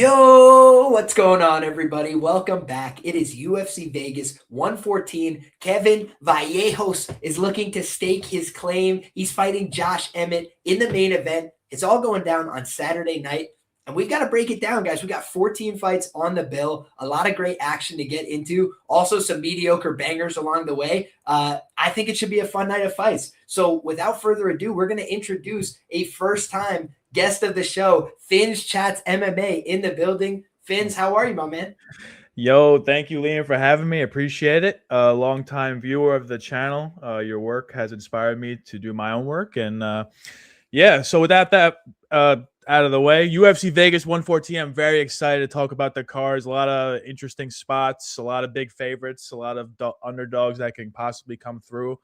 Yo, what's going on, everybody? Welcome back. It is UFC Vegas 114. Kevin Vallejos is looking to stake his claim. He's fighting Josh Emmett in the main event. It's all going down on Saturday night, and we've got to break it down, guys. We got 14 fights on the bill, a lot of great action to get into, also some mediocre bangers along the way. I think it should be a fun night of fights. So without further ado, we're going to introduce a first-time guest of the show, Finz Chats MMA in the building. Finz, how are you, my man? Yo, thank you, Liam, for having me. Appreciate it. A long-time viewer of the channel. Your work has inspired me to do my own work. And so without that out of the way, UFC Vegas 114, I'm very excited to talk about the cards. A lot of interesting spots, a lot of big favorites, a lot of underdogs that can possibly come through.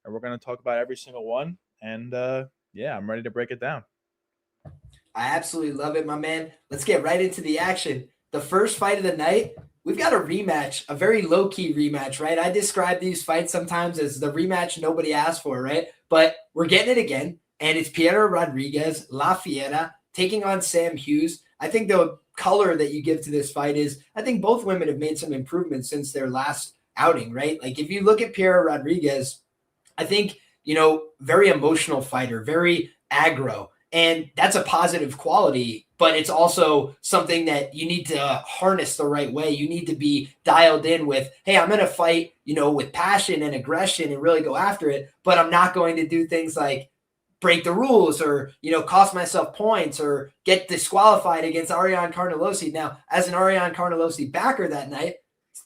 And we're going to talk about every single one. And I'm ready to break it down. I absolutely love it, my man. Let's get right into the action. The first fight of the night, we've got a rematch, a very low-key rematch, right? I describe these fights sometimes as the rematch nobody asked for, right? But we're getting it again, and it's Piero Rodriguez, Lacerda, taking on Sam Hughes. I think the color that you give to this fight is, I think both women have made some improvements since their last outing, right? Like, if you look at Piero Rodriguez, I think, very emotional fighter, very aggro. And that's a positive quality, but it's also something that you need to harness the right way. You need to be dialed in with, hey, I'm going to fight, with passion and aggression and really go after it, but I'm not going to do things like break the rules or, cost myself points or get disqualified against Ariane Carnelossi. Now, as an Ariane Carnelossi backer that night,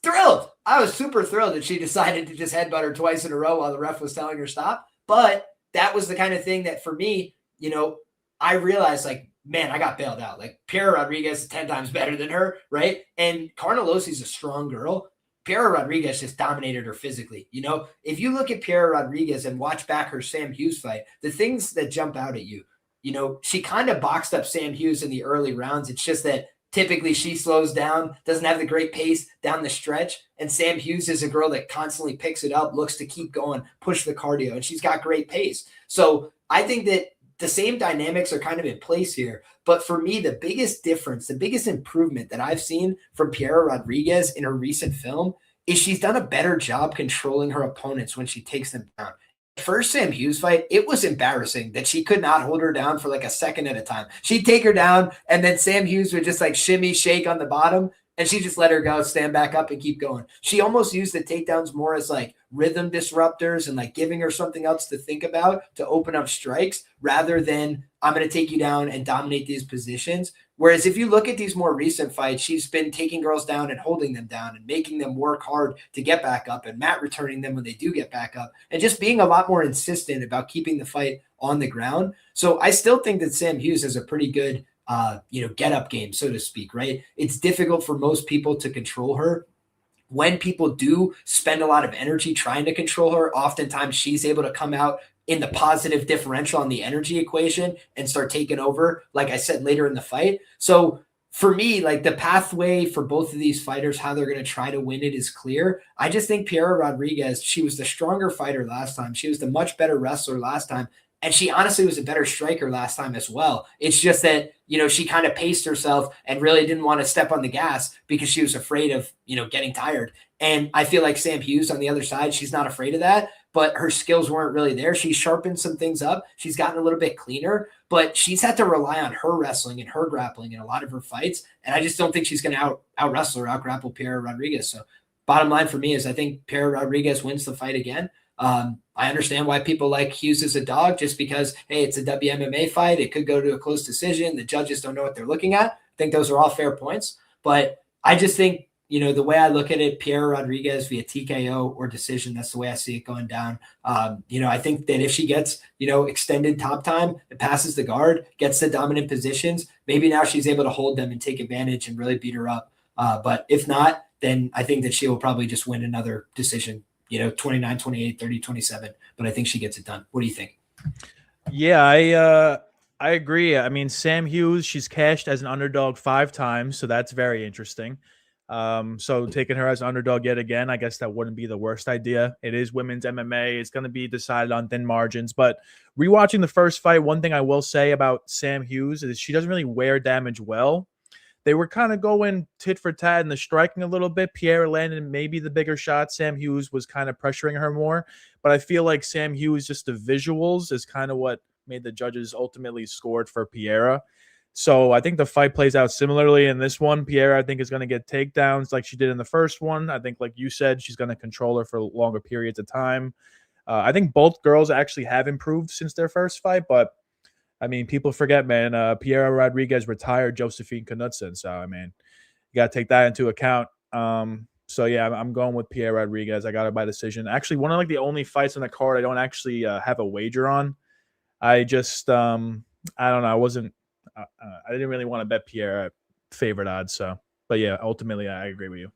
thrilled. I was super thrilled that she decided to just headbutt her twice in a row while the ref was telling her stop. But that was the kind of thing that for me, I realized, like, man, I got bailed out. Like, Piero Rodriguez is 10 times better than her, right? And Carnelossi's a strong girl. Piero Rodriguez just dominated her physically. If you look at Piero Rodriguez and watch back her Sam Hughes fight, the things that jump out at you, she kind of boxed up Sam Hughes in the early rounds. It's just that typically she slows down, doesn't have the great pace down the stretch. And Sam Hughes is a girl that constantly picks it up, looks to keep going, push the cardio, and she's got great pace. So I think that the same dynamics are kind of in place here. But for me, the biggest difference, the biggest improvement that I've seen from Piero Rodriguez in her recent film is she's done a better job controlling her opponents when she takes them down. First Sam Hughes fight, it was embarrassing that she could not hold her down for like a second at a time. She'd take her down, and then Sam Hughes would just like shimmy, shake on the bottom, and she just let her go, stand back up, and keep going. She almost used the takedowns more as like rhythm disruptors and like giving her something else to think about to open up strikes rather than I'm going to take you down and dominate these positions. Whereas if you look at these more recent fights, she's been taking girls down and holding them down and making them work hard to get back up and mat returning them when they do get back up and just being a lot more insistent about keeping the fight on the ground. So I still think that Sam Hughes has a pretty good get up game, so to speak, right? It's difficult for most people to control her. When people do spend a lot of energy trying to control her, oftentimes she's able to come out in the positive differential on the energy equation and start taking over, like I said, later in the fight. So for me, like the pathway for both of these fighters, how they're going to try to win it is clear. I just think Piero Rodriguez, she was the stronger fighter last time. She was the much better wrestler last time. And she honestly was a better striker last time as well. It's just that, she kind of paced herself and really didn't want to step on the gas because she was afraid of, getting tired. And I feel like Sam Hughes on the other side, she's not afraid of that, but her skills weren't really there. She sharpened some things up. She's gotten a little bit cleaner, but she's had to rely on her wrestling and her grappling in a lot of her fights. And I just don't think she's going to out wrestle or out grapple Piero Rodriguez. So bottom line for me is I think Piero Rodriguez wins the fight again. I understand why people like Hughes as a dog just because, hey, it's a WMMA fight. It could go to a close decision. The judges don't know what they're looking at. I think those are all fair points. But I just think, the way I look at it, Piero Rodriguez via TKO or decision, that's the way I see it going down. I think that if she gets, extended top time, it passes the guard, gets the dominant positions, maybe now she's able to hold them and take advantage and really beat her up. But if not, then I think that she will probably just win another decision. 29, 28, 30, 27. But I think she gets it done. What do you think? Yeah, I agree. I mean, Sam Hughes, she's cashed as an underdog 5 times, so that's very interesting. So taking her as an underdog yet again, I guess that wouldn't be the worst idea. It is women's MMA. It's going to be decided on thin margins. But rewatching the first fight, one thing I will say about Sam Hughes is she doesn't really wear damage well. they were kind of going tit for tat in the striking a little bit. Pereira landed maybe the bigger shot. Sam Hughes was kind of pressuring her more. But I feel like Sam Hughes, just the visuals is kind of what made the judges ultimately scored for Pereira. So I think the fight plays out similarly in this one. Pereira, I think, is going to get takedowns like she did in the first one. I think, like you said, she's going to control her for longer periods of time. I think both girls actually have improved since their first fight, but I mean, people forget, man. Pereira Rodriguez retired Josephine Knudsen, so I mean, you got to take that into account. So yeah, I'm going with Pereira Rodriguez. I got it by decision. Actually, one of like the only fights on the card I don't actually have a wager on. I just I don't know. I wasn't. I didn't really want to bet Pierre at favorite odds. So, but yeah, ultimately, I agree with you.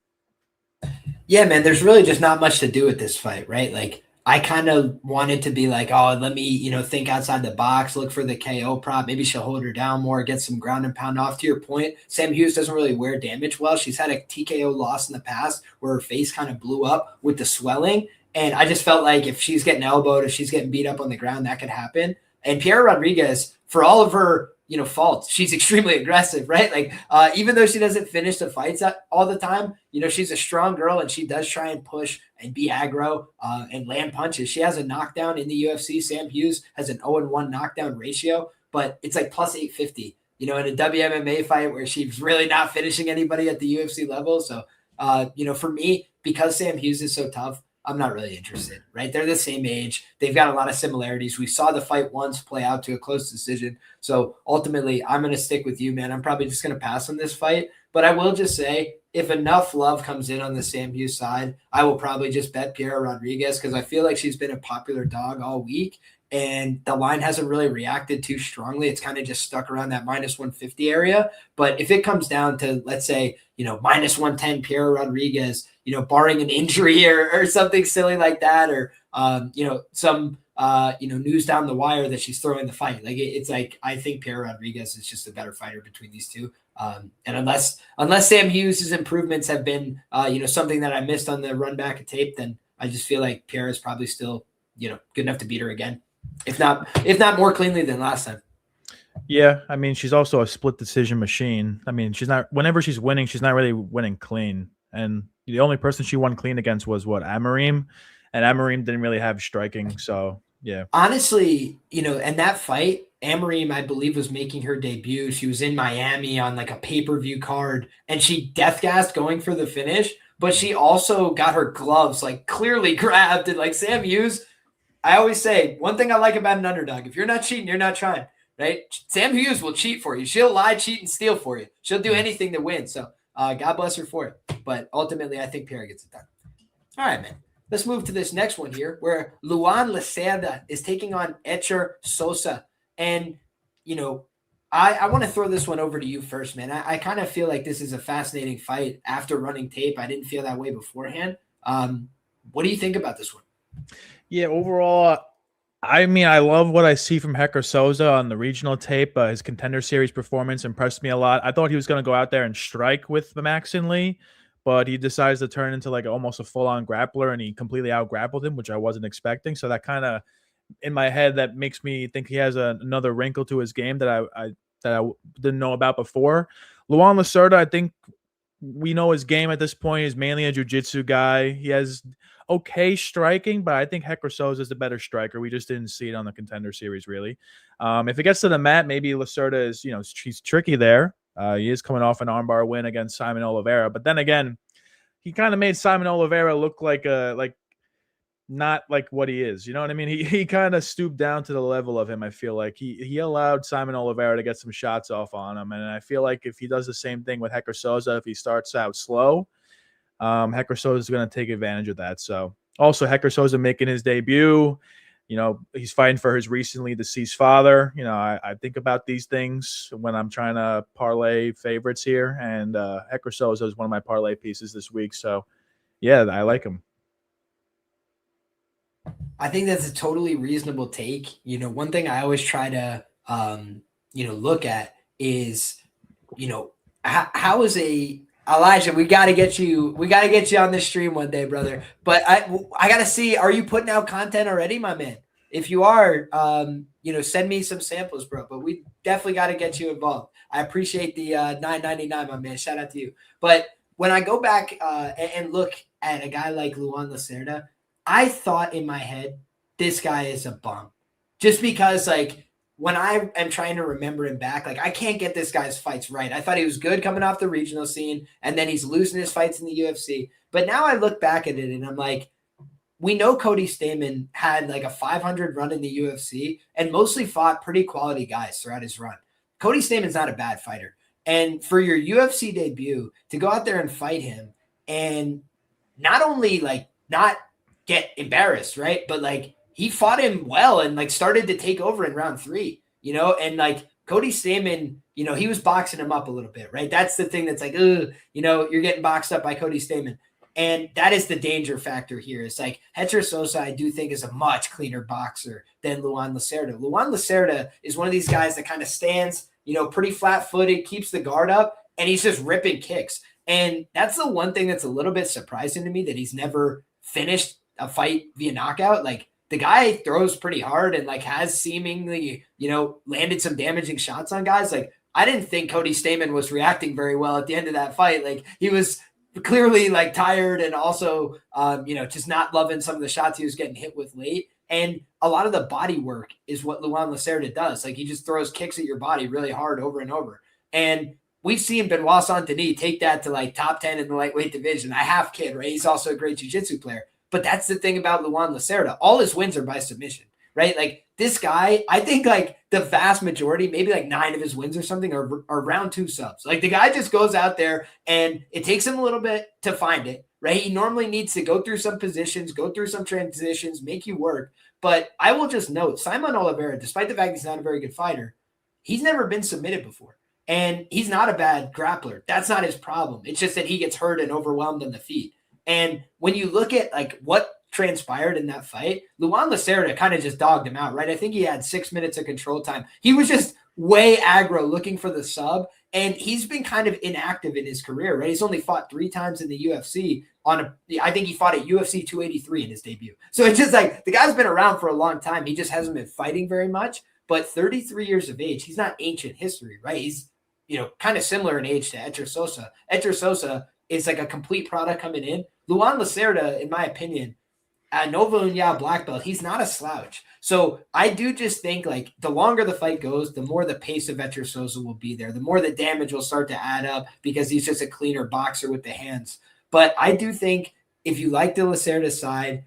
Yeah, man. There's really just not much to do with this fight, right? Like, I kind of wanted to be like, oh, let me, think outside the box, look for the KO prop. Maybe she'll hold her down more, get some ground and pound off. To your point, Sam Hughes doesn't really wear damage well. She's had a TKO loss in the past where her face kind of blew up with the swelling. And I just felt like if she's getting elbowed, if she's getting beat up on the ground, that could happen. And Pereira Rodriguez, for all of her faults, she's extremely aggressive, right? Like, even though she doesn't finish the fights all the time, she's a strong girl and she does try and push and be aggro and land punches. She has a knockdown in the UFC. Sam Hughes has an 0-1 knockdown ratio, but it's like plus 850, in a WMMA fight where she's really not finishing anybody at the UFC level. So, for me, because Sam Hughes is so tough, I'm not really interested, right? They're the same age. They've got a lot of similarities. We saw the fight once play out to a close decision. So ultimately, I'm going to stick with you, man. I'm probably just going to pass on this fight. But I will just say, if enough love comes in on the Sam Hughes side, I will probably just bet Pereira Rodriguez because I feel like she's been a popular dog all week. And the line hasn't really reacted too strongly. It's kind of just stuck around that minus 150 area. But if it comes down to, let's say, minus 110 Pereira Rodriguez, barring an injury or something silly like that, or, some, news down the wire that she's throwing the fight. Like, it's like, I think Pereira Rodriguez is just a better fighter between these two. And unless Sam Hughes' improvements have been, something that I missed on the run back of tape, then I just feel like Pereira is probably still, good enough to beat her again. If not more cleanly than last time. Yeah, I mean, she's also a split decision machine. I mean, whenever she's winning, she's not really winning clean. And the only person she won clean against was Amarim, and Amarim didn't really have striking. So yeah, honestly, and that fight, Amarim, I believe, was making her debut. She was in Miami on like a pay-per-view card, and she death-gassed going for the finish, but she also got her gloves like clearly grabbed, and like Sam Hughes. I always say one thing I like about an underdog: if you're not cheating, you're not trying, right? Sam Hughes will cheat for you. She'll lie, cheat, and steal for you. She'll do anything to win. So God bless her for it. But ultimately, I think Pereira gets it done. All right, man. Let's move to this next one here, where Luan Lacerda is taking on Etcher Sosa. And, I want to throw this one over to you first, man. I kind of feel like this is a fascinating fight after running tape. I didn't feel that way beforehand. What do you think about this one? Yeah, overall, I mean, I love what I see from Hector Sousa on the regional tape. His Contender Series performance impressed me a lot. I thought he was going to go out there and strike with Maxin Lee, but he decides to turn into like almost a full-on grappler, and he completely out-grappled him, which I wasn't expecting. So that kind of, in my head, that makes me think he has another wrinkle to his game that I didn't know about before. Luan Lacerda, I think we know his game at this point. He's mainly a jiu-jitsu guy. He has okay striking, but I think Hector Sousa is the better striker. We just didn't see it on the Contender Series, really. If it gets to the mat, maybe Lacerda is, she's tricky there. He is coming off an armbar win against Simon Oliveira, but then again, he kind of made Simon Oliveira look like not like what he is. You know what I mean? He kind of stooped down to the level of him. I feel like he allowed Simon Oliveira to get some shots off on him, and I feel like if he does the same thing with Hector Sousa, if he starts out slow, Hector Sousa is going to take advantage of that. So also Hector Sousa making his debut, he's fighting for his recently deceased father. I think about these things when I'm trying to parlay favorites here, and Hector Sousa is one of my parlay pieces this week. So yeah, I like him. I think that's a totally reasonable take. One thing I always try to, look at is, how is Elijah, we got to get you on this stream one day, brother. But I got to see, are you putting out content already, my man? If you are, send me some samples, bro. But we definitely got to get you involved. I appreciate the $9.99, my man. Shout out to you. But when I go back and look at a guy like Luan Lacerda, I thought in my head, this guy is a bum. Just because, like, when I am trying to remember him back, like, I can't get this guy's fights right. I thought he was good coming off the regional scene, and then he's losing his fights in the UFC. But now I look back at it, and I'm like, we know Cody Stamann had like a 500 run in the UFC and mostly fought pretty quality guys throughout his run. Cody Stamann's not a bad fighter. And for your UFC debut, to go out there and fight him and not only like not get embarrassed, right? But like he fought him well and like started to take over in round 3, you know, and like Cody Stamann, you know, he was boxing him up a little bit, right? That's the thing that's like, you know, you're getting boxed up by Cody Stamann. And that is the danger factor here. It's like Hector Sosa, I do think, is a much cleaner boxer than Luan Lacerda. Luan Lacerda is one of these guys that kind of stands, you know, pretty flat-footed, keeps the guard up, and he's just ripping kicks. And that's the one thing that's a little bit surprising to me, that he's never finished a fight via knockout. Like, the guy throws pretty hard and, like, has seemingly, you know, landed some damaging shots on guys. Like, I didn't think Cody Stamann was reacting very well at the end of that fight. Like, he was clearly like tired and also, you know, just not loving some of the shots he was getting hit with late. And a lot of the body work is what Luan Lacerda does. Like, he just throws kicks at your body really hard over and over. And we've seen Benoit Saint-Denis take that to like top 10 in the lightweight division. I half kid, right? He's also a great jiu-jitsu player. But that's the thing about Luan Lacerda. All his wins are by submission, right? Like, this guy, I think like the vast majority, maybe like 9 of his wins or something are round 2 subs. Like, the guy just goes out there and it takes him a little bit to find it, right? He normally needs to go through some positions, go through some transitions, make you work. But I will just note, Simon Oliveira, despite the fact he's not a very good fighter, he's never been submitted before. And he's not a bad grappler. That's not his problem. It's just that he gets hurt and overwhelmed on the feet. And when you look at like what transpired in that fight, Luan Lacerda kind of just dogged him out, right? I think he had 6 minutes of control time. He was just way aggro looking for the sub, and he's been kind of inactive in his career, right? He's only fought 3 times in the UFC I think he fought at UFC 283 in his debut. So it's just like the guy's been around for a long time. He just hasn't been fighting very much, but 33 years of age, he's not ancient history, right? He's, you know, kind of similar in age to Hector Sosa. Hector Sosa is like a complete product coming in. Luan Lacerda, in my opinion, Nova Unia black belt, he's not a slouch. So I do just think like the longer the fight goes, the more the pace of Hector Sosa will be there. The more the damage will start to add up because he's just a cleaner boxer with the hands. But I do think if you like the Lacerda side,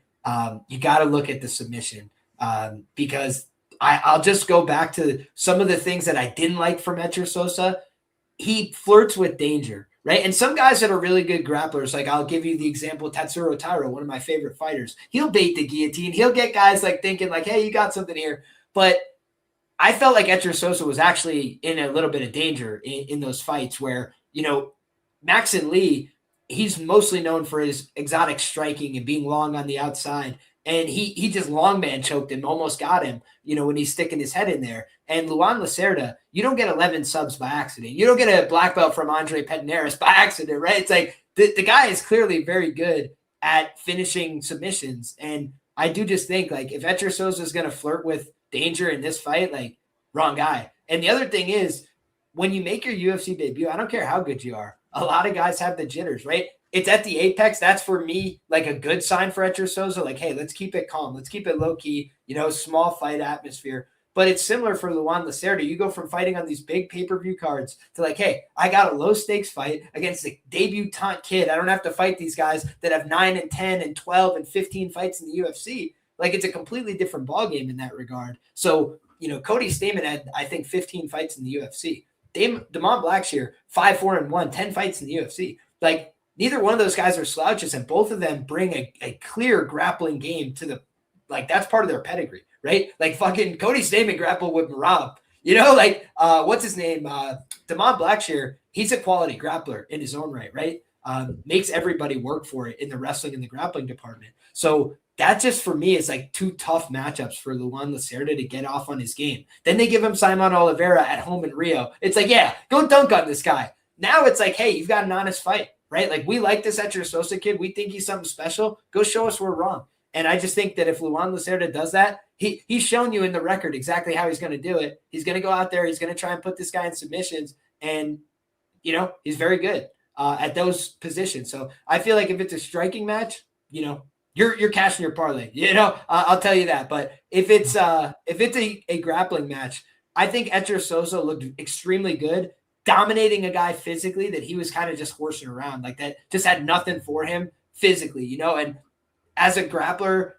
you got to look at the submission because I'll just go back to some of the things that I didn't like from Hector Sosa. He flirts with danger. Right. And some guys that are really good grapplers, like I'll give you the example, Tatsuro Taira, one of my favorite fighters. He'll bait the guillotine. He'll get guys like thinking like, hey, you got something here. But I felt like Hector Sosa was actually in a little bit of danger in those fights where, you know, Maxon Lee, he's mostly known for his exotic striking and being long on the outside. And he just long man choked him, almost got him, you know, when he's sticking his head in there. And Luan Lacerda, you don't get 11 subs by accident. You don't get a black belt from Andre Pederneiras by accident, right? It's like the guy is clearly very good at finishing submissions. And I do just think, like, if Hector Sosa is going to flirt with danger in this fight, like, wrong guy. And the other thing is, when you make your UFC debut, I don't care how good you are, a lot of guys have the jitters, right? It's at the apex. That's for me like a good sign for Hector Sosa. Like, hey, let's keep it calm. Let's keep it low key, you know, small fight atmosphere. But it's similar for Luan Lacerda. You go from fighting on these big pay-per-view cards to like, hey, I got a low-stakes fight against a debutante kid. I don't have to fight these guys that have 9 and 10 and 12 and 15 fights in the UFC. Like, it's a completely different ballgame in that regard. So, you know, Cody Stamann had, I think, 15 fights in the UFC. Damon Blackshear, 5-4-1, 10 fights in the UFC. Like, neither one of those guys are slouches, and both of them bring a clear grappling game to the, like, that's part of their pedigree, right? Like, fucking Cody Stamann grappled with Marab. You know, like, what's his name? Damon Blackshear, he's a quality grappler in his own right? Makes everybody work for it in the wrestling and the grappling department. So that just, for me, is like 2 tough matchups for Luan Lacerda to get off on his game. Then they give him Simon Oliveira at home in Rio. It's like, yeah, go dunk on this guy. Now it's like, hey, you've got an honest fight, right? Like, we like this Hector Sosa kid. We think he's something special. Go show us we're wrong. And I just think that if Luan Lacerda does that, he's shown you in the record exactly how he's going to do it. He's going to go out there. He's going to try and put this guy in submissions. And, he's very good at those positions. So I feel like if it's a striking match, you're cashing your parlay, I'll tell you that. But if it's a grappling match, I think Etcher Sosa looked extremely good, dominating a guy physically that he was kind of just horsing around, like that just had nothing for him physically, and as a grappler,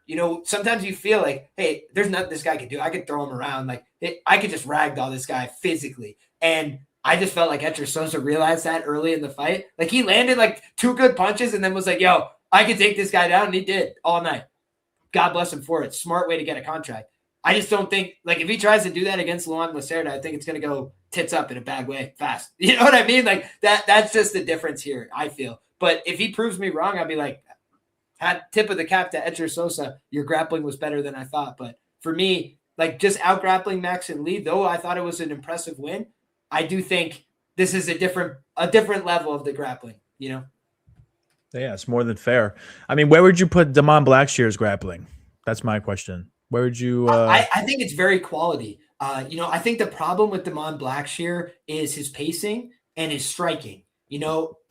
sometimes you feel like, hey, there's nothing this guy can do. I could throw him around. Like I could just ragdoll this guy physically. And I just felt like Etcher Sosa realized that early in the fight. Like he landed like 2 good punches and then was like, yo, I can take this guy down. And he did all night. God bless him for it. Smart way to get a contract. I just don't think, like, if he tries to do that against Lacerda, I think it's going to go tits up in a bad way fast. You know what I mean? Like that's just the difference here, I feel. But if he proves me wrong, I'll be like, tip of the cap to Etcher Sosa. Your grappling was better than I thought. But for me, like just out grappling Max and Lee, though I thought it was an impressive win, I do think this is a different level of the grappling, Yeah, it's more than fair. I mean, where would you put Damon Blackshear's grappling? That's my question. Where would you? I think it's very quality. I think the problem with Damon Blackshear is his pacing and his striking.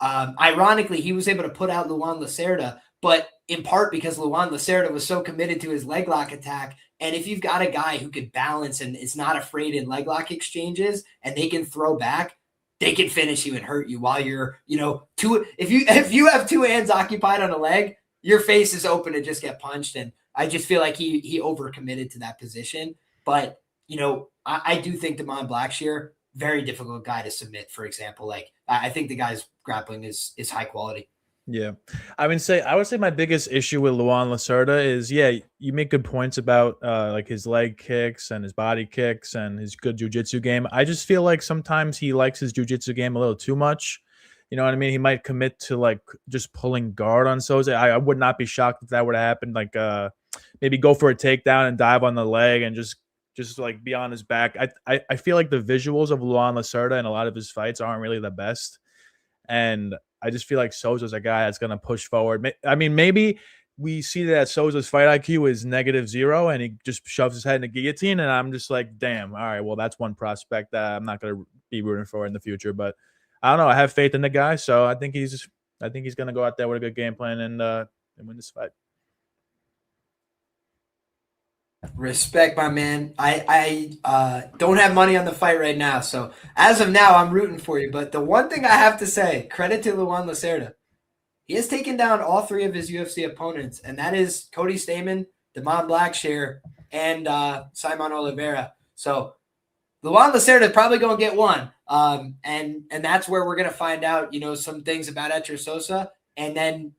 Ironically, he was able to put out Lacerda, but in part because Lacerda was so committed to his leg lock attack. And if you've got a guy who could balance and is not afraid in leg lock exchanges and they can throw back, they can finish you and hurt you while you're, if you have 2 hands occupied on a leg, your face is open to just get punched. And I just feel like he overcommitted to that position. But, I do think Damon Blackshear, very difficult guy to submit, for example. Like, I think the guy's grappling is high quality. Yeah. I would say my biggest issue with Lacerda is, you make good points about like his leg kicks and his body kicks and his good jiu-jitsu game. I just feel like sometimes he likes his jiu-jitsu game a little too much. You know what I mean? He might commit to like just pulling guard on Sosa. I would not be shocked if that would have happened. Like maybe go for a takedown and dive on the leg and just like be on his back. I feel like the visuals of Lacerda in a lot of his fights aren't really the best. And I just feel like Sousa's a guy that's going to push forward. I mean, maybe we see that Sousa's fight IQ is -0 and he just shoves his head in a guillotine. And I'm just like, damn, all right, well, that's one prospect that I'm not going to be rooting for in the future. But I don't know. I have faith in the guy. So I think he's going to go out there with a good game plan and win this fight. Respect, my man. I don't have money on the fight right now, so as of now, I'm rooting for you. But the one thing I have to say, credit to Lacerda, he has taken down all 3 of his UFC opponents, and that is Cody Stamann, Damon Blackshear, and Simon Oliveira. So Lacerda is probably going to get one, and that's where we're going to find out, some things about Etcher Sosa, and then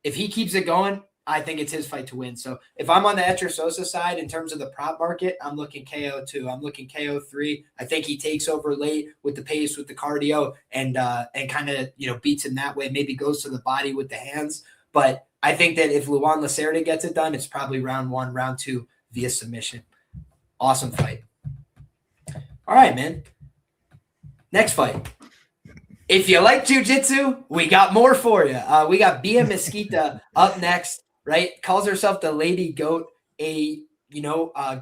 if he keeps it going, I think it's his fight to win. So if I'm on the Etcher Sosa side in terms of the prop market, I'm looking KO 2. I'm looking KO 3. I think he takes over late with the pace, with the cardio, and kind of beats him that way. Maybe goes to the body with the hands. But I think that if Lacerda gets it done, it's probably round 1, round 2 via submission. Awesome fight. All right, man. Next fight. If you like jiu-jitsu, we got more for you. We got Bia Mosquita up next. Right? Calls herself the Lady Goat, a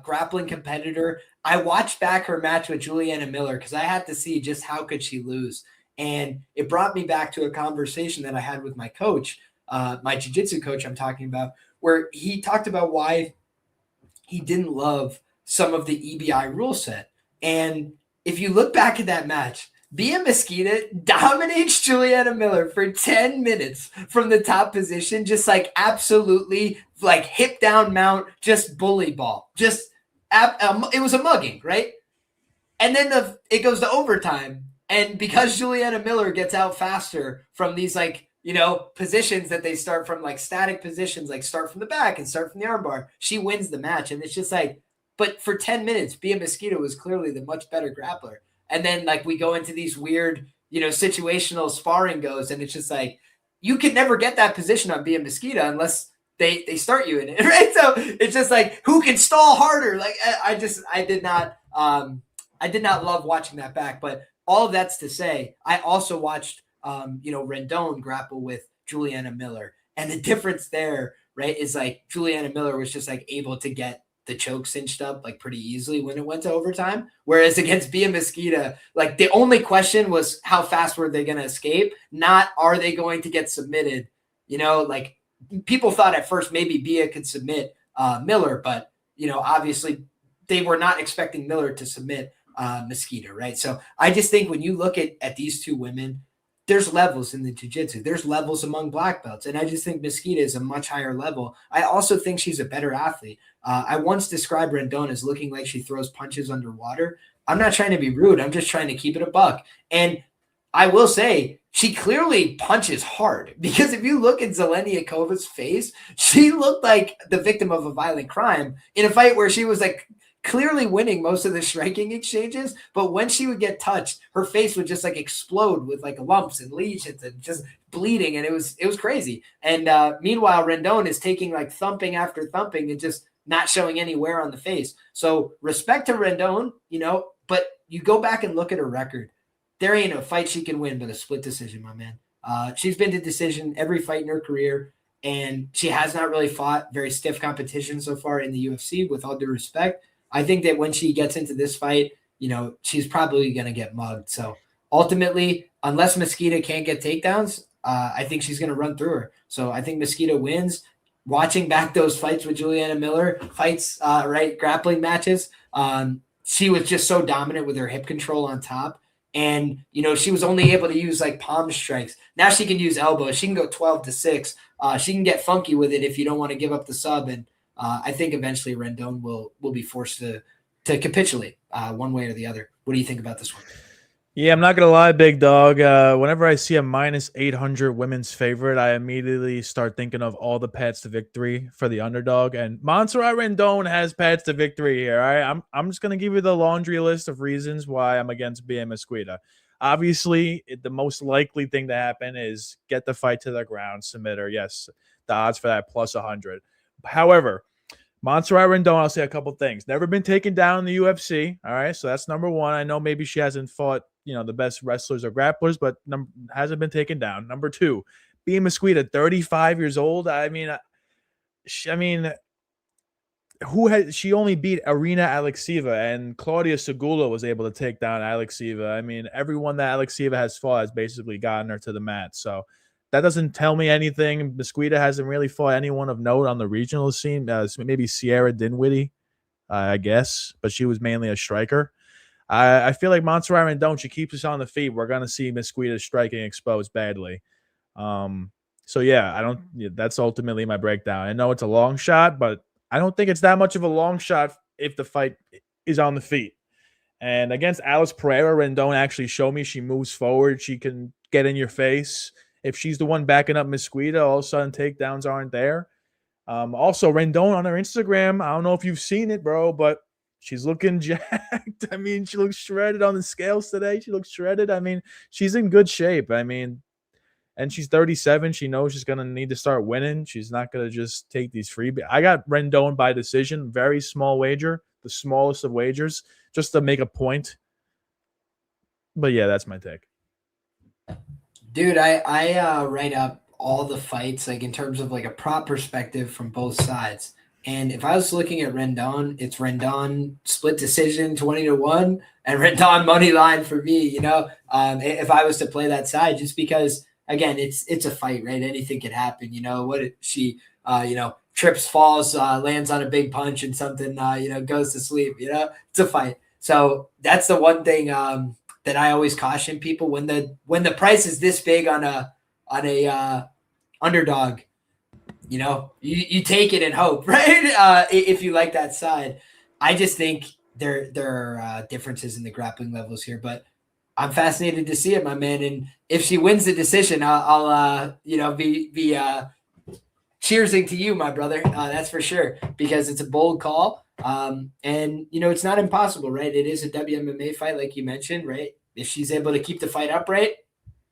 grappling competitor. I watched back her match with Juliana Miller because I had to see just how could she lose. And it brought me back to a conversation that I had with my coach, my jiu-jitsu coach I'm talking about, where he talked about why he didn't love some of the EBI rule set. And if you look back at that match, Bia Mosquita dominates Juliana Miller for 10 minutes from the top position, just like absolutely like hip down mount, just bully ball. It was a mugging, right? And then it goes to overtime. And because Juliana Miller gets out faster from these positions that they start from, like static positions, like start from the back and start from the armbar, she wins the match. And it's just like, but for 10 minutes, Bia Mosquita was clearly the much better grappler. And then we go into these weird, situational sparring goes. And it's just like, you can never get that position on Bia Mosquita unless they start you in it. Right. So it's just like, who can stall harder? Like, I did not love watching that back, but all of that's to say, I also watched, Rendon grapple with Juliana Miller. And the difference there, right, is like Juliana Miller was just like able to get the choke cinched up like pretty easily when it went to overtime. Whereas against Bia Mosquita, like the only question was how fast were they going to escape? Not are they going to get submitted? Like people thought at first maybe Bia could submit Miller, but obviously they were not expecting Miller to submit Mosquita, right? So I just think when you look at these two women, there's levels in the jiu-jitsu. There's levels among black belts. And I just think Mosquita is a much higher level. I also think she's a better athlete. I once described Rendon as looking like she throws punches underwater. I'm not trying to be rude. I'm just trying to keep it a buck. And I will say she clearly punches hard, because if you look at Zeleniakova's face, she looked like the victim of a violent crime in a fight where she was like clearly winning most of the striking exchanges, but when she would get touched, her face would just like explode with like lumps and lesions and just bleeding, and it was crazy. And meanwhile, Rendon is taking like thumping after thumping and just not showing any wear on the face. So respect to Rendon, but you go back and look at her record. There ain't a fight she can win but a split decision, my man. She's been to decision every fight in her career, and she has not really fought very stiff competition so far in the UFC, with all due respect. I think that when she gets into this fight, she's probably going to get mugged. So ultimately, unless Mosquita can't get takedowns, I think she's going to run through her. So I think Mosquita wins. Watching back those fights with Juliana Miller, grappling matches, she was just so dominant with her hip control on top. And, she was only able to use like palm strikes. Now she can use elbows. She can go 12-6. She can get funky with it if you don't want to give up the sub. And I think eventually Rendon will be forced to capitulate one way or the other. What do you think about this one? Yeah, I'm not going to lie, big dog. Whenever I see a minus 800 women's favorite, I immediately start thinking of all the paths to victory for the underdog. And Montserrat Rendon has paths to victory here. All right? I'm just going to give you the laundry list of reasons why I'm against Bia Mosquita. Obviously, the most likely thing to happen is get the fight to the ground, submit her. Yes, the odds for that plus 100. However, Montserrat Rendon, I'll say a couple things. Never been taken down in the UFC. All right, so that's number one. I know maybe she hasn't fought, the best wrestlers or grapplers, but hasn't been taken down. Number two, Bia Mosquita, 35 years old. She only beat Arina Alexieva, and Claudia Segula was able to take down Alexieva. Everyone that Alexieva has fought has basically gotten her to the mat. So that doesn't tell me anything. Mosquita hasn't really fought anyone of note on the regional scene. Maybe Sierra Dinwiddie, I guess, but she was mainly a striker. I feel like Montserrat Rendon, she keeps us on the feet. We're going to see Mosquita striking exposed badly. So yeah, that's ultimately my breakdown. I know it's a long shot, but I don't think it's that much of a long shot if the fight is on the feet. And against Alice Pereira, Rendon actually showed me she moves forward. She can get in your face. If she's the one backing up Mosquita, all of a sudden takedowns aren't there. Also, Rendon on her Instagram, I don't know if you've seen it, bro, but she's looking jacked. She looks shredded on the scales today. She looks shredded. She's in good shape. And she's 37. She knows she's going to need to start winning. She's not going to just take these freebies. I got Rendon by decision, very small wager, the smallest of wagers, just to make a point. But yeah, that's my take. Dude, I write up all the fights, like in terms of like a prop perspective from both sides. And if I was looking at Rendon, it's Rendon split decision 20-1 and Rendon money line for me, if I was to play that side, just because again, it's a fight, right? Anything could happen. What if she trips, falls, lands on a big punch and something goes to sleep, it's a fight. So that's the one thing that I always caution people when the price is this big on a underdog, you take it and hope, right? If you like that side. I just think there are differences in the grappling levels here, but I'm fascinated to see it, my man. And if she wins the decision, I'll be cheersing to you, my brother. That's for sure, because it's a bold call. And it's not impossible, right? It is a WMMA fight, like you mentioned, right? If she's able to keep the fight upright,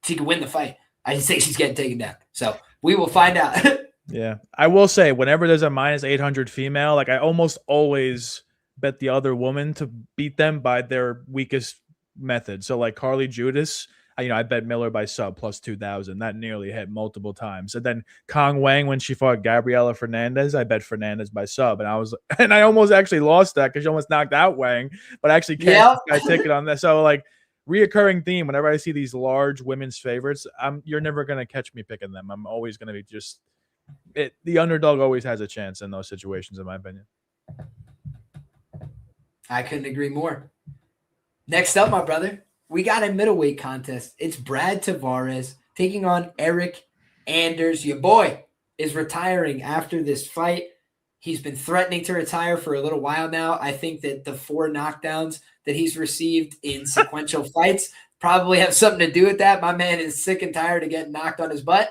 she can win the fight. I just think she's getting taken down. So we will find out. Yeah. I will say, whenever there's a minus 800 female, like I almost always bet the other woman to beat them by their weakest method. So like Carly Judas, I bet Miller by sub plus 2,000. That nearly hit multiple times. And then Kong Wang, when she fought Gabriela Fernandez, I bet Fernandez by sub, and I almost actually lost that because she almost knocked out Wang, but I actually cashed this guy ticket on that. So like, reoccurring theme. Whenever I see these large women's favorites, you're never gonna catch me picking them. I'm always gonna be the underdog always has a chance in those situations, in my opinion. I couldn't agree more. Next up, my brother, we got a middleweight contest. It's Brad Tavares taking on Eric Anders. Your boy is retiring after this fight. He's been threatening to retire for a little while now. I think that the 4 knockdowns that he's received in sequential fights probably have something to do with that. My man is sick and tired of getting knocked on his butt.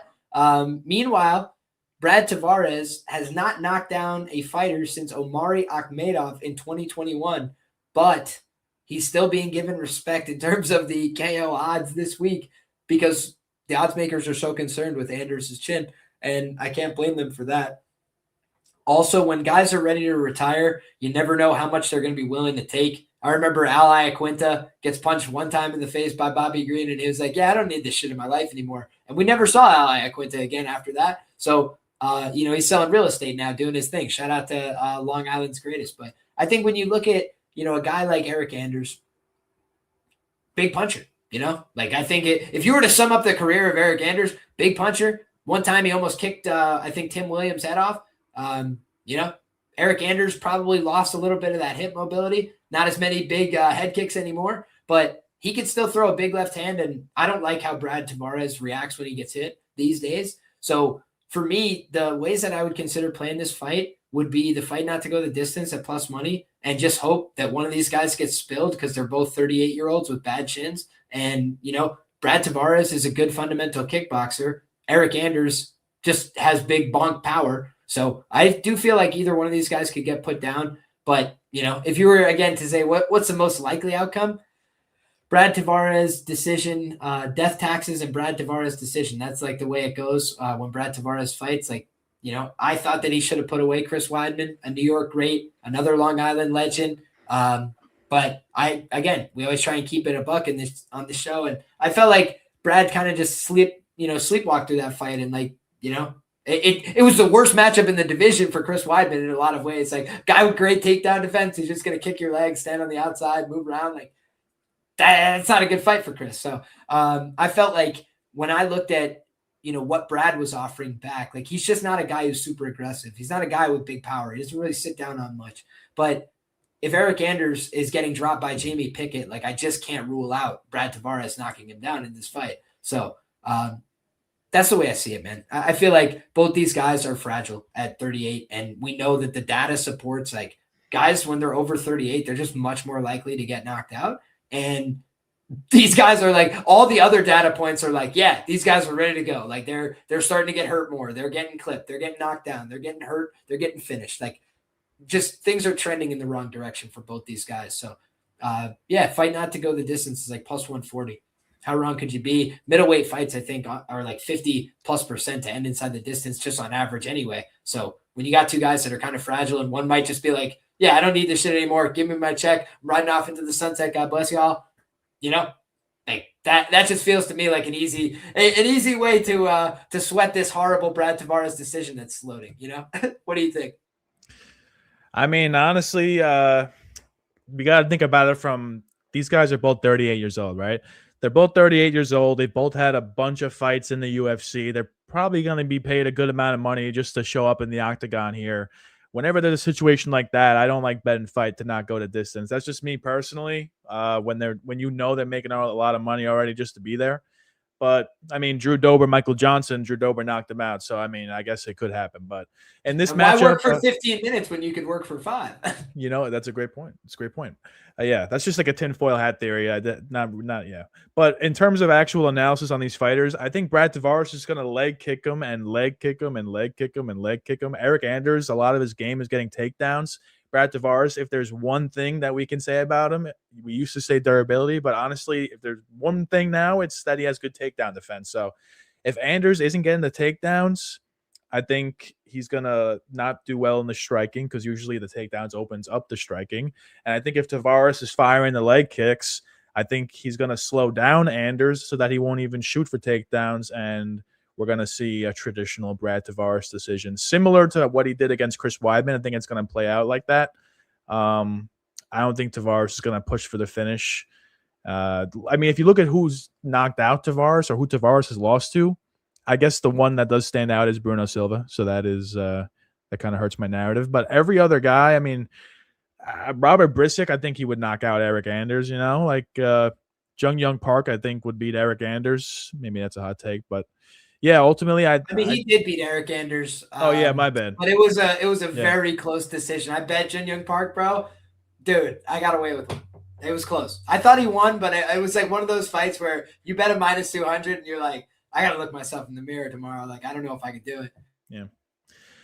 Meanwhile, Brad Tavares has not knocked down a fighter since Omari Akhmedov in 2021, but he's still being given respect in terms of the KO odds this week because the odds makers are so concerned with Anders' chin, and I can't blame them for that. Also, when guys are ready to retire, you never know how much they're going to be willing to take. I remember Al Iaquinta gets punched one time in the face by Bobby Green, and he was like, yeah, I don't need this shit in my life anymore. And we never saw Al Iaquinta again after that. So, he's selling real estate now, doing his thing. Shout out to Long Island's greatest. But I think when you look at, a guy like Eric Anders, big puncher, Like, I think if you were to sum up the career of Eric Anders, big puncher. One time he almost kicked, I think, Tim Williams' head off. Eric Anders probably lost a little bit of that hip mobility. Not as many big head kicks anymore, but he can still throw a big left hand, and I don't like how Brad Tavares reacts when he gets hit these days. So for me, the ways that I would consider playing this fight would be the fight not to go the distance at plus money and just hope that one of these guys gets spilled because they're both 38-year-olds with bad chins. And, Brad Tavares is a good fundamental kickboxer. Eric Anders just has big bonk power. So I do feel like either one of these guys could get put down. But, if you were, again, to say what's the most likely outcome, Brad Tavares decision, death taxes and Brad Tavares decision. That's like the way it goes when Brad Tavares fights. Like, I thought that he should have put away Chris Weidman, a New York great, another Long Island legend. But we always try and keep it a buck on the show. And I felt like Brad kind of just sleepwalked through that fight. And it was the worst matchup in the division for Chris Weidman in a lot of ways. Like, guy with great takedown defense, he's just going to kick your legs, stand on the outside, move around. Like, that's not a good fight for Chris. So I felt like when I looked at, what Brad was offering back, like, he's just not a guy who's super aggressive. He's not a guy with big power. He doesn't really sit down on much. But if Eric Anders is getting dropped by Jamie Pickett, like, I just can't rule out Brad Tavares knocking him down in this fight. So that's the way I see it, man. I feel like both these guys are fragile at 38, and we know that the data supports, like, guys when they're over 38, they're just much more likely to get knocked out. And these guys are like, all the other data points are like, yeah, these guys are ready to go. Like, they're starting to get hurt more. They're getting clipped. They're getting knocked down. They're getting hurt. They're getting finished. Like, just things are trending in the wrong direction for both these guys. So, fight not to go the distance is like plus 140. How wrong could you be? Middleweight fights, I think, are like 50+% to end inside the distance just on average anyway. So when you got two guys that are kind of fragile and one might just be like, yeah, I don't need this shit anymore. Give me my check. I'm riding off into the sunset. God bless y'all. Like that just feels to me like an easy way to sweat this horrible Brad Tavares decision that's floating. What do you think? I mean, honestly, we got to think about it from these guys are both 38 years old, right? They're both 38 years old. They both had a bunch of fights in the UFC. They're probably going to be paid a good amount of money just to show up in the octagon here. Whenever there's a situation like that, I don't like bet and fight to not go to distance. That's just me personally. When they're making a lot of money already just to be there. But I mean, Drew Dober knocked him out. So I mean, I guess it could happen. But in this matchup, why work for 15 minutes when you could work for 5? That's a great point. It's a great point. That's just like a tinfoil hat theory. But in terms of actual analysis on these fighters, I think Brad Tavares is going to leg kick him and leg kick him and leg kick him and leg kick him. Eric Anders, a lot of his game is getting takedowns. Brad Tavares, if there's one thing that we can say about him, we used to say durability, but honestly, if there's one thing now, it's that he has good takedown defense. So if Anders isn't getting the takedowns, I think he's going to not do well in the striking because usually the takedowns opens up the striking. And I think if Tavares is firing the leg kicks, I think he's going to slow down Anders so that he won't even shoot for takedowns, and we're going to see a traditional Brad Tavares decision, similar to what he did against Chris Weidman. I think it's going to play out like that. I don't think Tavares is going to push for the finish. I mean, if you look at who's knocked out Tavares or who Tavares has lost to, I guess the one that does stand out is Bruno Silva. So that is that kind of hurts my narrative. But every other guy, I mean, Robert Brisick, I think he would knock out Eric Anders. You know, like Jung Young Park, I think would beat Eric Anders. Maybe that's a hot take, but yeah, ultimately, I mean, he did beat Eric Anders. Oh yeah, my bad. But it was a very close decision. I bet Jun Young Park, bro. Dude, I got away with him. It was close. I thought he won, but it was like one of those fights where you bet a minus 200 and you're like, I got to look myself in the mirror tomorrow. Like, I don't know if I could do it. Yeah.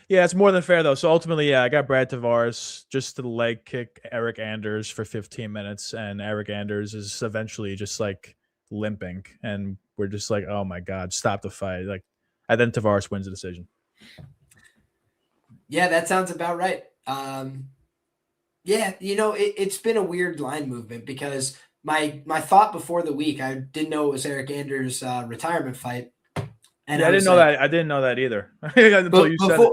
Yeah, it's more than fair, though. So ultimately, yeah, I got Brad Tavares just to leg kick Eric Anders for 15 minutes, and Eric Anders is eventually just like limping, and we're just like, oh my God, stop the fight. Like, and then Tavares wins the decision. Yeah, that sounds about right. Yeah, you know, it's been a weird line movement because my thought before the week, I didn't know it was Eric Anders' retirement fight. And yeah, I didn't know that. I didn't know that either until you said it.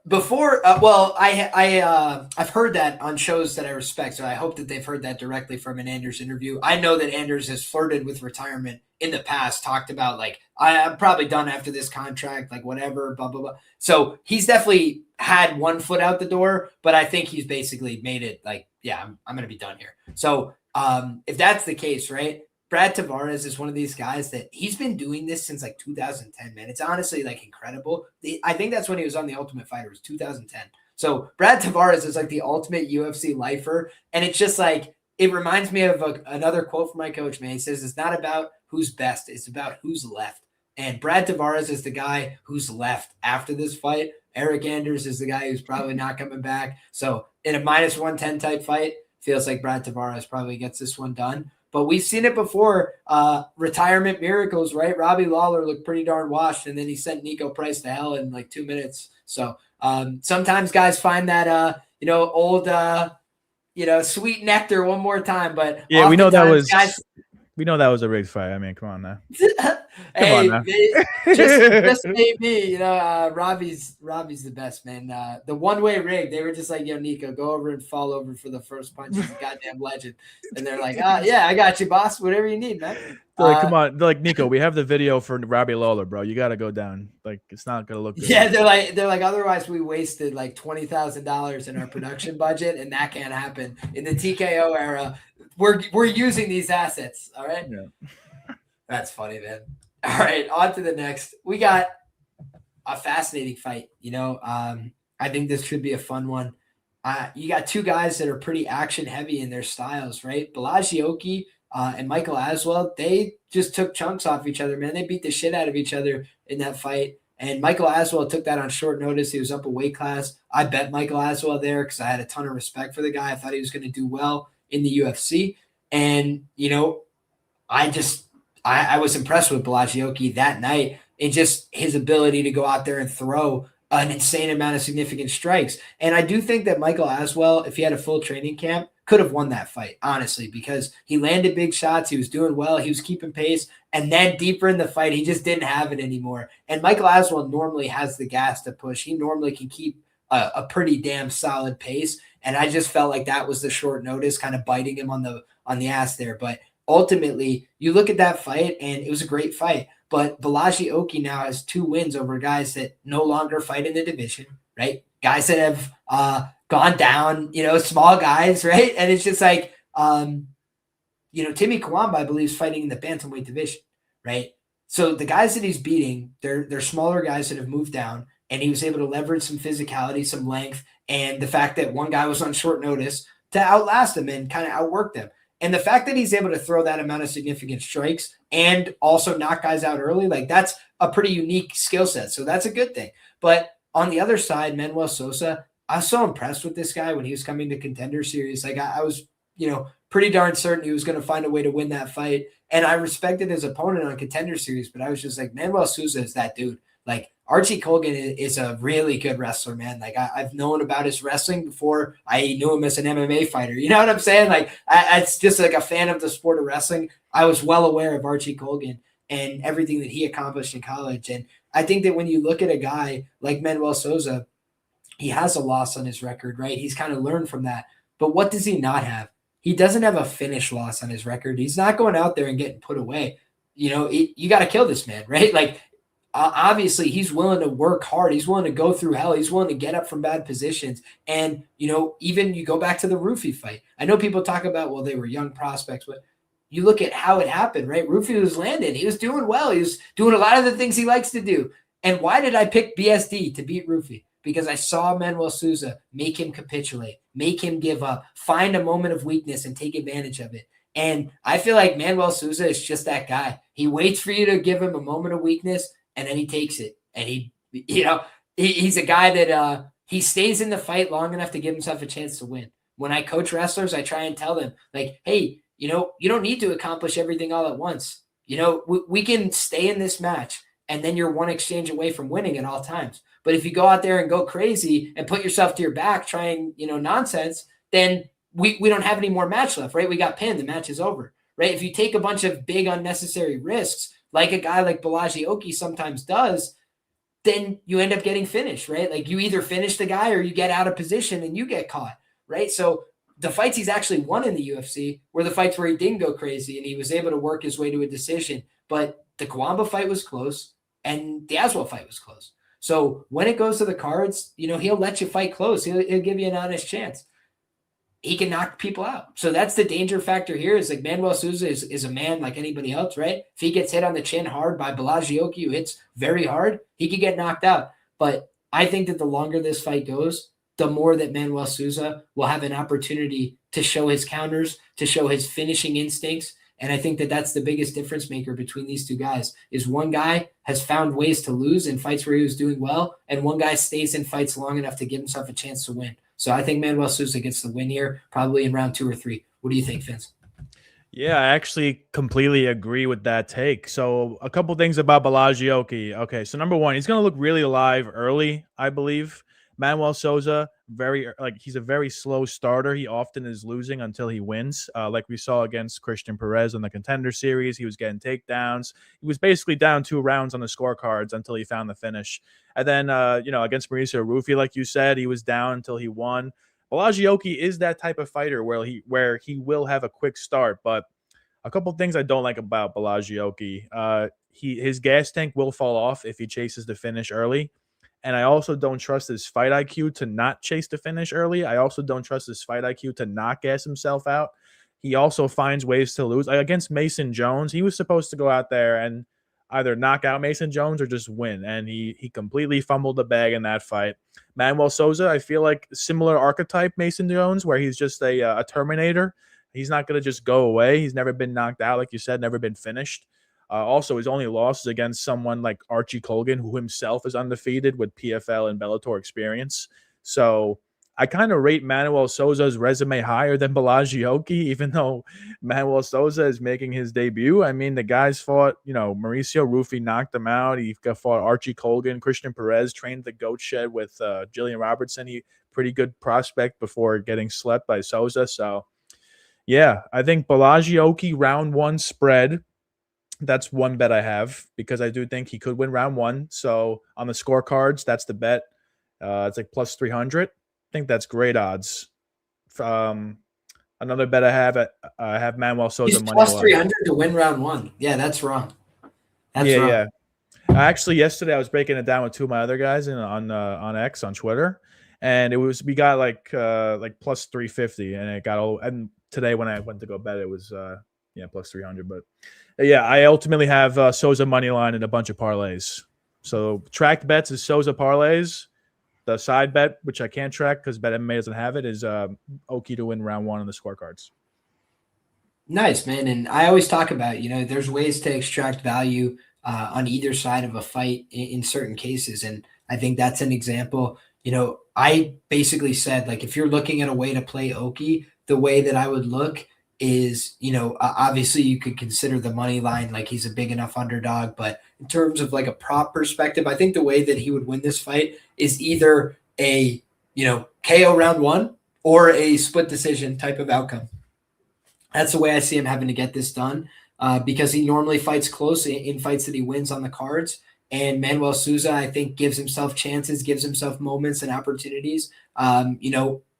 Before, well, I've heard that on shows that I respect, so I hope that they've heard that directly from an Anders interview. I know that Anders has flirted with retirement in the past, talked about like, I'm probably done after this contract, like whatever, blah, blah, blah. So he's definitely had one foot out the door, but I think he's basically made it like, yeah, I'm going to be done here. So if that's the case, right? Brad Tavares is one of these guys that he's been doing this since like 2010, man. It's honestly like incredible. I think that's when he was on The Ultimate Fighter, it was 2010. So Brad Tavares is like the ultimate UFC lifer. And it's just like, it reminds me of another quote from my coach, man. He says, it's not about who's best, it's about who's left. And Brad Tavares is the guy who's left after this fight. Eric Anders is the guy who's probably not coming back. So in a minus 110 type fight, feels like Brad Tavares probably gets this one done. But we've seen it before, retirement miracles, right? Robbie Lawler looked pretty darn washed, and then he sent Nico Price to hell in like 2 minutes. So sometimes guys find that, old, sweet nectar one more time. But yeah, we know that was guys, we know that was a rigged fight. I mean, come on now. Hey, just maybe, Robbie's the best, man. The one-way rig, they were just like, yo, Nico, go over and fall over for the first punch. He's a goddamn legend. And they're like, yeah, I got you, boss. Whatever you need, man. They're like, come on. They're like, Nico, we have the video for Robbie Lawler, bro. You got to go down. Like, it's not going to look good. Yeah, they're like, otherwise we wasted like $20,000 in our production budget, and that can't happen. In the TKO era, we're using these assets, all right? Yeah. That's funny, man. All right, on to the next. We got a fascinating fight. I think this should be a fun one. You got two guys that are pretty action heavy in their styles, right? Balaji and Michael Aswell, they just took chunks off each other, man. They beat the shit out of each other in that fight. And Michael Aswell took that on short notice. He was up a weight class. I bet Michael Aswell there because I had a ton of respect for the guy. I thought he was going to do well in the UFC. And, I was impressed with Balaji that night and just his ability to go out there and throw an insane amount of significant strikes. And I do think that Michael Aswell, if he had a full training camp, could have won that fight, honestly, because he landed big shots. He was doing well. He was keeping pace. And then deeper in the fight, he just didn't have it anymore. And Michael Aswell normally has the gas to push. He normally can keep a pretty damn solid pace. And I just felt like that was the short notice kind of biting him on the ass there. But ultimately, you look at that fight, and it was a great fight. But Balaji now has 2 wins over guys that no longer fight in the division, right? Guys that have gone down, small guys, right? And it's just like, Timmy Kawamba, I believe, is fighting in the bantamweight division, right? So the guys that he's beating, they're smaller guys that have moved down, and he was able to leverage some physicality, some length, and the fact that one guy was on short notice to outlast him and kind of outwork them. And the fact that he's able to throw that amount of significant strikes and also knock guys out early, like that's a pretty unique skill set. So that's a good thing. But on the other side, Manuel Sosa, I was so impressed with this guy when he was coming to Contender Series. Like I was, pretty darn certain he was going to find a way to win that fight. And I respected his opponent on Contender Series, but I was just like, Manuel Sousa is that dude. Like Archie Colgan is a really good wrestler, man. Like I've known about his wrestling before I knew him as an MMA fighter. You know what I'm saying? Like it's just like a fan of the sport of wrestling. I was well aware of Archie Colgan and everything that he accomplished in college. And I think that when you look at a guy like Manuel Sousa, he has a loss on his record, right? He's kind of learned from that. But what does he not have? He doesn't have a finish loss on his record. He's not going out there and getting put away. You got to kill this man, right? Like, obviously, he's willing to work hard. He's willing to go through hell. He's willing to get up from bad positions. And, even you go back to the Roofy fight. I know people talk about, well, they were young prospects, but you look at how it happened, right? Roofy was landing. He was doing well. He was doing a lot of the things he likes to do. And why did I pick BSD to beat Roofy? Because I saw Manuel Sousa make him capitulate, make him give up, find a moment of weakness and take advantage of it. And I feel like Manuel Sousa is just that guy. He waits for you to give him a moment of weakness, and then he takes it. And he's a guy that he stays in the fight long enough to give himself a chance to win. When I coach wrestlers, I try and tell them, like, hey, you don't need to accomplish everything all at once. We can stay in this match, and then you're one exchange away from winning at all times. But if you go out there and go crazy and put yourself to your back trying, nonsense, then we don't have any more match left, right? We got pinned. The match is over, right? If you take a bunch of big unnecessary risks, like a guy like Balaji Oki sometimes does, then you end up getting finished, right? Like you either finish the guy or you get out of position and you get caught, right? So the fights he's actually won in the UFC were the fights where he didn't go crazy and he was able to work his way to a decision. But the Kawamba fight was close and the Aswell fight was close. So when it goes to the cards, he'll let you fight close. He'll give you an honest chance. He can knock people out. So that's the danger factor here is like Manuel Sousa is a man like anybody else, right? If he gets hit on the chin hard by Balaji Oki, who hits very hard, he could get knocked out. But I think that the longer this fight goes, the more that Manuel Sousa will have an opportunity to show his counters, to show his finishing instincts. And I think that that's the biggest difference maker between these two guys is one guy has found ways to lose in fights where he was doing well, and one guy stays in fights long enough to give himself a chance to win. So I think Manuel Sousa gets the win here, probably in round 2 or 3. What do you think, Finz? Yeah, I actually completely agree with that take. So a couple things about Balaji Oki. Okay, so number one, he's going to look really alive early, I believe. Manuel Sousa, he's a very slow starter. He often is losing until he wins. Like we saw against Christian Perez in the Contender Series, he was getting takedowns. He was basically down 2 rounds on the scorecards until he found the finish. And then, against Mauricio Rufy, like you said, he was down until he won. Balaji Oki is that type of fighter where he will have a quick start. But a couple things I don't like about Balaji Oki, his gas tank will fall off if he chases the finish early. And I also don't trust his fight IQ to not chase the finish early. I also don't trust his fight IQ to not gas himself out. He also finds ways to lose. Against Mason Jones, he was supposed to go out there and either knock out Mason Jones or just win. And he completely fumbled the bag in that fight. Manuel Sousa, I feel like similar archetype Mason Jones, where he's just a Terminator. He's not going to just go away. He's never been knocked out, like you said, never been finished. Also, his only loss is against someone like Archie Colgan, who himself is undefeated with PFL and Bellator experience. So I kind of rate Manuel Sousa's resume higher than Balaji Oki, even though Manuel Sousa is making his debut. I mean, the guys fought, Mauricio Rufy knocked him out. He fought Archie Colgan. Christian Perez trained the goat shed with Jillian Robertson. He pretty good prospect before getting slept by Sousa. So, yeah, I think Balaji Oki round 1 spread. That's one bet I have because I do think he could win round 1. So on the scorecards, that's the bet. It's like plus 300. I think that's great odds. Another bet I have Manuel Sousa He's money plus line. 300 to win round 1. Yeah, that's wrong. That's wrong. Yeah. Actually, yesterday I was breaking it down with 2 of my other guys on X on Twitter, and we got like plus 350, and it got all. And today when I went to go bet, it was plus 300, but. Yeah, I ultimately have Sousa money line and a bunch of parlays. So tracked bets is Sousa parlays. The side bet, which I can't track because BetMMA doesn't have it, is Oki to win round 1 on the scorecards. Nice, man. And I always talk about, there's ways to extract value on either side of a fight in certain cases. And I think that's an example. I basically said, like, if you're looking at a way to play Oki, the way that I would look is, obviously you could consider the money line, like he's a big enough underdog, but in terms of like a prop perspective, I think the way that he would win this fight is either a, KO round one or a split decision type of outcome. That's the way I see him having to get this done, because he normally fights close in fights that he wins on the cards. And Manuel Sousa, I think, gives himself chances, gives himself moments and opportunities.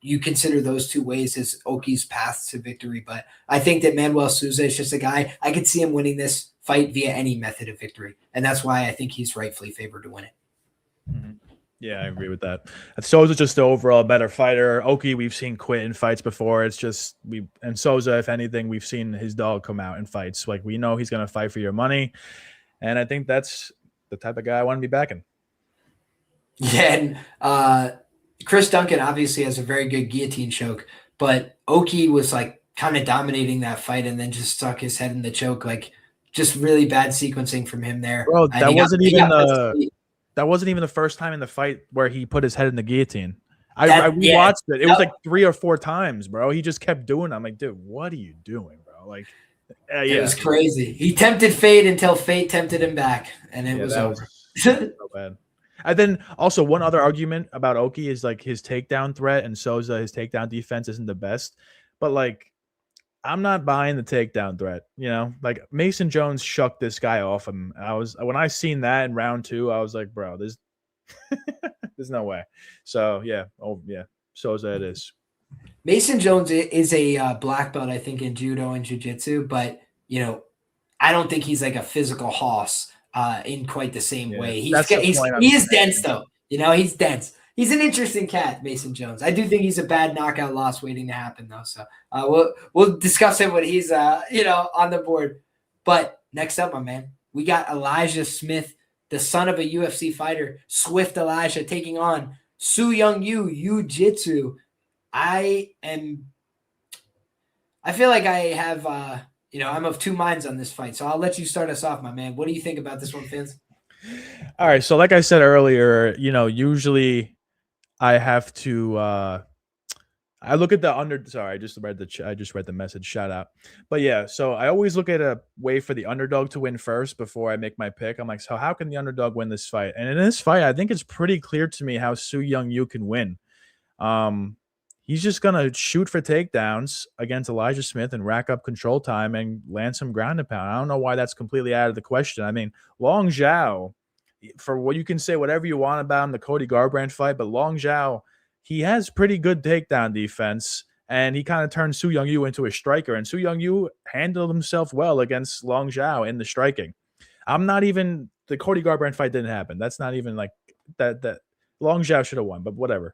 You consider those two ways as Oki's path to victory. But I think that Manuel Sousa is just a guy, I could see him winning this fight via any method of victory. And that's why I think he's rightfully favored to win it. Mm-hmm. Yeah, I agree with that. Sousa's just the overall better fighter. Oki, we've seen quit in fights before. It's just and Sousa, if anything, we've seen his dog come out in fights. Like, we know he's going to fight for your money. And I think that's the type of guy I want to be backing. Yeah, and Chris Duncan obviously has a very good guillotine choke, but Oki was like kind of dominating that fight and then just stuck his head in the choke. Like, just really bad sequencing from him there. Bro, that wasn't even the first time in the fight where he put his head in the guillotine. I watched it. It was like 3 or 4 times, bro. He just kept doing it. I'm like, dude, what are you doing, bro? Like, it was crazy. He tempted fate until fate tempted him back, and it was over. So bad. And then also one other argument about Oki is like his takedown threat, and Sousa, his takedown defense isn't the best. But like, I'm not buying the takedown threat. Like Mason Jones shucked this guy off him. When I seen that in round 2, I was like, bro, there's no way. So yeah, Sousa it is. Mason Jones is a black belt, I think, in judo and jiu-jitsu, but I don't think he's like a physical hoss in quite the same way. He is dense though. He's dense. He's an interesting cat, Mason Jones. I do think he's a bad knockout loss waiting to happen, though. So we'll discuss it when he's on the board. But next up, my man, we got Elijah Smith, the son of a UFC fighter, Swift Elijah, taking on Su Young Yu, Jiu-Jitsu. I feel like I have, I'm of two minds on this fight. So I'll let you start us off, my man. What do you think about this one, Finz? All right. So like I said earlier, usually I have to I look at the sorry, I just read the message, shout out. But yeah, so I always look at a way for the underdog to win first before I make my pick. I'm like, so how can the underdog win this fight? And in this fight, I think it's pretty clear to me how Su Young Yu can win. He's just gonna shoot for takedowns against Elijah Smith and rack up control time and land some ground and pound. I don't know why that's completely out of the question. I mean, Long Zhao, for what you can say whatever you want about him, the Cody Garbrandt fight, but Long Zhao, he has pretty good takedown defense, and he kind of turned Su Young Yu into a striker, and Su Young Yu handled himself well against Long Zhao in the striking. The Cody Garbrandt fight didn't happen. That's not even like that Long Zhao should have won, but whatever.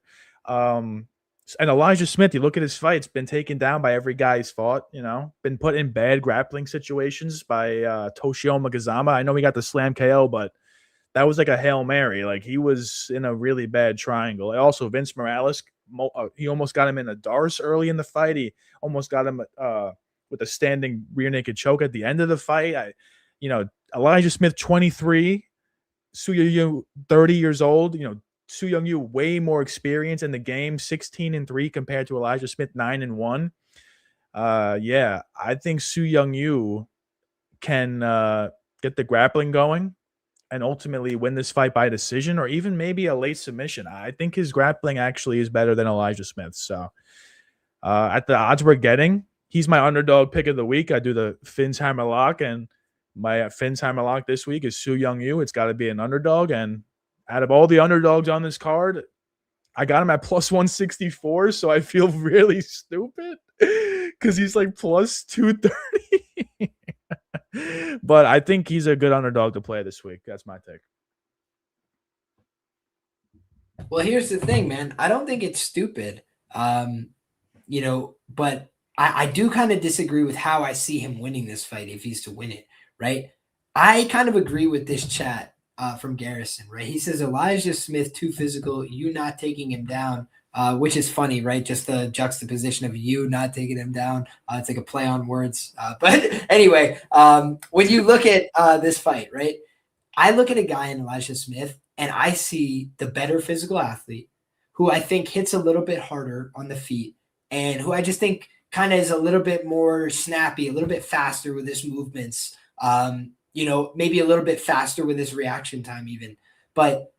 And Elijah Smith, you look at his fights, been taken down by every guy he's fought, been put in bad grappling situations by Toshio Magazama. I know he got the slam KO, but that was like a Hail Mary. Like, he was in a really bad triangle. Also, Vince Morales, he almost got him in a Darce early in the fight. He almost got him with a standing rear naked choke at the end of the fight. Elijah Smith, 23, Su Young Yu, 30 years old. Su Young Yu, way more experience in the game, 16-3 compared to Elijah Smith, 9-1. Yeah, I think Su Young Yu can get the grappling going and ultimately win this fight by decision or even maybe a late submission. I think his grappling actually is better than Elijah Smith. So at the odds we're getting, he's my underdog pick of the week. I do the Finz Hammer Lock, and my Finz Hammer Lock this week is Su Young Yu. It's got to be an underdog, and out of all the underdogs on this card, I got him at plus 164, so I feel really stupid because he's like plus 230. But I think he's a good underdog to play this week. That's my take. Well, here's the thing, man. I don't think it's stupid, but I do kind of disagree with how I see him winning this fight if he's to win it, right? I kind of agree with this chat from Garrison, right? He says Elijah Smith too physical, you not taking him down, which is funny, right? Just the juxtaposition of you not taking him down. It's like a play on words. But anyway, when you look at this fight, right? I look at a guy in Elijah Smith and I see the better physical athlete who I think hits a little bit harder on the feet and who I just think kind of is a little bit more snappy, a little bit faster with his movements. Maybe a little bit faster with his reaction time even. But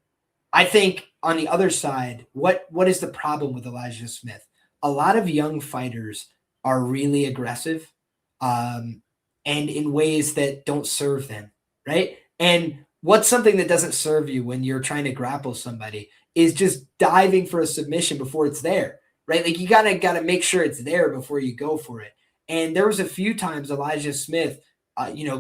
I think on the other side, what is the problem with Elijah Smith? A lot of young fighters are really aggressive, and in ways that don't serve them, right? And what's something that doesn't serve you when you're trying to grapple somebody is just diving for a submission before it's there, right? Like you gotta make sure it's there before you go for it. And there was a few times Elijah Smith,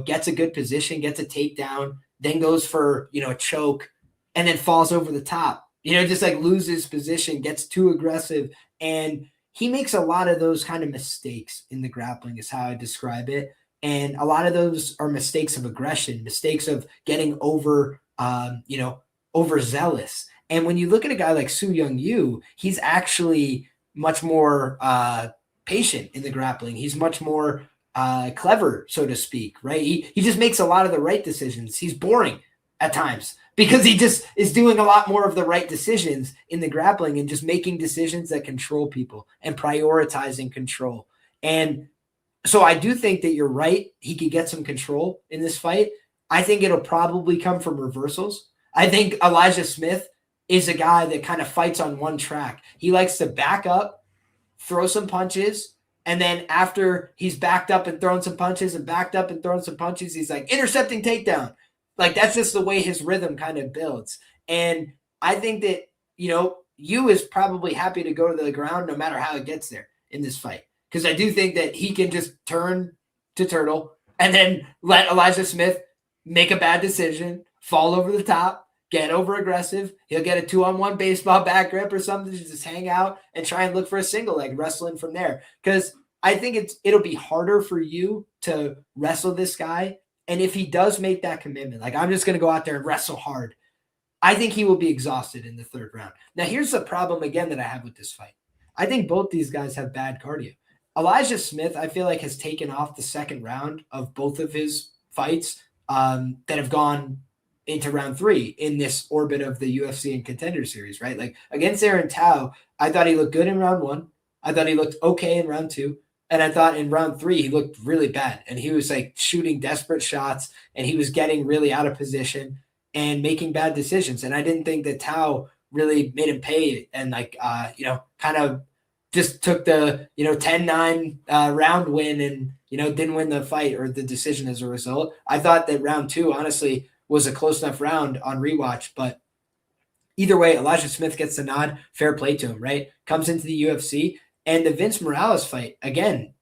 gets a good position, gets a takedown, then goes for a choke, and then falls over the top. Just like loses position, gets too aggressive, and he makes a lot of those kind of mistakes in the grappling, is how I describe it. And a lot of those are mistakes of aggression, mistakes of getting overzealous. And when you look at a guy like Su Young Yu, he's actually much more patient in the grappling. He's much more clever, so to speak, right? He just makes a lot of the right decisions. He's boring at times because he just is doing a lot more of the right decisions in the grappling and just making decisions that control people and prioritizing control. And so I do think that you're right. He could get some control in this fight. I think it'll probably come from reversals. I think Elijah Smith is a guy that kind of fights on one track. He likes to back up, throw some punches, and then after he's backed up and thrown some punches and backed up and thrown some punches, he's like intercepting takedown. Like that's just the way his rhythm kind of builds. And I think that, Yu is probably happy to go to the ground no matter how it gets there in this fight. Because I do think that he can just turn to turtle and then let Elijah Smith make a bad decision, fall over the top, get over aggressive. He'll get a 2-on-1 baseball back grip or something to just hang out and try and look for a single leg, wrestling from there. Because I think it'll be harder for you to wrestle this guy. And if he does make that commitment, like I'm just going to go out there and wrestle hard, I think he will be exhausted in the third round. Now, here's the problem again that I have with this fight. I think both these guys have bad cardio. Elijah Smith, I feel like, has taken off the second round of both of his fights that have gone into round 3 in this orbit of the UFC and Contender Series, right? Like against Aaron Tao, I thought he looked good in round 1. I thought he looked okay in round 2. And I thought in round 3, he looked really bad. And he was like shooting desperate shots and he was getting really out of position and making bad decisions. And I didn't think that Tao really made him pay and kind of just took the 10-9 round win and didn't win the fight or the decision as a result. I thought that round 2 honestly was a close enough round on rewatch, but either way, Elijah Smith gets the nod. Fair play to him, right? Comes into the UFC, and the Vince Morales fight again,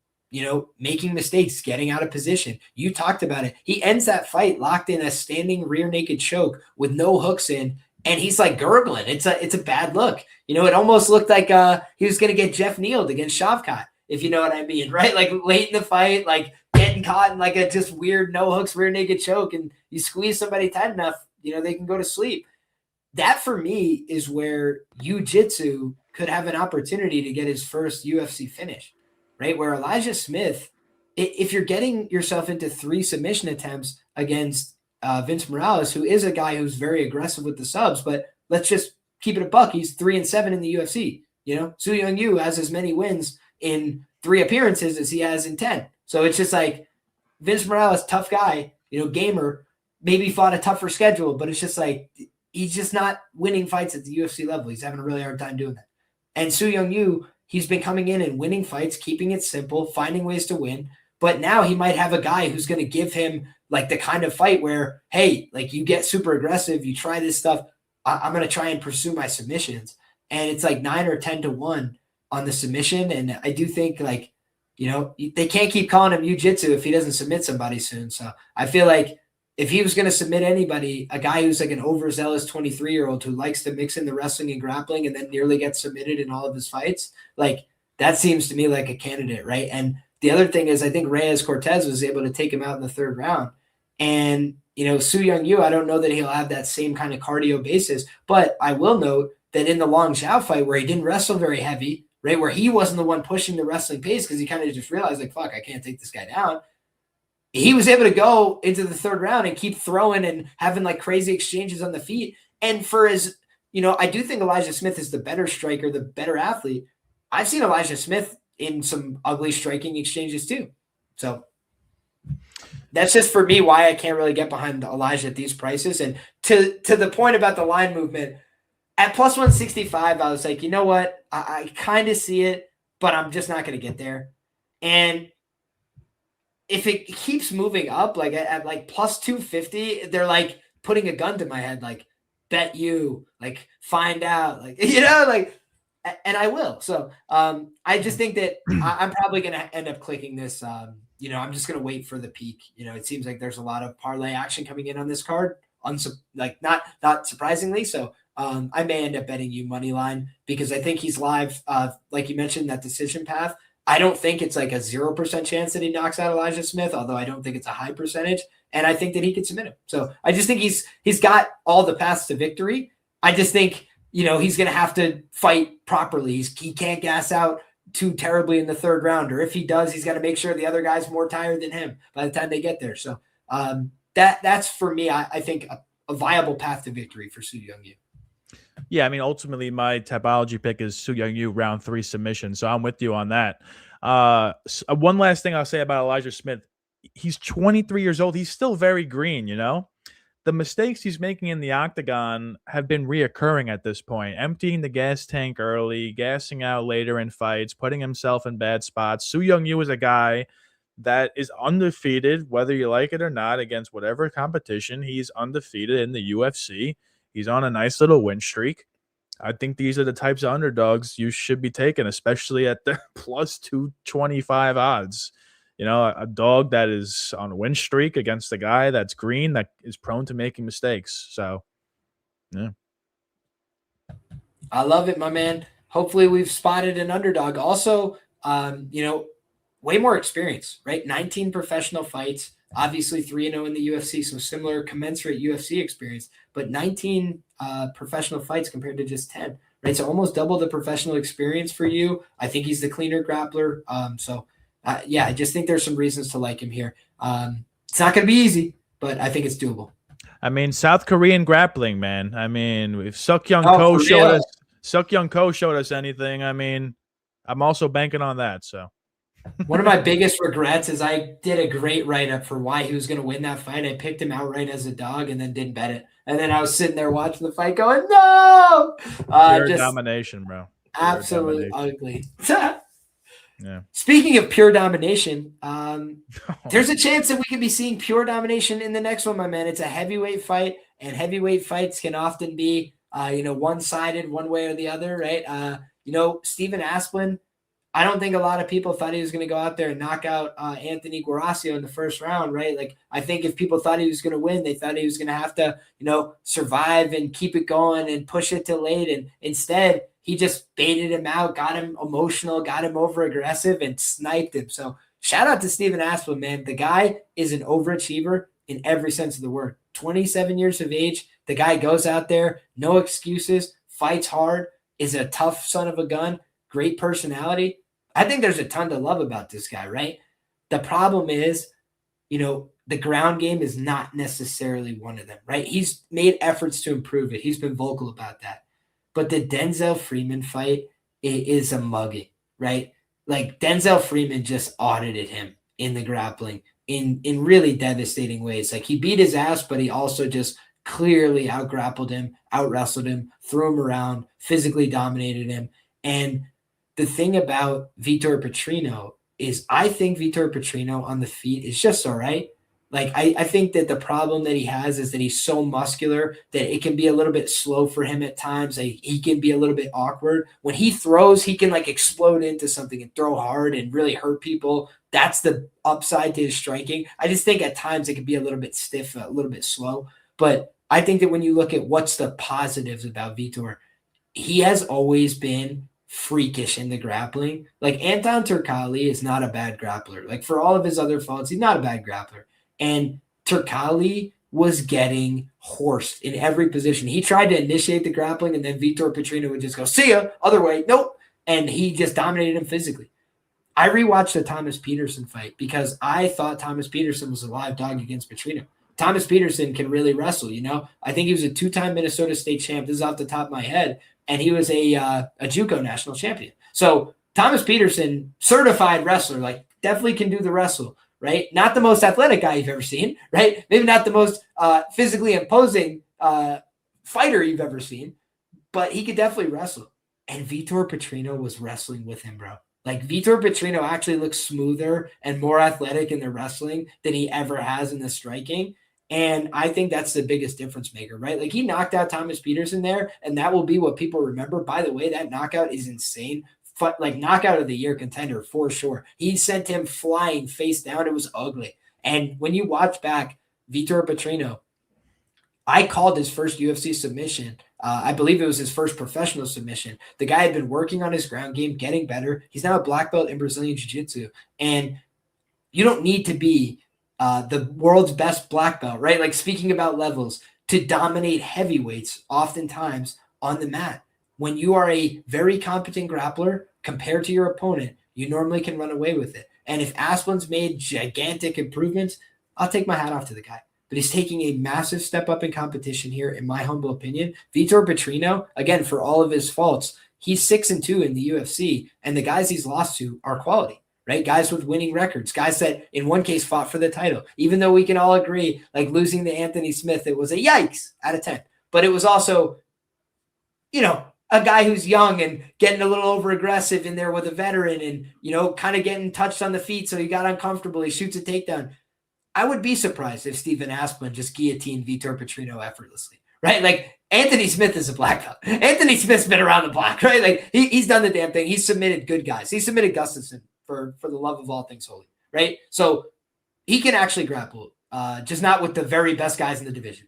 making mistakes, getting out of position. You talked about it. He ends that fight locked in a standing rear naked choke with no hooks in. And he's like gurgling. It's a bad look. It almost looked like he was going to get Jeff Nealed against Shavkat, if you know what I mean, right? Like late in the fight, like getting caught in like a just weird no hooks, rear naked choke, and you squeeze somebody tight enough, they can go to sleep. That for me is where jiu-jitsu could have an opportunity to get his first UFC finish, right? Where Elijah Smith, if you're getting yourself into 3 submission attempts against Vince Morales, who is a guy who's very aggressive with the subs, but let's just keep it a buck. He's 3-7 in the UFC. Su Young Yu has as many wins in 3 appearances as he has in 10. So it's just like Vince Morales, tough guy, gamer, maybe fought a tougher schedule, but it's just like he's just not winning fights at the UFC level. He's having a really hard time doing that. And Su Young Yu, he's been coming in and winning fights, keeping it simple, finding ways to win. But now he might have a guy who's going to give him like the kind of fight where, hey, like you get super aggressive, you try this stuff. I'm going to try and pursue my submissions. And it's like 9 or 10-1 on the submission. And I do think they can't keep calling him jiu-jitsu if he doesn't submit somebody soon. So I feel like if he was going to submit anybody, a guy who's like an overzealous 23-year-old who likes to mix in the wrestling and grappling and then nearly gets submitted in all of his fights, like that seems to me like a candidate, right? And the other thing is I think Reyes Cortez was able to take him out in the 3rd round. And, Su Young Yu, I don't know that he'll have that same kind of cardio basis, but I will note that in the Long Zhao fight where he didn't wrestle very heavy, right, where he wasn't the one pushing the wrestling pace because he kind of just realized like, fuck, I can't take this guy down. He was able to go into the 3rd round and keep throwing and having like crazy exchanges on the feet. And for his, I do think Elijah Smith is the better striker, the better athlete. I've seen Elijah Smith in some ugly striking exchanges too. So that's just for me why I can't really get behind Elijah at these prices. And to the point about the line movement, at plus 165, I was like, you know what? I kind of see it, but I'm just not going to get there. And if it keeps moving up, like at like plus 250, they're like putting a gun to my head, like, bet you, like, find out, like, like, and I will. So I just think that I'm probably going to end up clicking this. I'm just going to wait for the peak. It seems like there's a lot of parlay action coming in on this card, not surprisingly. So I may end up betting you money line because I think he's live. Like you mentioned, that decision path. I don't think it's like a 0% chance that he knocks out Elijah Smith, although I don't think it's a high percentage. And I think that he could submit him. So I just think he's got all the paths to victory. I just think, he's going to have to fight properly. He can't gas out too terribly in the third round, or if he does, he's got to make sure the other guy's more tired than him by the time they get there. So that's for me, I think a viable path to victory for Su Young-Yu. Yeah, I mean, ultimately, my typology pick is Su Young-Yu round 3 submission, so I'm with you on that. One last thing I'll say about Elijah Smith: he's 23 years old. He's still very green. The mistakes he's making in the octagon have been reoccurring at this point. Emptying the gas tank early, gassing out later in fights, putting himself in bad spots. Su Young-Yu is a guy that is undefeated, whether you like it or not, against whatever competition. He's undefeated in the UFC. He's on a nice little win streak. I think these are the types of underdogs you should be taking, especially at the plus 225 odds. A dog that is on a win streak against a guy that's green, that is prone to making mistakes. So, yeah. I love it, my man. Hopefully we've spotted an underdog. Also, way more experience, right? 19 professional fights. Obviously 3-0 in the UFC, so similar commensurate UFC experience, but 19 professional fights compared to just 10, right? So almost double the professional experience for you. I think he's the cleaner grappler. I just think there's some reasons to like him here. It's not going to be easy, but I think it's doable. I mean, South Korean grappling, man. I mean, if Seok-Young Ko showed us anything, I mean, I'm also banking on that, so. One of my biggest regrets is I did a great write-up for why he was going to win that fight. I picked him outright as a dog and then didn't bet it. And then I was sitting there watching the fight going, no! Pure domination, bro. Absolutely ugly. Yeah. Speaking of pure domination, there's a chance that we could be seeing pure domination in the next one, my man. It's a heavyweight fight, and heavyweight fights can often be, one-sided one way or the other, right? Stephen Asplund, I don't think a lot of people thought he was going to go out there and knock out Anthony Guaracio in the first round, right? Like, I think if people thought he was going to win, they thought he was going to have to, survive and keep it going and push it till late. And instead, he just baited him out, got him emotional, got him over aggressive, and sniped him. So shout out to Stephen Asplund, man. The guy is an overachiever in every sense of the word. 27 years of age. The guy goes out there, no excuses, fights hard, is a tough son of a gun, great personality. I think there's a ton to love about this guy, right? The problem is, the ground game is not necessarily one of them, right? He's made efforts to improve it. He's been vocal about that. But the Denzel Freeman fight is a mugging, right? Like, Denzel Freeman just audited him in the grappling in really devastating ways. Like, he beat his ass, but he also just clearly out-grappled him, out-wrestled him, threw him around, physically dominated him. And the thing about Vitor Petrino is I think Vitor Petrino on the feet is just all right. Like, I think that the problem that he has is that he's so muscular that it can be a little bit slow for him at times. Like, he can be a little bit awkward. When he throws, he can, like, explode into something and throw hard and really hurt people. That's the upside to his striking. I just think at times it can be a little bit stiff, a little bit slow. But I think that when you look at what's the positives about Vitor, he has always been freakish in the grappling. Like, Anton Turkalj is not a bad grappler. Like, for all of his other faults, he's not a bad grappler. And Turkalj was getting horsed in every position. He tried to initiate the grappling, and then Vitor Petrino would just go, see ya, other way, nope. And he just dominated him physically. I rewatched the Thomas Peterson fight because I thought Thomas Peterson was a live dog against Petrino. Thomas Peterson can really wrestle, I think he was a 2-time Minnesota State champ. This is off the top of my head. And he was a JUCO national champion. So Thomas Peterson, certified wrestler, like definitely can do the wrestle, right? Not the most athletic guy you've ever seen, right? Maybe not the most physically imposing fighter you've ever seen, but he could definitely wrestle. And Vitor Petrino was wrestling with him, bro. Like Vitor Petrino actually looks smoother and more athletic in the wrestling than he ever has in the striking. And I think that's the biggest difference maker, right? Like he knocked out Thomas Peterson there, and that will be what people remember. By the way, that knockout is insane. Like knockout of the year contender for sure. He sent him flying face down. It was ugly. And when you watch back Vitor Petrino, I called his first UFC submission. I believe it was his first professional submission. The guy had been working on his ground game, getting better. He's now a black belt in Brazilian Jiu-Jitsu. And you don't need to be the world's best black belt, right? Like speaking about levels, to dominate heavyweights oftentimes on the mat. When you are a very competent grappler compared to your opponent, you normally can run away with it. And if Asplund's made gigantic improvements, I'll take my hat off to the guy. But he's taking a massive step up in competition here, in my humble opinion. Vitor Petrino, again, for all of his faults, he's 6-2 in the UFC, and the guys he's lost to are quality, right? Guys with winning records, guys that in one case fought for the title. Even though we can all agree, like losing to Anthony Smith, it was a yikes out of 10. But it was also, you know, a guy who's young and getting a little over aggressive in there with a veteran and, you know, kind of getting touched on the feet. So he got uncomfortable. He shoots a takedown. I would be surprised if Stephen Asplund just guillotined Vitor Petrino effortlessly, right? Like Anthony Smith is a black belt. Anthony Smith's been around the block, right? Like he's done the damn thing. He's submitted good guys. He submitted Gustafsson for the love of all things holy, right? So he can actually grapple, just not with the very best guys in the division.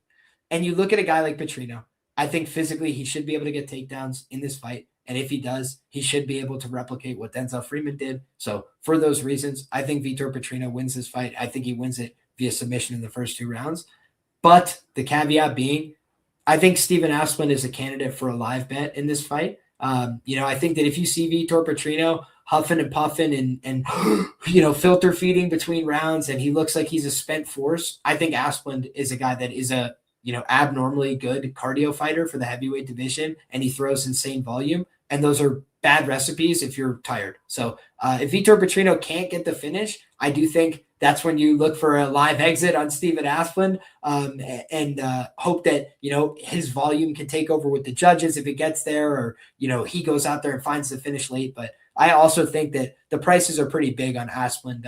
And you look at a guy like Petrino, I think physically he should be able to get takedowns in this fight. And if he does, he should be able to replicate what Denzel Freeman did. So for those reasons, I think Vitor Petrino wins this fight. I think he wins it via submission in the first 2 rounds. But the caveat being, I think Stephen Asplund is a candidate for a live bet in this fight. You know, I think that if you see Vitor Petrino huffing and puffing and you know, filter feeding between rounds and he looks like he's a spent force, I think Asplund is a guy that is a, you know, abnormally good cardio fighter for the heavyweight division, and he throws insane volume. And those are bad recipes if you're tired. So if Vitor Petrino can't get the finish, I do think that's when you look for a live exit on Stephen Asplund and hope that, you know, his volume can take over with the judges if it gets there, or, you know, he goes out there and finds the finish late. But I also think that the prices are pretty big on Asplund,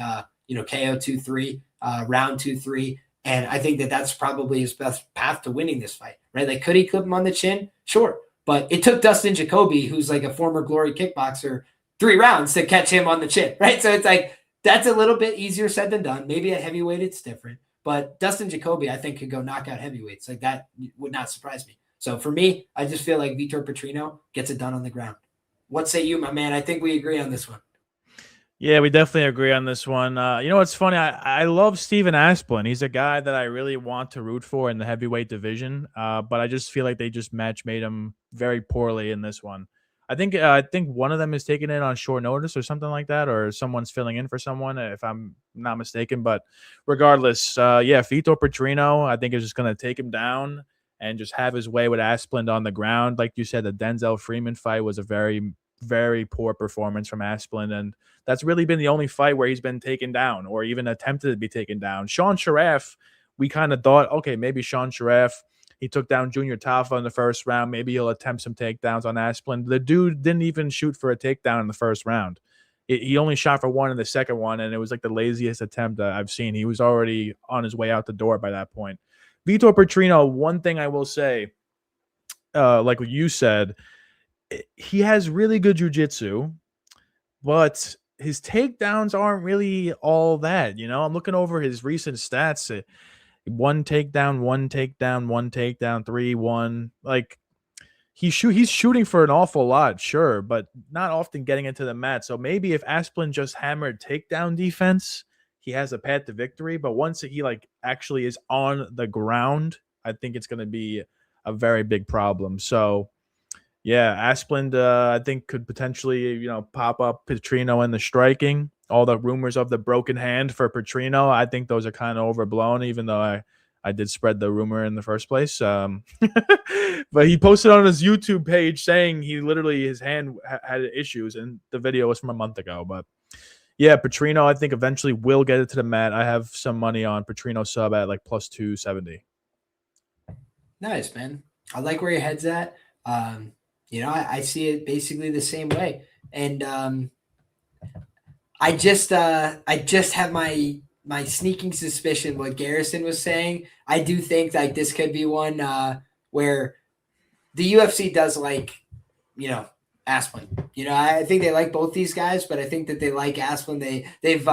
you know, KO 2-3, round 2-3. And I think that that's probably his best path to winning this fight, right? Like, could he clip him on the chin? Sure. But it took Dustin Jacoby, who's like a former Glory kickboxer, 3 rounds to catch him on the chin, right? So it's like, that's a little bit easier said than done. Maybe at heavyweight it's different. But Dustin Jacoby, I think, could go knock out heavyweights. Like, that would not surprise me. So for me, I just feel like Vitor Petrino gets it done on the ground. What say you, my man? I think we agree on this one. Yeah, we definitely agree on this one. You know what's funny? I love Stephen Asplund. He's a guy that I really want to root for in the heavyweight division, but I just feel like they just made him very poorly in this one. I think one of them is taking it on short notice or something like that, or someone's filling in for someone, if I'm not mistaken. But regardless, yeah, Vitor Petrino, I think is just going to take him down and just have his way with Asplund on the ground. Like you said, the Denzel Freeman fight was a very, very poor performance from Asplund, and that's really been the only fight where he's been taken down or even attempted to be taken down. Sean Sharaf, we kind of thought, okay, maybe Sean Sharaf, he took down Junior Tafa in the first round. Maybe he'll attempt some takedowns on Asplund. The dude didn't even shoot for a takedown in the first round. He only shot for one in the second one, and it was like the laziest attempt I've seen. He was already on his way out the door by that point. Vitor Petrino, one thing I will say, like what you said, he has really good jiu-jitsu, but his takedowns aren't really all that. You know, I'm looking over his recent stats. 1 takedown, 1 takedown, 1 takedown, 3-1. Like, he's shooting for an awful lot, sure, but not often getting into the mat. So maybe if Asplund just hammered takedown defense, he has a path to victory. But once he like actually is on the ground, I think it's going to be a very big problem. So yeah, Asplund, I think, could potentially, you know, pop up Petrino in the striking. All the rumors of the broken hand for Petrino, I think those are kind of overblown, even though I did spread the rumor in the first place. But he posted on his YouTube page saying he literally his hand had issues, and the video was from a month ago. But yeah, Petrino, I think eventually will get it to the mat. I have some money on Petrino sub at like plus 270. Nice, man. I like where your head's at. I see it basically the same way. And I just have my sneaking suspicion what Garrison was saying. I do think like this could be one where the UFC does like, Asplund. I think they like both these guys, but I think that they like Asplund. They've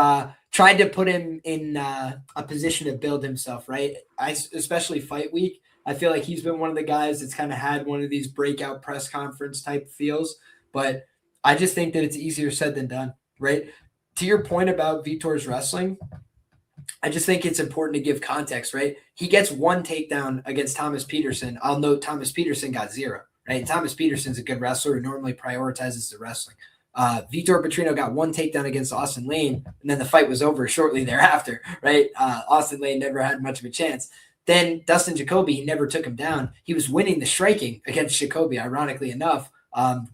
tried to put him in a position to build himself, right? Especially fight week. I feel like he's been one of the guys that's kind of had one of these breakout press conference type feels, but I just think that it's easier said than done, right? To your point about Vitor's wrestling, I just think it's important to give context, right? He gets one takedown against Thomas Peterson. I'll note Thomas Peterson got 0, right? Thomas Peterson's a good wrestler who normally prioritizes the wrestling. Vitor Petrino got one takedown against Austin Lane, and then the fight was over shortly thereafter, right? Austin Lane never had much of a chance. Then Dustin Jacoby, he never took him down. He was winning the striking against Jacoby, ironically enough,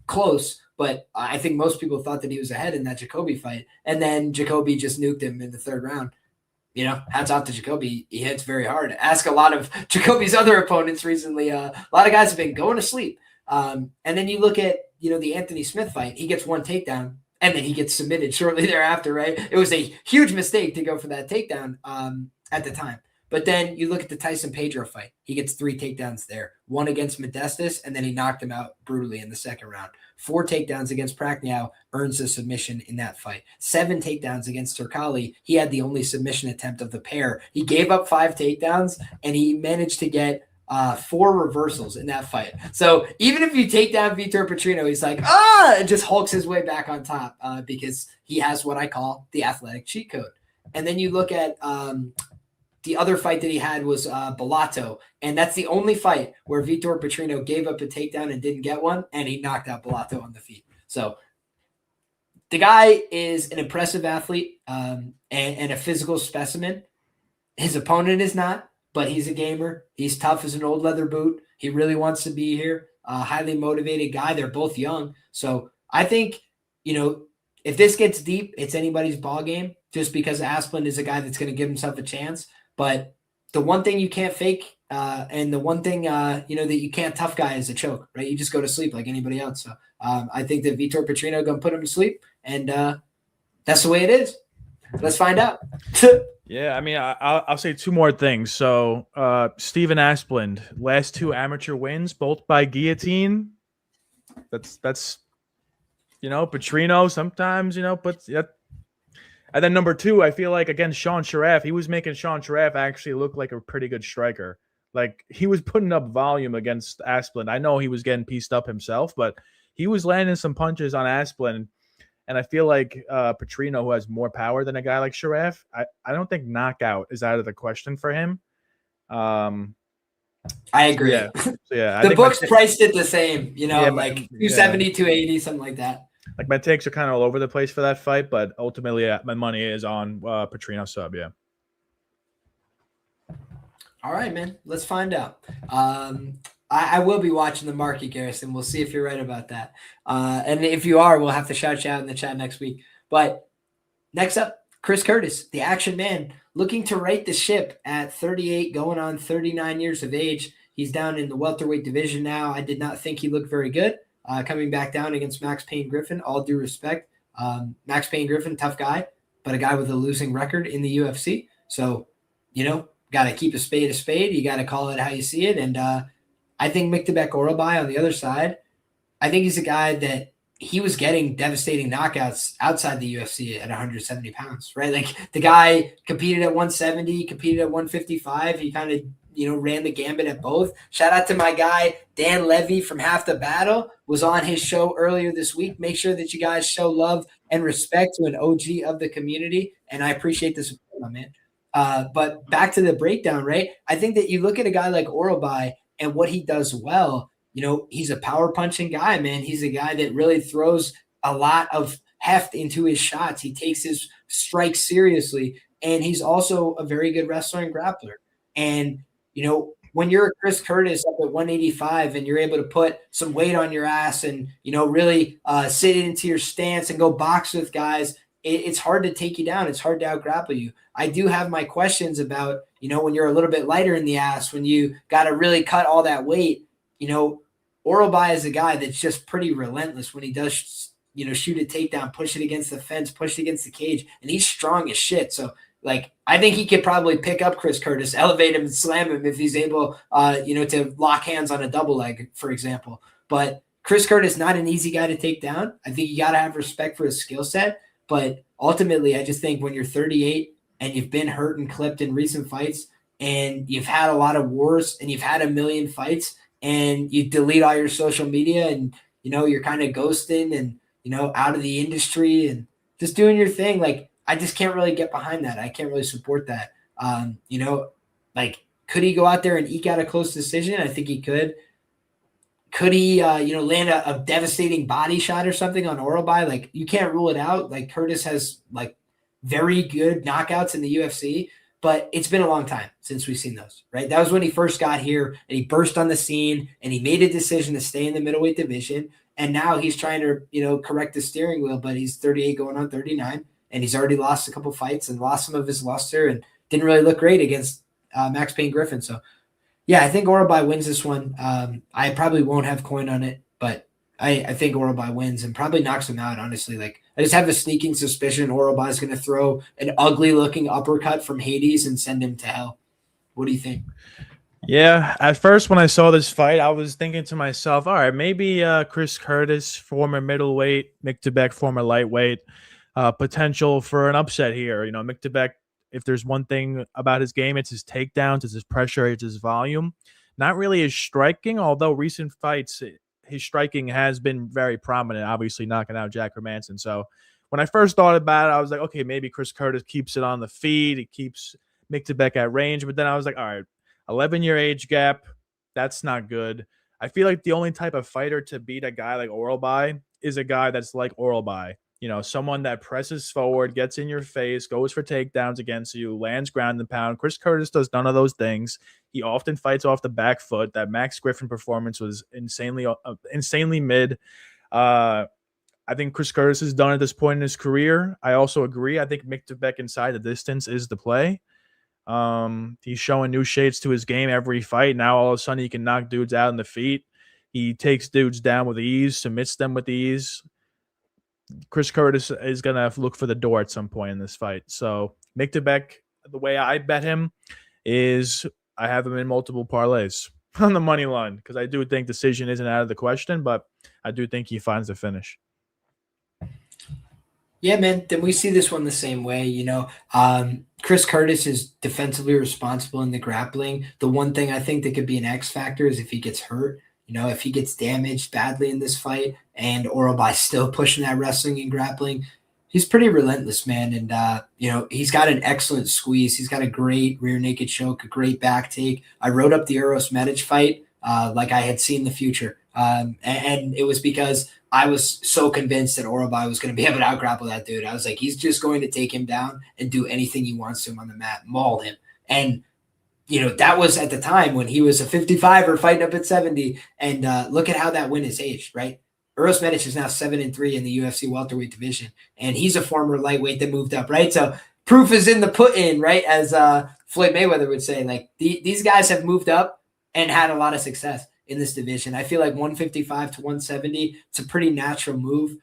close, but I think most people thought that he was ahead in that Jacoby fight. And then Jacoby just nuked him in the 3rd round. Hats off to Jacoby. He hits very hard. Ask a lot of Jacoby's other opponents recently. A lot of guys have been going to sleep. And then you look at, the Anthony Smith fight. He gets one takedown, and then he gets submitted shortly thereafter, right? It was a huge mistake to go for that takedown at the time. But then you look at the Tyson Pedro fight. He gets 3 takedowns there. 1 against Modestus, and then he knocked him out brutally in the 2nd round. 4 takedowns against Prachniow, earns a submission in that fight. 7 takedowns against Turkali. He had the only submission attempt of the pair. He gave up 5 takedowns, and he managed to get 4 reversals in that fight. So even if you take down Vitor Petrino, he's like, and just hulks his way back on top because he has what I call the athletic cheat code. And then you look at the other fight that he had was Bellato, and that's the only fight where Vitor Petrino gave up a takedown and didn't get one, and he knocked out Bellato on the feet. So the guy is an impressive athlete and a physical specimen. His opponent is not, but he's a gamer. He's tough as an old leather boot. He really wants to be here. Highly motivated guy. They're both young. So I think, if this gets deep, it's anybody's ball game just because Asplund is a guy that's going to give himself a chance. But the one thing you can't fake and the one thing, that you can't tough guy is a choke, right? You just go to sleep like anybody else. So I think that Vitor Petrino going to put him to sleep, and that's the way it is. Let's find out. Yeah, I mean, I'll say 2 more things. So Steven Asplund, last 2 amateur wins, both by guillotine. That's Petrino sometimes, puts – and then number 2, I feel like against Sean Sharaf, he was making Sean Sharaf actually look like a pretty good striker. Like he was putting up volume against Asplund. I know he was getting pieced up himself, but he was landing some punches on Asplund. And I feel like Petrino, who has more power than a guy like Sharaf, I don't think knockout is out of the question for him. I agree. Yeah. The books priced it the same, like 270, 280, something like that. Like my takes are kind of all over the place for that fight, but ultimately my money is on Petrino sub. Yeah. All right, man. Let's find out. I will be watching the market, Garrison. We'll see if you're right about that. And if you are, we'll have to shout you out in the chat next week. But next up, Chris Curtis, the action man, looking to right the ship at 38, going on 39 years of age. He's down in the welterweight division now. I did not think he looked very good. Coming back down against Max Payne Griffin, all due respect. Max Payne Griffin, tough guy, but a guy with a losing record in the UFC. So, got to keep a spade a spade. You got to call it how you see it. And I think Miktabek Orobai on the other side, I think he's a guy that he was getting devastating knockouts outside the UFC at 170 pounds, right? Like the guy competed at 170, competed at 155. He kind of, ran the gambit at both. Shout out to my guy, Dan Levy from Half the Battle, was on his show earlier this week. Make sure that you guys show love and respect to an OG of the community. And I appreciate the support, my man. But back to the breakdown, right? I think that you look at a guy like Orobai and what he does well, he's a power punching guy, man. He's a guy that really throws a lot of heft into his shots. He takes his strikes seriously. And he's also a very good wrestler and grappler. And when you're Chris Curtis up at 185 and you're able to put some weight on your ass and, really sit into your stance and go box with guys, it's hard to take you down. It's hard to out-grapple you. I do have my questions about, when you're a little bit lighter in the ass, when you got to really cut all that weight, Orobio is a guy that's just pretty relentless when he does, shoot a takedown, push it against the fence, push it against the cage, and he's strong as shit. So, I think he could probably pick up Chris Curtis, elevate him, and slam him if he's able, to lock hands on a double leg, for example. But Chris Curtis, not an easy guy to take down. I think you got to have respect for his skill set. But ultimately, I just think when you're 38 and you've been hurt and clipped in recent fights and you've had a lot of wars and you've had a million fights and you delete all your social media and, you're kind of ghosting and, out of the industry and just doing your thing. I just can't really get behind that. I can't really support that. Could he go out there and eke out a close decision? I think he could. Could he, land a devastating body shot or something on Orobio? You can't rule it out. Curtis has very good knockouts in the UFC, but it's been a long time since we've seen those, right? That was when he first got here and he burst on the scene and he made a decision to stay in the middleweight division. And now he's trying to, correct the steering wheel, but he's 38 going on 39 and he's already lost a couple fights and lost some of his luster and didn't really look great against Max Payne Griffin. So, yeah, I think Orobio wins this one. I probably won't have coin on it, but I think Orobio wins and probably knocks him out, honestly. I just have a sneaking suspicion Orobio is going to throw an ugly-looking uppercut from Hades and send him to hell. What do you think? Yeah, at first when I saw this fight, I was thinking to myself, all right, maybe Chris Curtis, former middleweight, Miktabek, former lightweight, potential for an upset here. Miktabek, if there's one thing about his game, it's his takedowns, it's his pressure, it's his volume. Not really his striking, although recent fights, his striking has been very prominent, obviously knocking out Jack Hermanson. So when I first thought about it, I was like, okay, maybe Chris Curtis keeps it on the feet. He keeps Miktabek at range. But then I was like, all right, 11-year age gap, that's not good. I feel like the only type of fighter to beat a guy like Orobio is a guy that's like Orobio. Someone that presses forward, gets in your face, goes for takedowns against you, lands ground and pound. Chris Curtis does none of those things. He often fights off the back foot. That Max Griffin performance was insanely mid. I think Chris Curtis is done at this point in his career. I also agree. I think Miktabek inside the distance is the play. He's showing new shades to his game every fight. Now all of a sudden he can knock dudes out in the feet. He takes dudes down with ease, submits them with ease. Chris Curtis is going to look for the door at some point in this fight. So Miktabek, the way I bet him is I have him in multiple parlays on the money line because I do think decision isn't out of the question, but I do think he finds the finish. Yeah, man. Then we see this one the same way. Chris Curtis is defensively responsible in the grappling. The one thing I think that could be an X factor is if he gets hurt. If he gets damaged badly in this fight and Orobio still pushing that wrestling and grappling, he's pretty relentless, man. And, he's got an excellent squeeze. He's got a great rear naked choke, a great back take. I wrote up the Uros Medic fight like I had seen the future. And it was because I was so convinced that Orobio was going to be able to out-grapple that dude. I was like, he's just going to take him down and do anything he wants to him on the mat, maul him. And that was at the time when he was a 55er fighting up at 70. And look at how that win is aged, right? Uros Medic is now 7-3 in the UFC welterweight division. And he's a former lightweight that moved up, right? So proof is in the put-in, right? As Floyd Mayweather would say, these guys have moved up and had a lot of success in this division. I feel like 155 to 170, it's a pretty natural move,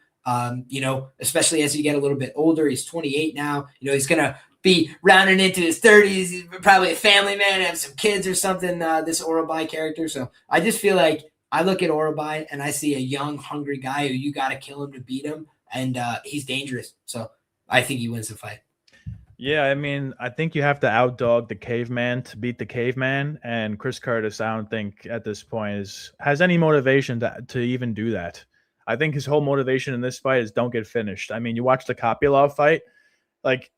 especially as you get a little bit older. He's 28 now. He's going to be rounding into his 30s. He's probably a family man, have some kids or something, this Orobio character. So I just feel like I look at Orobio and I see a young, hungry guy who you got to kill him to beat him, and he's dangerous. So I think he wins the fight. Yeah, I mean, I think you have to outdog the caveman to beat the caveman, and Chris Curtis, I don't think at this point has any motivation to even do that. I think his whole motivation in this fight is don't get finished. I mean, you watch the Kopylov fight,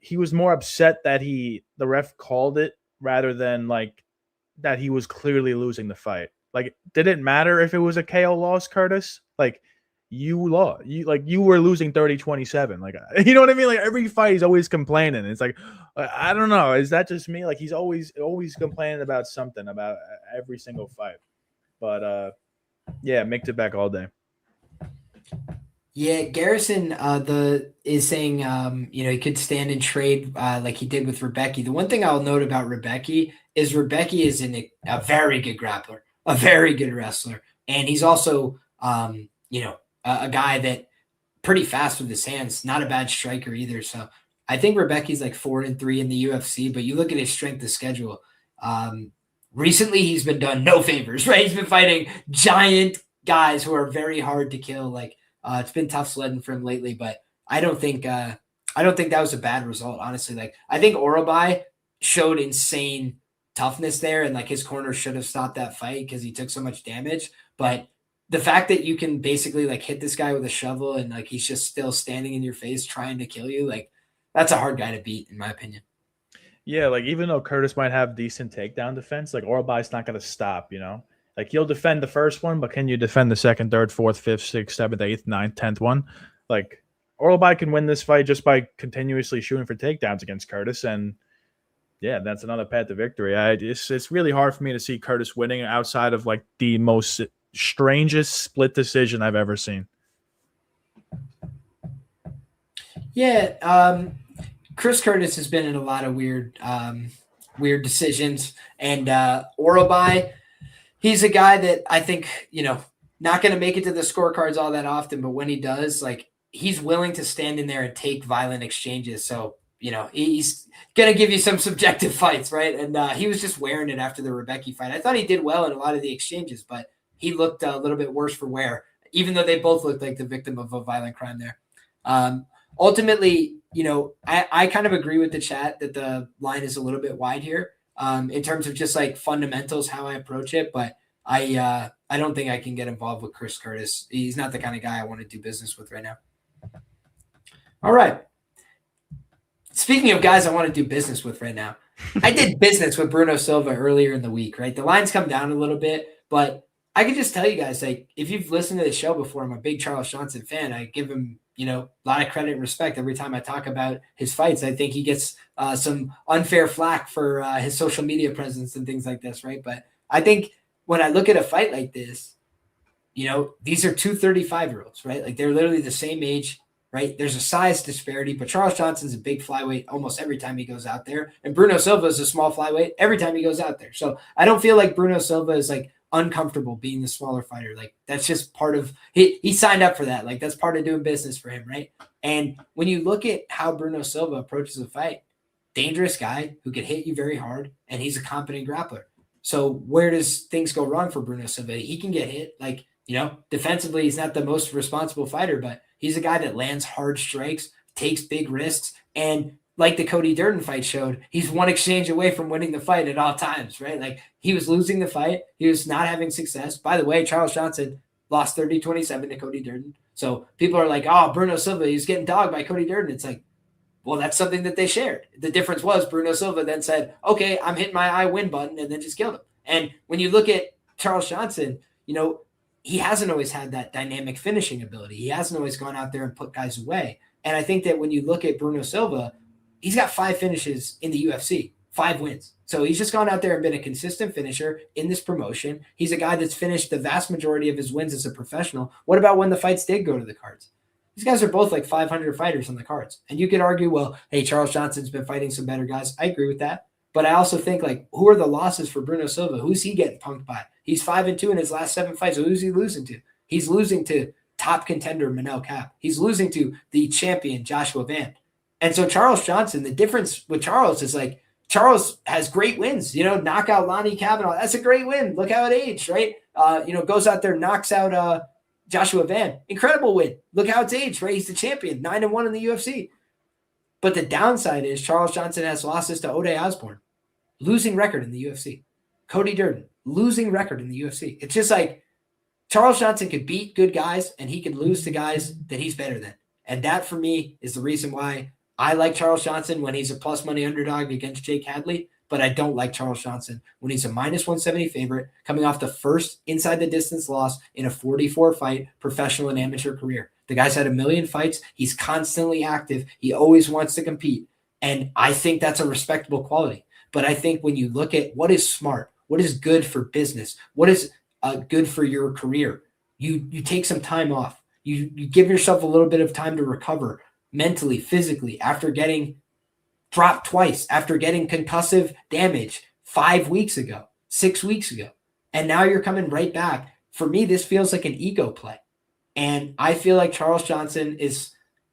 he was more upset that the ref called it rather than that he was clearly losing the fight. Did it matter if it was a KO loss, Curtis? you lost. You were losing 30-27. Like, you know what I mean? Like every fight he's always complaining. It's like, I don't know. Is that just me? Like he's always complaining about something about every single fight. But yeah, make it back all day. Yeah, Garrison is saying he could stand and trade like he did with Rebecca. The one thing I'll note about Rebecca is a very good grappler, a very good wrestler, and he's also a guy that pretty fast with his hands, not a bad striker either. So I think Rebecca's like 4-3 in the UFC, but you look at his strength of schedule. Recently he's been done no favors, right? He's been fighting giant guys who are very hard to kill. Like it's been tough sledding for him lately, but I don't think that was a bad result, honestly. Like I think Orobio showed insane toughness there, and like his corner should have stopped that fight because he took so much damage. But the fact that you can basically like hit this guy with a shovel and like he's just still standing in your face trying to kill you, like that's a hard guy to beat, in my opinion. Yeah, like even though Curtis might have decent takedown defense, like Orobio's not going to stop, Like he'll defend the first one, but can you defend the second, third, fourth, fifth, sixth, seventh, eighth, ninth, 10th one? Like Orobio can win this fight just by continuously shooting for takedowns against Curtis, and yeah, that's another path to victory. It's really hard for me to see Curtis winning outside of like the most strangest split decision I've ever seen. Yeah, Chris Curtis has been in a lot of weird decisions, and Orobio, he's a guy that I think, not going to make it to the scorecards all that often, but when he does, like he's willing to stand in there and take violent exchanges. So, he's going to give you some subjective fights, right? And he was just wearing it after the Rebecca fight. I thought he did well in a lot of the exchanges, but he looked a little bit worse for wear, even though they both looked like the victim of a violent crime there. Ultimately, I kind of agree with the chat that the line is a little bit wide here in terms of just like fundamentals, how I approach it. But I don't think I can get involved with Chris Curtis. He's not the kind of guy I want to do business with right now. All right. Speaking of guys I want to do business with right now, I did business with Bruno Silva earlier in the week, right? The line's come down a little bit, but I can just tell you guys, like, if you've listened to the show before, I'm a big Charles Johnson fan. I give him, a lot of credit and respect every time I talk about his fights. I think he gets some unfair flack for his social media presence and things like this, right? But I think when I look at a fight like this, these are two 35-year-olds, right? Like they're literally the same age, right? There's a size disparity, but Charles Johnson's a big flyweight almost every time he goes out there. And Bruno Silva is a small flyweight every time he goes out there. So I don't feel like Bruno Silva is like uncomfortable being the smaller fighter. Like that's just part of he signed up for that. Like that's part of doing business for him, right? And when you look at how Bruno Silva approaches a fight, dangerous guy who can hit you very hard, and he's a competent grappler. So where does things go wrong for Bruno Silva? He can get hit. Like, defensively, he's not the most responsible fighter, but he's a guy that lands hard strikes, takes big risks, and like the Cody Durden fight showed, he's one exchange away from winning the fight at all times, right? Like he was losing the fight. He was not having success. By the way, Charles Johnson lost 30-27 to Cody Durden. So people are like, oh, Bruno Silva, he's getting dogged by Cody Durden. It's like, well, that's something that they shared. The difference was Bruno Silva then said, okay, I'm hitting my I win button, and then just killed him. And when you look at Charles Johnson, he hasn't always had that dynamic finishing ability. He hasn't always gone out there and put guys away. And I think that when you look at Bruno Silva, he's got 5 finishes in the UFC, 5 wins. So he's just gone out there and been a consistent finisher in this promotion. He's a guy that's finished the vast majority of his wins as a professional. What about when the fights did go to the cards? These guys are both like 500 fighters on the cards. And you could argue, well, hey, Charles Johnson's been fighting some better guys. I agree with that. But I also think, like, who are the losses for Bruno Silva? Who's he getting punked by? He's 5-2 in his last 7 fights. So who's he losing to? He's losing to top contender Manel Kape. He's losing to the champion Joshua Van. And so Charles Johnson, the difference with Charles is like Charles has great wins, knockout Lonnie Kavanaugh. That's a great win. Look how it aged, right? Goes out there, knocks out Joshua Van. Incredible win. Look how it's aged, right? He's the champion, 9-1 in the UFC. But the downside is Charles Johnson has losses to Ode Osborne, losing record in the UFC. Cody Durden, losing record in the UFC. It's just like Charles Johnson could beat good guys and he could lose to guys that he's better than. And that for me is the reason why I like Charles Johnson when he's a plus money underdog against Jake Hadley. but I don't like Charles Johnson when he's a -170 favorite coming off the first inside the distance loss in a 44 fight professional and amateur career. The guy's had 1 million fights. He's constantly active. He always wants to compete. And I think that's a respectable quality. But I think when you look at what is smart, what is good for business, what is good for your career, you take some time off. You give yourself a little bit of time to recover mentally, physically, after getting dropped twice, after getting concussive damage 5 weeks ago, 6 weeks ago. And now you're coming right back. For me, this feels like an ego play. And I feel like Charles Johnson is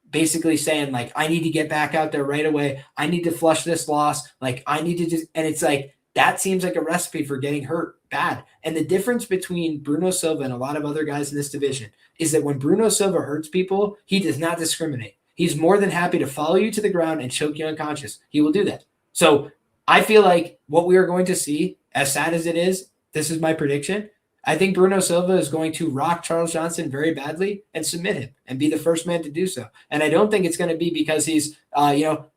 basically saying, like, I need to get back out there right away. I need to flush this loss. Like, I need to just, and it's like, that seems like a recipe for getting hurt bad. And the difference between Bruno Silva and a lot of other guys in this division is that when Bruno Silva hurts people, he does not discriminate. He's more than happy to follow you to the ground and choke you unconscious. He will do that. So I feel like what we are going to see, as sad as it is, this is my prediction. I think Bruno Silva is going to rock Charles Johnson very badly and submit him and be the first man to do so. And I don't think it's going to be because he's,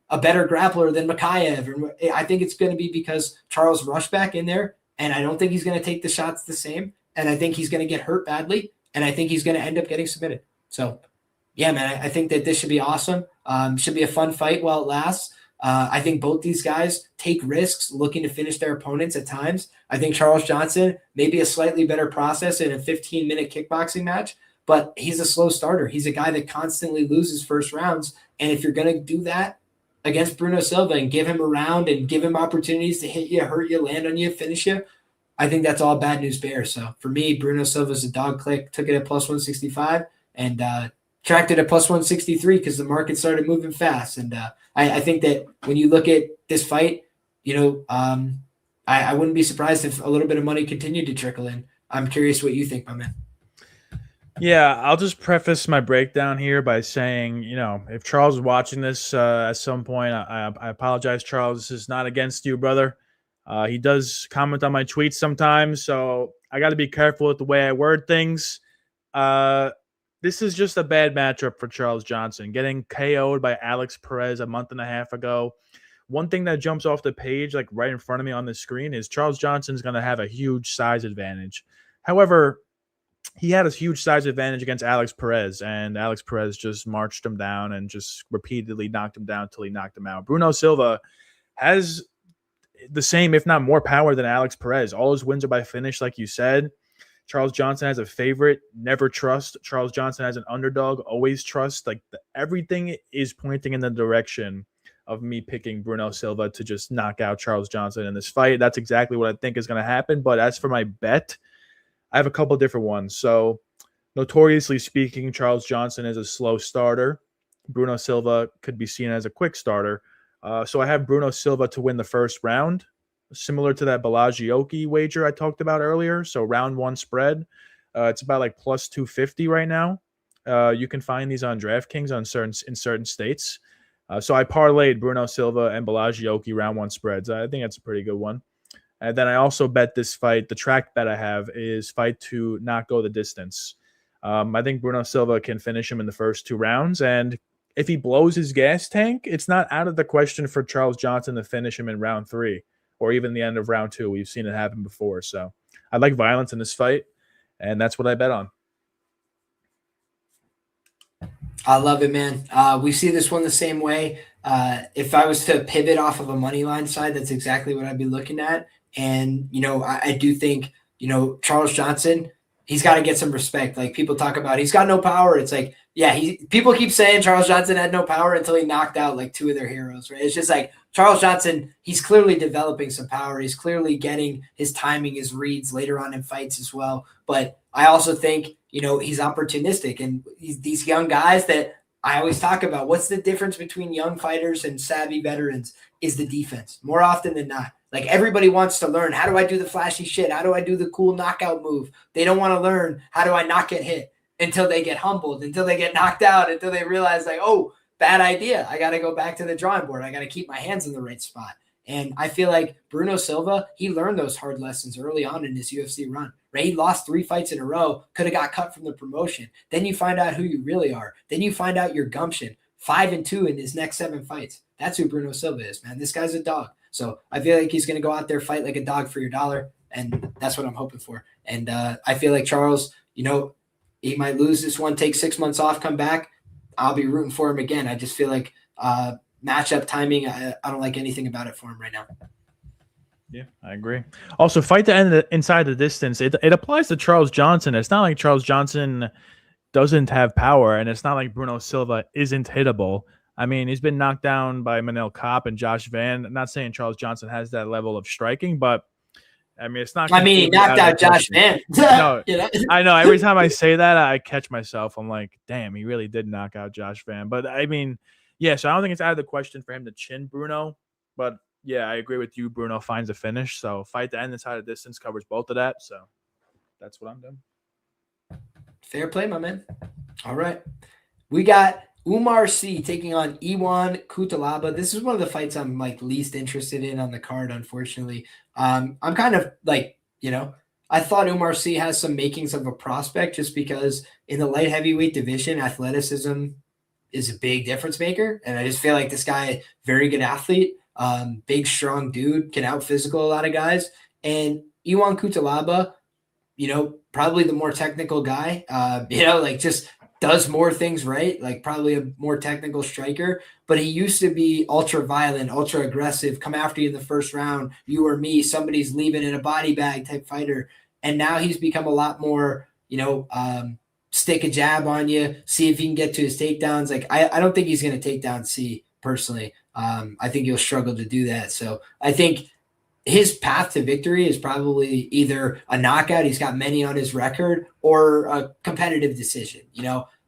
a better grappler than Makayev. I think it's going to be because Charles rushed back in there, and I don't think he's going to take the shots the same. And I think he's going to get hurt badly, and I think he's going to end up getting submitted. So, yeah, man, I think that this should be awesome. Should be a fun fight while it lasts. I think both these guys take risks looking to finish their opponents at times. I think Charles Johnson may be a slightly better process in a 15-minute kickboxing match, but he's a slow starter. He's a guy that constantly loses first rounds. And if you're going to do that against Bruno Silva and give him a round and give him opportunities to hit you, hurt you, land on you, finish you, I think that's all bad news bears. So for me, Bruno Silva's a dog click, took it at +165 and tracked it at +163 because the market started moving fast. And I think that when you look at this fight, I wouldn't be surprised if a little bit of money continued to trickle in. I'm curious what you think, my man. Yeah, I'll just preface my breakdown here by saying, if Charles is watching this at some point, I apologize, Charles. This is not against you, brother. He does comment on my tweets sometimes, so I got to be careful with the way I word things. This is just a bad matchup for Charles Johnson. Getting KO'd by Alex Perez a month and a half ago. One thing that jumps off the page, like right in front of me on the screen, is Charles Johnson's going to have a huge size advantage. However, he had a huge size advantage against Alex Perez, and Alex Perez just marched him down and just repeatedly knocked him down until he knocked him out. Bruno Silva has the same, if not more, power than Alex Perez. All his wins are by finish, like you said. Charles Johnson has a favorite, never trust. Charles Johnson has an underdog, always trust. Like everything is pointing in the direction of me picking Bruno Silva to just knock out Charles Johnson in this fight. That's exactly what I think is going to happen. But as for my bet, I have a couple different ones. So notoriously speaking, Charles Johnson is a slow starter. Bruno Silva could be seen as a quick starter. So I have Bruno Silva to win the first round, similar to that Bellagioki wager I talked about earlier. So round one spread, it's about like +250 right now. You can find these on DraftKings in certain states. So I parlayed Bruno Silva and Bellagioki round one spreads. I think that's a pretty good one. And then I also bet this fight. The track bet I have is fight to not go the distance. I think Bruno Silva can finish him in the first 2 rounds. And if he blows his gas tank, it's not out of the question for Charles Johnson to finish him in round 3 or even the end of round 2. We've seen it happen before. So I like violence in this fight, and that's what I bet on. I love it, man. We see this one the same way. If I was to pivot off of a money line side, that's exactly what I'd be looking at. And, I do think, Charles Johnson, he's got to get some respect. Like people talk about, he's got no power. It's like, yeah, people keep saying Charles Johnson had no power until he knocked out like 2 of their heroes, right? It's just like Charles Johnson, he's clearly developing some power. He's clearly getting his timing, his reads later on in fights as well. But I also think, he's opportunistic, and these young guys that I always talk about, what's the difference between young fighters and savvy veterans is the defense more often than not. Like everybody wants to learn, how do I do the flashy shit? How do I do the cool knockout move? They don't want to learn, how do I not get hit, until they get humbled, until they get knocked out, until they realize like, oh, bad idea. I got to go back to the drawing board. I got to keep my hands in the right spot. And I feel like Bruno Silva, he learned those hard lessons early on in his UFC run, right? He lost 3 fights in a row, could have got cut from the promotion. Then you find out who you really are. Then you find out your gumption. 5-2 in his next 7 fights. That's who Bruno Silva is, man. This guy's a dog. So I feel like he's going to go out there, fight like a dog for your dollar. And that's what I'm hoping for. And I feel like Charles, he might lose this one, take 6 months off, come back. I'll be rooting for him again. I just feel like matchup timing, I don't like anything about it for him right now. Yeah, I agree. Also, fight to end inside the distance. It applies to Charles Johnson. It's not like Charles Johnson doesn't have power, and it's not like Bruno Silva isn't hittable. I mean, he's been knocked down by Manel Kopp and Josh Van. I'm not saying Charles Johnson has that level of striking, but I mean, it's not. I mean, he knocked out Josh Van. No, I know. Every time I say that, I catch myself. I'm like, damn, he really did knock out Josh Van. But I mean, yeah, so I don't think it's out of the question for him to chin Bruno. But yeah, I agree with you. Bruno finds a finish. So fight to end inside of distance covers both of that. So that's what I'm doing. Fair play, my man. All right. We got Umar C taking on Iwan Cutaaba. This is one of the fights I'm like least interested in on the card, unfortunately. I'm kind of like, I thought Umar C has some makings of a prospect just because in the light heavyweight division, athleticism is a big difference maker. And I just feel like this guy, very good athlete, big, strong dude, can out physical a lot of guys. And Iwan Cutaaba, probably the more technical guy, just does more things right, like probably a more technical striker, but he used to be ultra violent, ultra aggressive, come after you in the first round, you or me, somebody's leaving in a body bag type fighter. And now he's become a lot more, stick a jab on you, see if he can get to his takedowns. Like, I don't think he's going to take down C personally. I think he'll struggle to do that. So I think his path to victory is probably either a knockout, he's got many on his record, or a competitive decision.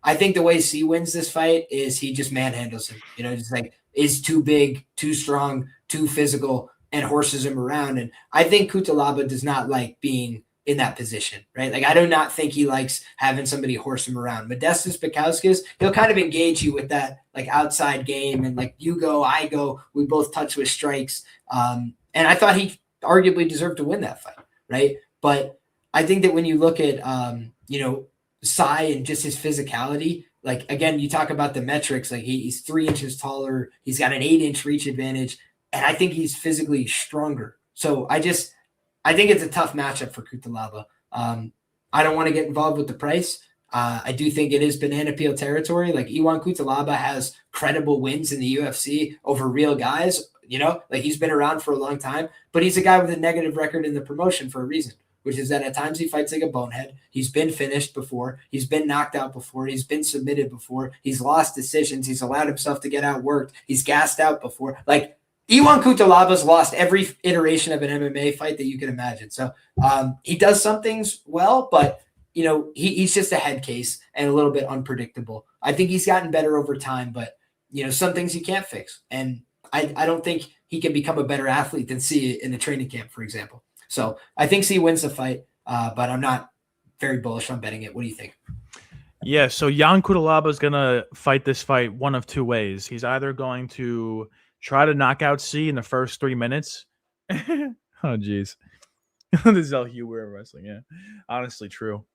I think the way C wins this fight is he just manhandles him, just like is too big, too strong, too physical, and horses him around. And I think Cutaaba does not like being in that position, right? Like, I do not think he likes having somebody horse him around. Modestas Bukauskas, he'll kind of engage you with that like outside game and like you go, I go, we both touch with strikes. And I thought he arguably deserved to win that fight, right? But I think that when you look at, Sai and just his physicality, like, again, you talk about the metrics, like he's 3 inches taller, he's got an 8-inch reach advantage, and I think he's physically stronger. So I think it's a tough matchup for Cutaaba. I don't want to get involved with the price. I do think it is banana peel territory. Like, Iwan Cutaaba has credible wins in the UFC over real guys. Like, he's been around for a long time, but he's a guy with a negative record in the promotion for a reason, which is that at times he fights like a bonehead. He's been finished before. He's been knocked out before. He's been submitted before. He's lost decisions. He's allowed himself to get outworked. He's gassed out before. Like, Iwan Cutelaaba's lost every iteration of an MMA fight that you can imagine. So he does some things well, but, he's just a head case and a little bit unpredictable. I think he's gotten better over time, but, some things you can't fix. And I don't think he can become a better athlete than C in the training camp, for example. So I think C wins the fight, but I'm not very bullish on betting it. What do you think? Yeah, so Jan Cutaaba is going to fight this fight one of two ways. He's either going to try to knock out C in the first 3 minutes. Oh, geez. This is how Hugh we're wrestling, yeah. Honestly, true.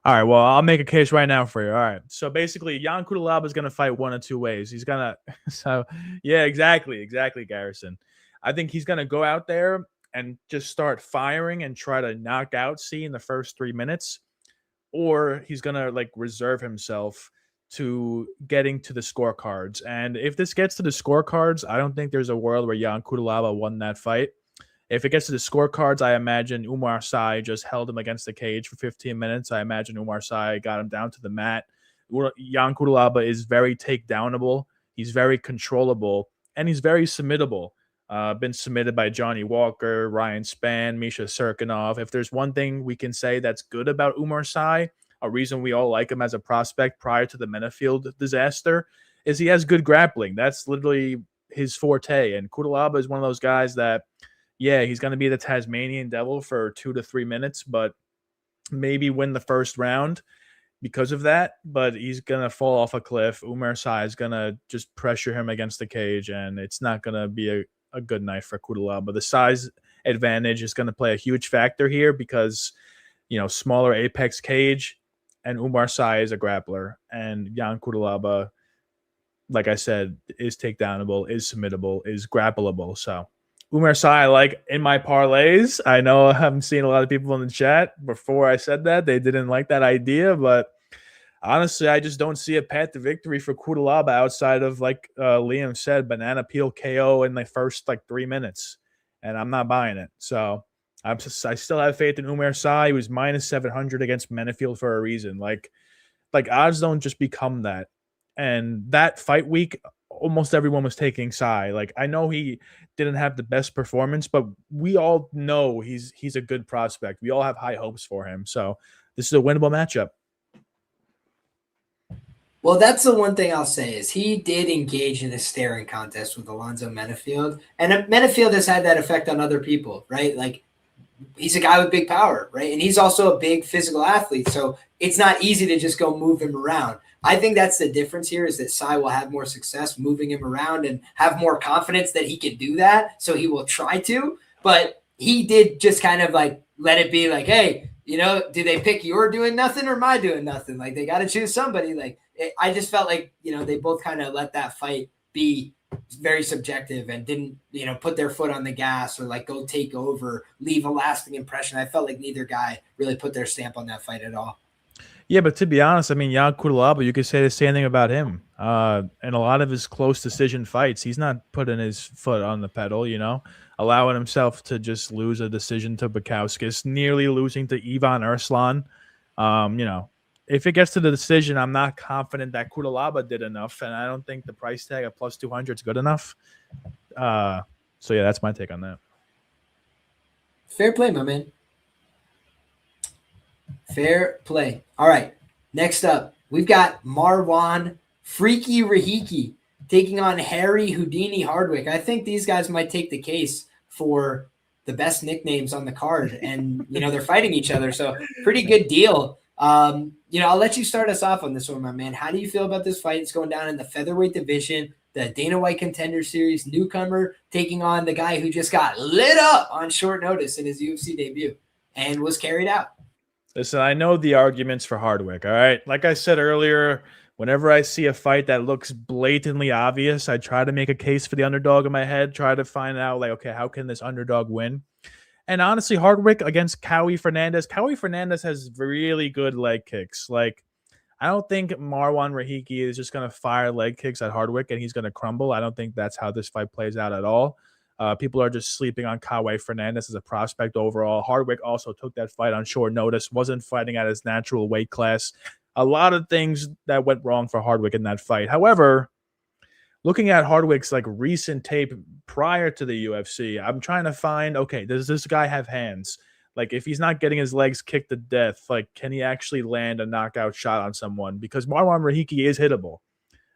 All right, well, I'll make a case right now for you. All right, so basically, Jan Cutaaba is going to fight one of two ways. He's going to – yeah, exactly, Garrison. I think he's going to go out there and just start firing and try to knock out C in the first 3 minutes, or he's going to, like, reserve himself to getting to the scorecards. And if this gets to the scorecards, I don't think there's a world where Jan Cutaaba won that fight. If it gets to the scorecards, I imagine Umar Sai just held him against the cage for 15 minutes. I imagine Umar Sai got him down to the mat. Jan Cutaaba is very takedownable. He's very controllable, and he's very submittable. Been submitted by Johnny Walker, Ryan Spann, Misha Serkinov. If there's one thing we can say that's good about Umar Sai, a reason we all like him as a prospect prior to the Menafield disaster, is he has good grappling. That's literally his forte. And Cutaaba is one of those guys that, yeah, he's going to be the Tasmanian devil for 2 to 3 minutes, but maybe win the first round because of that. But he's going to fall off a cliff. Umar Sai is going to just pressure him against the cage, and it's not going to be a good night for Cutaaba. The size advantage is going to play a huge factor here because, smaller apex cage, and Umar Sai is a grappler, and Jan Cutaaba like I said, is takedownable, is submittable, is grappleable. So Umar Sai, like in my parlays, I know I'm seeing a lot of people in the chat. Before I said that, they didn't like that idea, but honestly, I just don't see a path to victory for Cutaaba outside of, like Liam said, banana peel KO in the first like 3 minutes, and I'm not buying it. So I still have faith in Umar Sai. He was minus 700 against Menefield for a reason. Like odds don't just become that. And that fight week, almost everyone was taking Sai. Like I know he didn't have the best performance, but we all know he's a good prospect. We all have high hopes for him. So this is a winnable matchup. Well, that's the one thing I'll say is he did engage in a staring contest with Alonzo Menefield, and Menefield has had that effect on other people, right? Like he's a guy with big power, right? And he's also a big physical athlete, so it's not easy to just go move him around. I think that's the difference here is that Sai will have more success moving him around and have more confidence that he can do that, so he will try to. But he did just kind of like let it be like, hey, you know, do they pick you're doing nothing or am I doing nothing? Like they got to choose somebody. Like I just felt like, you know, they both kind of let that fight be very subjective and didn't, you know, put their foot on the gas or like go take over, leave a lasting impression. I felt like neither guy really put their stamp on that fight at all. Yeah, but to be honest, I mean, Jan Cutaaba, you could say the same thing about him. In a lot of his close decision fights, he's not putting his foot on the pedal, you know, allowing himself to just lose a decision to Bukowskis, nearly losing to Ivan Arslan. You know, if it gets to the decision, I'm not confident that Cutaaba did enough, and I don't think the price tag of plus 200 is good enough. So, yeah, that's my take on that. Fair play, my man. Fair play. All right. Next up, we've got Marwan Freaky Rahiki taking on Harry Houdini Hardwick. I think these guys might take the case for the best nicknames on the card, and you know they're fighting each other, so pretty good deal. You know, I'll let you start us off on this one, my man. How do you feel about this fight? It's going down in the featherweight division, the Dana White Contender Series, newcomer taking on the guy who just got lit up on short notice in his UFC debut and was carried out. Listen, I know the arguments for Hardwick, all right? Like I said earlier, whenever I see a fight that looks blatantly obvious, I try to make a case for the underdog in my head, try to find out, like, okay, how can this underdog win? And honestly, Hardwick against Cowie Fernandez has really good leg kicks. Like, I don't think Marwan Rahiki is just going to fire leg kicks at Hardwick and he's going to crumble. I don't think that's how this fight plays out at all. People are just sleeping on Cowie Fernandez as a prospect overall. Hardwick also took that fight on short notice, wasn't fighting at his natural weight class. A lot of things that went wrong for Hardwick in that fight. However, looking at Hardwick's like recent tape prior to the UFC, I'm trying to find, okay, does this guy have hands? Like if he's not getting his legs kicked to death, like can he actually land a knockout shot on someone? Because Marwan Rahiki is hittable.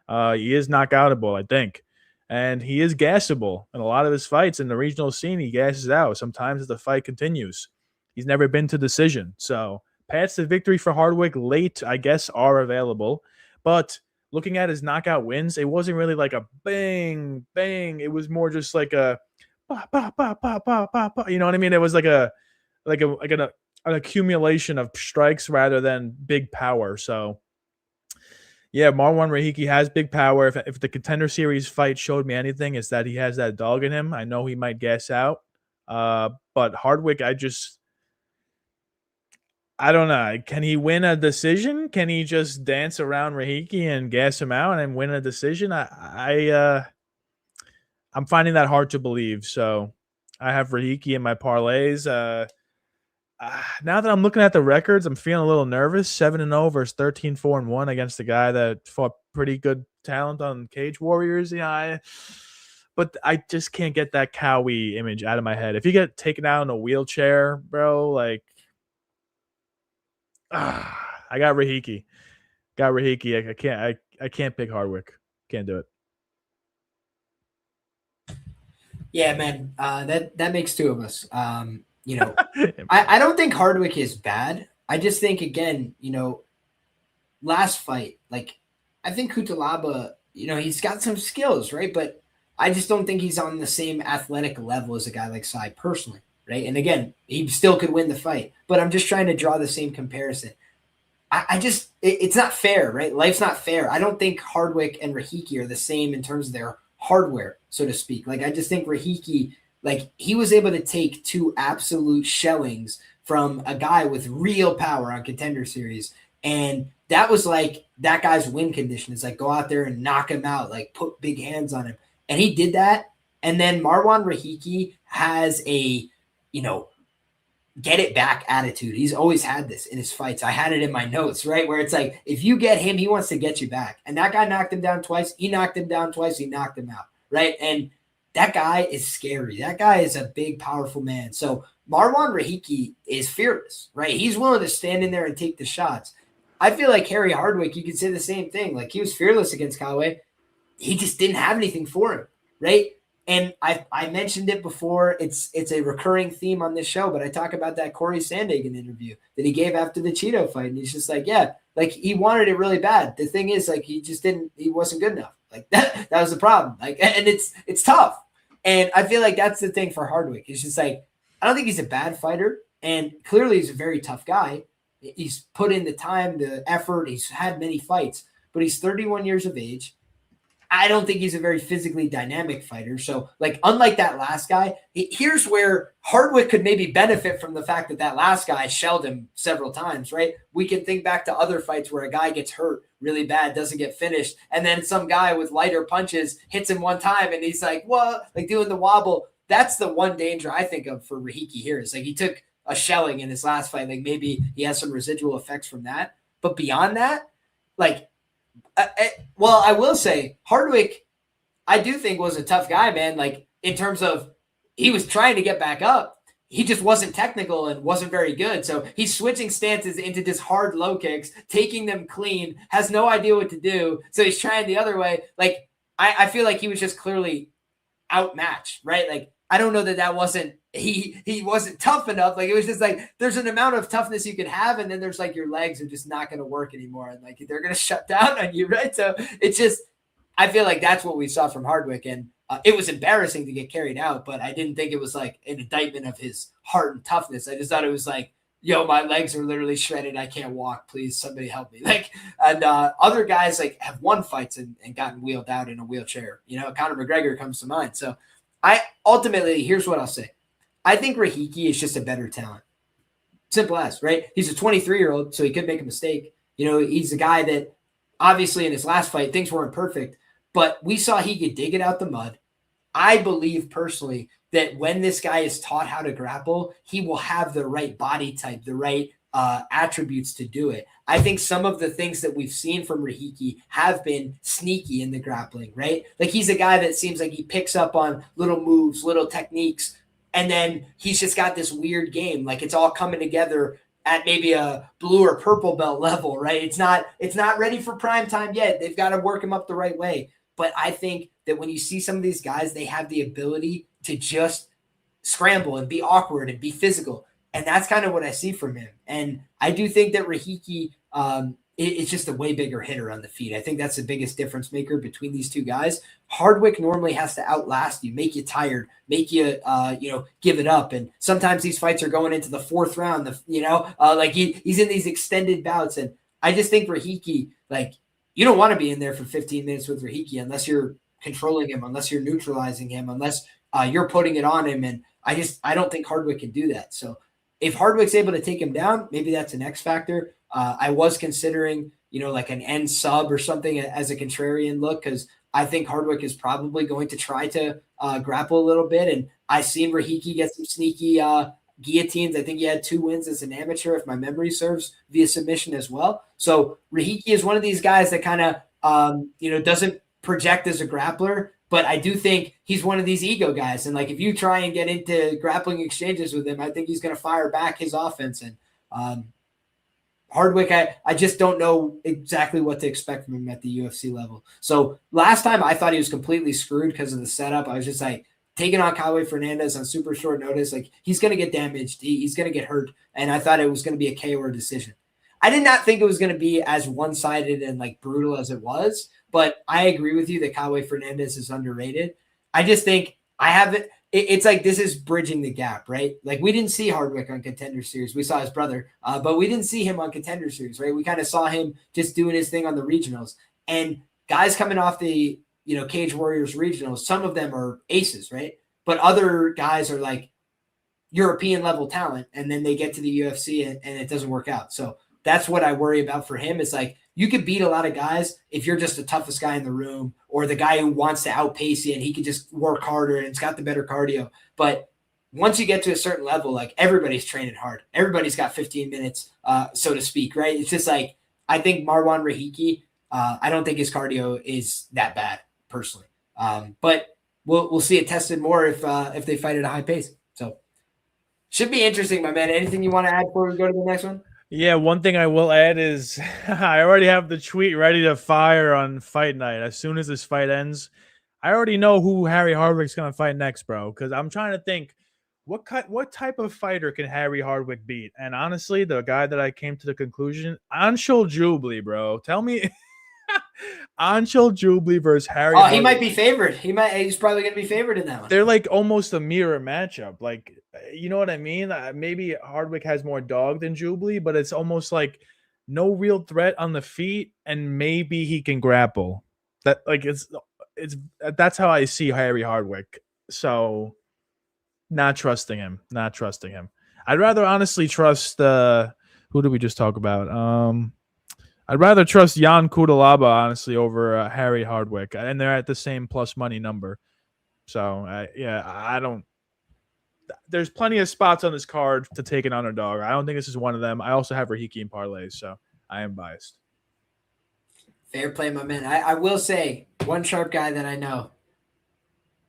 He is knockoutable, I think. And he is gassable. In a lot of his fights in the regional scene, he gasses out. Sometimes as the fight continues. He's never been to decision. So paths to victory for Hardwick late, I guess, are available. But looking at his knockout wins, it wasn't really like a bang, bang. It was more just like a bah, bah, bah, bah, bah, bah, bah. You know what I mean? It was like an accumulation of strikes rather than big power. So yeah, Marwan Rahiki has big power. If the Contender Series fight showed me anything, it's that he has that dog in him. I know he might gas out. But Hardwick, I don't know. Can he win a decision? Can he just dance around Rahiki and gas him out and win a decision? I'm finding that hard to believe. So I have Rahiki in my parlays. Now that I'm looking at the records, I'm feeling a little nervous. 7-0 versus 13-4-1 against the guy that fought pretty good talent on Cage Warriors. Yeah, but I just can't get that Cowie image out of my head. If you get taken out in a wheelchair, bro, like, I got Rahiki. I can't pick Hardwick. Can't do it. Yeah, man, that makes two of us. You know, I don't think Hardwick is bad. I just think, again, you know, last fight, like, I think Cutaaba, you know, he's got some skills, right? But I just don't think he's on the same athletic level as a guy like Sai personally, right? And again, he still could win the fight. But I'm just trying to draw the same comparison. it's not fair, right? Life's not fair. I don't think Hardwick and Rahiki are the same in terms of their hardware, so to speak. Like, I just think Rahiki, like, he was able to take 2 absolute shellings from a guy with real power on Contender Series. And that was like that guy's win condition. Is like, go out there and knock him out, like put big hands on him. And he did that. And then Marwan Rahiki has a, get it back attitude. He's always had this in his fights. I had it in my notes, right? Where it's like, if you get him, he wants to get you back. And that guy knocked him down twice. He knocked him down twice. He knocked him out, right? And that guy is scary. That guy is a big, powerful man. So Marwan Rahiki is fearless, right? He's willing to stand in there and take the shots. I feel like Harry Hardwick, you could say the same thing. Like, he was fearless against Kawe. He just didn't have anything for him, right? And I mentioned it before. It's a recurring theme on this show, but I talk about that Corey Sandhagen interview that he gave after the Cheeto fight. And he's just like, yeah, like, he wanted it really bad. The thing is, like, he wasn't good enough. Like, that was the problem. Like, and it's tough. And I feel like that's the thing for Hardwick. It's just like, I don't think he's a bad fighter. And clearly he's a very tough guy. He's put in the time, the effort. He's had many fights, but he's 31 years of age. I don't think he's a very physically dynamic fighter. So, like, unlike that last guy, here's where Hardwick could maybe benefit from the fact that that last guy shelled him several times, right? We can think back to other fights where a guy gets hurt really bad, doesn't get finished, and then some guy with lighter punches hits him one time, and he's like, what? Like, doing the wobble. That's the one danger I think of for Rahiki here. Is like, he took a shelling in his last fight. Like, maybe he has some residual effects from that. But beyond that, like, well, I will say Hardwick, I do think was a tough guy, man. Like, in terms of, he was trying to get back up. He just wasn't technical and wasn't very good. So he's switching stances into just hard low kicks, taking them clean, has no idea what to do. So he's trying the other way. Like, I feel like he was just clearly outmatched, right? Like, I don't know that wasn't, he wasn't tough enough. Like, it was just like, there's an amount of toughness you could have, and then there's like, your legs are just not going to work anymore, and like, they're going to shut down on you, right? So it's just, I feel like that's what we saw from Hardwick, and it was embarrassing to get carried out, but I didn't think it was like an indictment of his heart and toughness. I just thought it was like, yo, my legs are literally shredded. I can't walk. Please, somebody help me. Like, and other guys like have won fights and gotten wheeled out in a wheelchair. Conor McGregor comes to mind. So ultimately, here's what I'll say. I think Rahiki is just a better talent. Simple as, right? He's a 23-year-old, so he could make a mistake. He's a guy that obviously in his last fight, things weren't perfect, but we saw he could dig it out the mud. I believe personally that when this guy is taught how to grapple, he will have the right body type, the right attributes to do it. I think some of the things that we've seen from Rahiki have been sneaky in the grappling, right? Like, he's a guy that seems like he picks up on little moves, little techniques, and then he's just got this weird game. Like, it's all coming together at maybe a blue or purple belt level, right? It's not ready for prime time yet. They've got to work him up the right way. But I think that when you see some of these guys, they have the ability to just scramble and be awkward and be physical. And that's kind of what I see from him. And I do think that Rahiki is just a way bigger hitter on the feet. I think that's the biggest difference maker between these two guys. Hardwick normally has to outlast you, make you tired, make you, give it up. And sometimes these fights are going into the 4th round, like he's in these extended bouts. And I just think Rahiki, like, you don't want to be in there for 15 minutes with Rahiki unless you're controlling him, unless you're neutralizing him, unless you're putting it on him. And I don't think Hardwick can do that. So if Hardwick's able to take him down, maybe that's an X factor. I was considering, like an end sub or something as a contrarian look, because I think Hardwick is probably going to try to grapple a little bit. And I've seen Rahiki get some sneaky guillotines. I think he had 2 wins as an amateur, if my memory serves, via submission as well. So Rahiki is one of these guys that kind of, doesn't project as a grappler, but I do think he's one of these ego guys. And like, if you try and get into grappling exchanges with him, I think he's going to fire back his offense. And Hardwick, I just don't know exactly what to expect from him at the UFC level. So last time I thought he was completely screwed because of the setup. I was just like, taking on Kawe Fernandez on super short notice, like, he's going to get damaged. He's going to get hurt. And I thought it was going to be a KO decision. I did not think it was going to be as one-sided and like brutal as it was, but I agree with you that Kawe Fernandez is underrated. I just think I haven't. It's like this is bridging the gap, right? Like we didn't see Hardwick on Contender Series. We saw his brother, but we didn't see him on Contender Series, right? We kind of saw him just doing his thing on the regionals. And guys coming off the Cage Warriors regionals, some of them are aces, right? But other guys are like European level talent, and then they get to the UFC and it doesn't work out. So that's what I worry about for him. Is like you could beat a lot of guys if you're just the toughest guy in the room or the guy who wants to outpace you and he can just work harder and it's got the better cardio. But once you get to a certain level, like everybody's training hard. Everybody's got 15 minutes, so to speak, right? It's just like I think Marwan Rahiki, I don't think his cardio is that bad personally. But we'll see it tested more if they fight at a high pace. So should be interesting, my man. Anything you want to add before we go to the next one? Yeah, one thing I will add is I already have the tweet ready to fire on fight night. As soon as this fight ends, I already know who Harry Hardwick's going to fight next, bro, because I'm trying to think what type of fighter can Harry Hardwick beat? And honestly, the guy that I came to the conclusion, Anshul Jubli, bro. Tell me Anshul Jubli versus Harry Hardwick. He might be favored. He's probably going to be favored in that one. They're like almost a mirror matchup. Like, you know what I mean? Maybe Hardwick has more dog than Jubli, but it's almost like no real threat on the feet, and maybe he can grapple. That's how I see Harry Hardwick. So, not trusting him. I'd rather honestly trust who did we just talk about? I'd rather trust Jan Cutaaba honestly over Harry Hardwick, and they're at the same plus money number. So I don't. There's plenty of spots on this card to take an underdog. I don't think this is one of them. I also have Rahiki in parlays, so I am biased. Fair play, my man. I will say one sharp guy that I know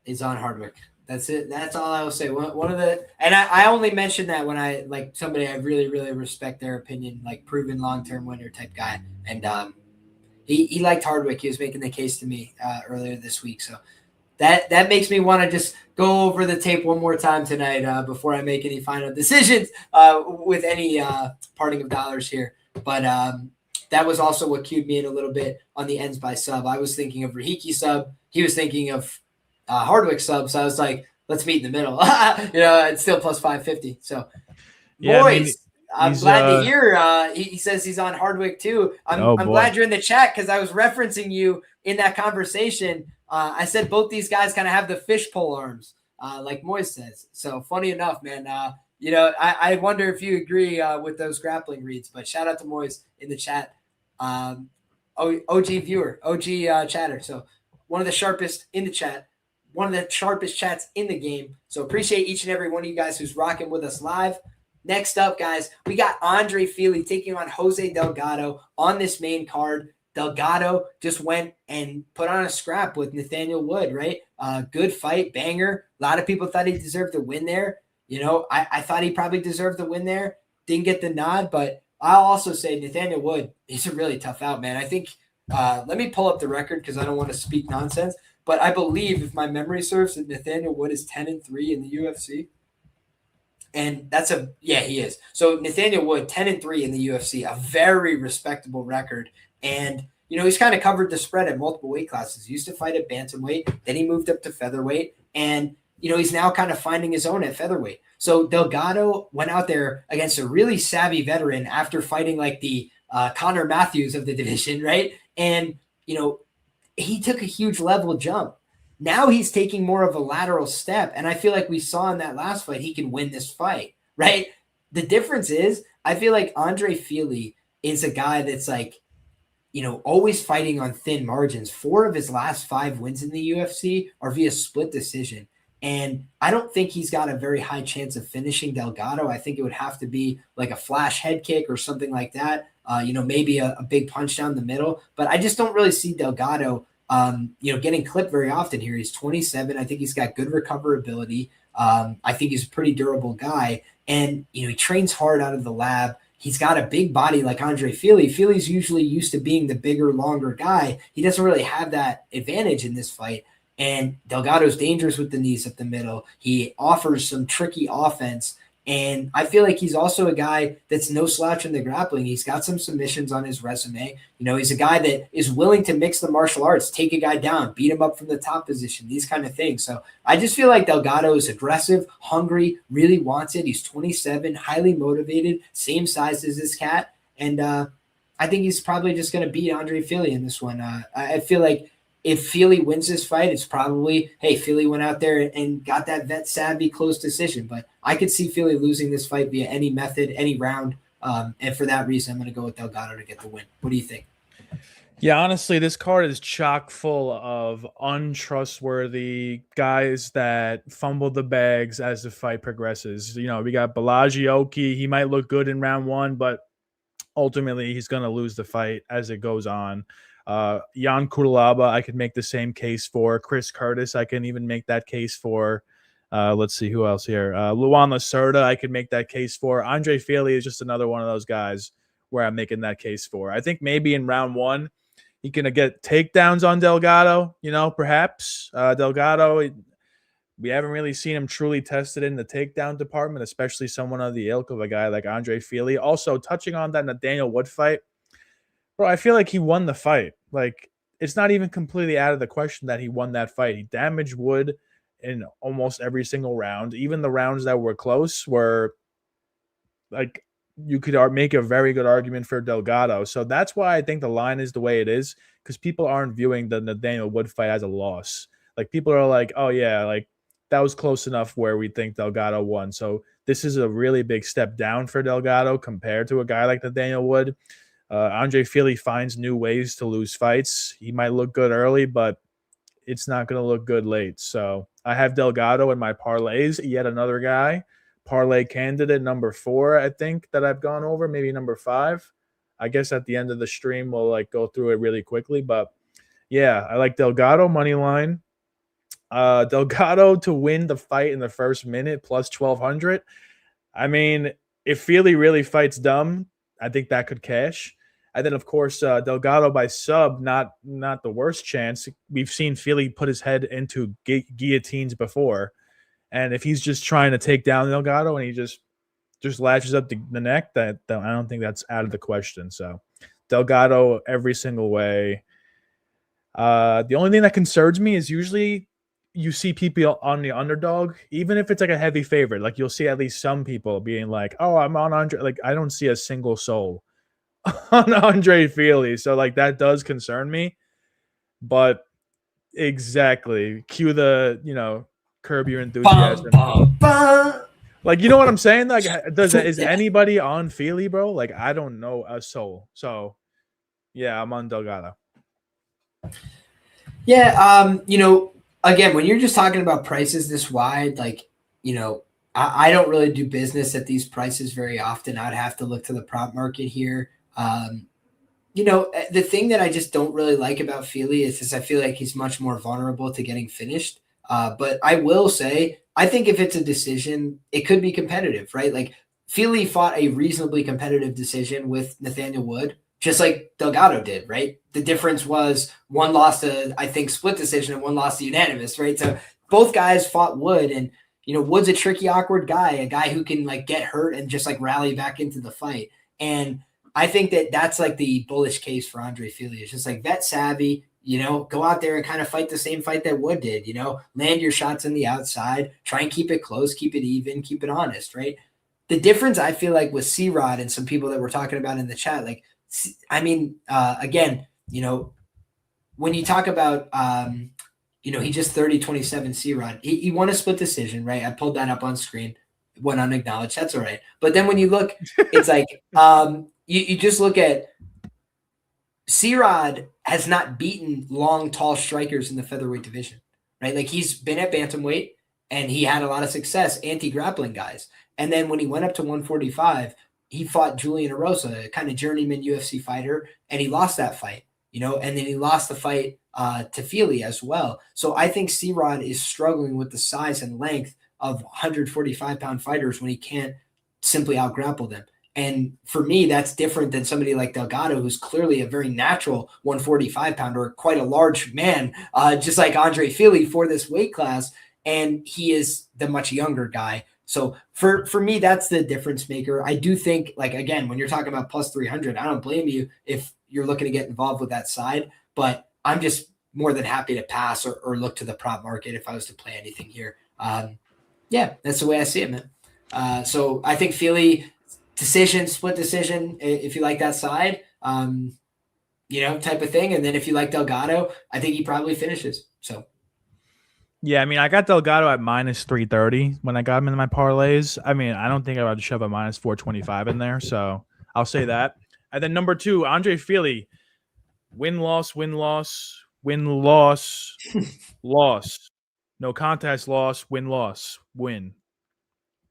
is on Hardwick. That's it. That's all I will say. One of the, and I only mention that when I like somebody I really, really respect their opinion, like proven long-term winner type guy. And he liked Hardwick. He was making the case to me earlier this week. So that makes me want to just go over the tape one more time tonight before I make any final decisions with any parting of dollars here. But that was also what cued me in a little bit on the ends by sub. I was thinking of Rahiki sub. He was thinking of Hardwick sub. So I was like, let's meet in the middle. It's still plus 550. So, yeah, boys, I'm glad to hear. He says he's on Hardwick too. I'm glad you're in the chat because I was referencing you in that conversation. I said both these guys kind of have the fishpole arms, like Moise says. So funny enough, man. I wonder if you agree with those grappling reads. But shout out to Moise in the chat. OG viewer, OG chatter. So one of the sharpest in the chat. One of the sharpest chats in the game. So appreciate each and every one of you guys who's rocking with us live. Next up, guys, we got Andre Fili taking on Jose Delgado on this main card. Delgado just went and put on a scrap with Nathaniel Wood, right? Good fight, banger. A lot of people thought he deserved the win there. I thought he probably deserved the win there. Didn't get the nod, but I'll also say Nathaniel Wood, he's a really tough out, man. I think, let me pull up the record because I don't want to speak nonsense. But I believe, if my memory serves, that Nathaniel Wood is 10-3 in the UFC. And he is. So Nathaniel Wood, 10-3 in the UFC, a very respectable record. And, he's kind of covered the spread at multiple weight classes. He used to fight at bantamweight. Then he moved up to featherweight. And, he's now kind of finding his own at featherweight. So Delgado went out there against a really savvy veteran after fighting like the Connor Matthews of the division, right? And, he took a huge level jump. Now he's taking more of a lateral step. And I feel like we saw in that last fight, he can win this fight, right? The difference is I feel like Andre Fili is a guy that's like, always fighting on thin margins. 4 of his last 5 wins in the UFC are via split decision. And I don't think he's got a very high chance of finishing Delgado. I think it would have to be like a flash head kick or something like that. Maybe a big punch down the middle. But I just don't really see Delgado, getting clipped very often here. He's 27. I think he's got good recoverability. I think he's a pretty durable guy. And, he trains hard out of the lab. He's got a big body like Andre Fili. Fili's usually used to being the bigger, longer guy. He doesn't really have that advantage in this fight. And Delgado's dangerous with the knees up the middle. He offers some tricky offense. And I feel like he's also a guy that's no slouch in the grappling. He's got some submissions on his resume. He's a guy that is willing to mix the martial arts, take a guy down, beat him up from the top position, these kind of things. So I just feel like Delgado is aggressive, hungry, really wants it. He's 27, highly motivated, same size as this cat. And I think he's probably just going to beat Andre Fili in this one. I feel like if Fili wins this fight, it's probably, hey, Fili went out there and got that vet savvy close decision. But I could see Fili losing this fight via any method, any round. And for that reason, I'm going to go with Delgado to get the win. What do you think? Yeah, honestly, this card is chock full of untrustworthy guys that fumble the bags as the fight progresses. We got Bellagioki. He might look good in round one, but ultimately he's going to lose the fight as it goes on. Jan Cutaaba, I could make the same case for. Chris Curtis, I can even make that case for. Let's see who else here. Luan Lacerda, I could make that case for. Andre Fili is just another one of those guys where I'm making that case for. I think maybe in round one, he can get takedowns on Delgado, perhaps. Delgado, we haven't really seen him truly tested in the takedown department, especially someone of the ilk of a guy like Andre Fili. Also, touching on that Nathaniel Wood fight, bro, I feel like he won the fight. Like, it's not even completely out of the question that he won that fight. He damaged Wood in almost every single round. Even the rounds that were close were, like, you could make a very good argument for Delgado. So that's why I think the line is the way it is, because people aren't viewing the Nathaniel Wood fight as a loss. Like, people are like, oh, yeah, like, that was close enough where we think Delgado won. So this is a really big step down for Delgado compared to a guy like Nathaniel Wood. Andre Fili finds new ways to lose fights. He might look good early, but it's not going to look good late. So I have Delgado in my parlays, yet another guy. Parlay candidate number 4, I think, that I've gone over, maybe number 5. I guess at the end of the stream, we'll go through it really quickly. But yeah, I like Delgado money line. Delgado to win the fight in the first minute plus 1,200. I mean, if Fili really fights dumb, I think that could cash. And then, of course, Delgado by sub, not the worst chance. We've seen Fili put his head into guillotines before. And if he's just trying to take down Delgado and he just latches up the neck, that I don't think that's out of the question. So Delgado every single way. The only thing that concerns me is usually you see people on the underdog, even if it's like a heavy favorite. Like, you'll see at least some people being like, oh, I'm on Andre. Like, I don't see a single soul on Andre Fili. So, like, that does concern me. But exactly. Cue the, curb your enthusiasm. Bum, bum, bum. Like, you know what I'm saying? Like, is anybody on Fili, bro? Like, I don't know a soul. So, yeah, I'm on Delgado. Yeah, again, when you're just talking about prices this wide, I don't really do business at these prices very often. I'd have to look to the prop market here. The thing that I just don't really like about Fili is I feel like he's much more vulnerable to getting finished. But I will say, I think if it's a decision, it could be competitive, right? Like, Fili fought a reasonably competitive decision with Nathaniel Wood, just like Delgado did, right? The difference was one lost a, I think, split decision and one lost a unanimous, right? So both guys fought Wood, and, Wood's a tricky, awkward guy, a guy who can get hurt and just rally back into the fight. And I think that's the bullish case for Andre Fili. It's just vet savvy, go out there and kind of fight the same fight that Wood did, land your shots on the outside, try and keep it close, keep it even, keep it honest, right? The difference I feel like with C-Rod and some people that we're talking about in the chat, again, when you talk about, he just 30-27 C-Rod, he won a split decision, right? I pulled that up on screen, went unacknowledged. That's all right. But then when you look, it's you just look at C-Rod has not beaten long, tall strikers in the featherweight division, right? He's been at bantamweight and he had a lot of success anti-grappling guys. And then when he went up to 145, he fought Julian Erosa, a kind of journeyman UFC fighter, and he lost that fight, and then he lost the fight to Fili as well. So I think C-Rod is struggling with the size and length of 145-pound fighters when he can't simply out-grapple them. And for me, that's different than somebody like Delgado, who's clearly a very natural 145-pounder, quite a large man, just like Andre Fili for this weight class. And he is the much younger guy. So for me, that's the difference maker. I do think, like, again, when you're talking about plus 300, I don't blame you if you're looking to get involved with that side, but I'm just more than happy to pass or look to the prop market if I was to play anything here. Yeah, that's the way I see it, man. So I think Feely decision, split decision, if you like that side, type of thing. And then if you like Delgado, I think he probably finishes. So. Yeah, I mean, I got Delgado at minus 330 when I got him in my parlays. I mean, I don't think I would shove a minus 425 in there, so I'll say that. And then number 2, Andre Feely, win, loss, win, loss, win, loss, loss. No contest, loss, win, loss, win.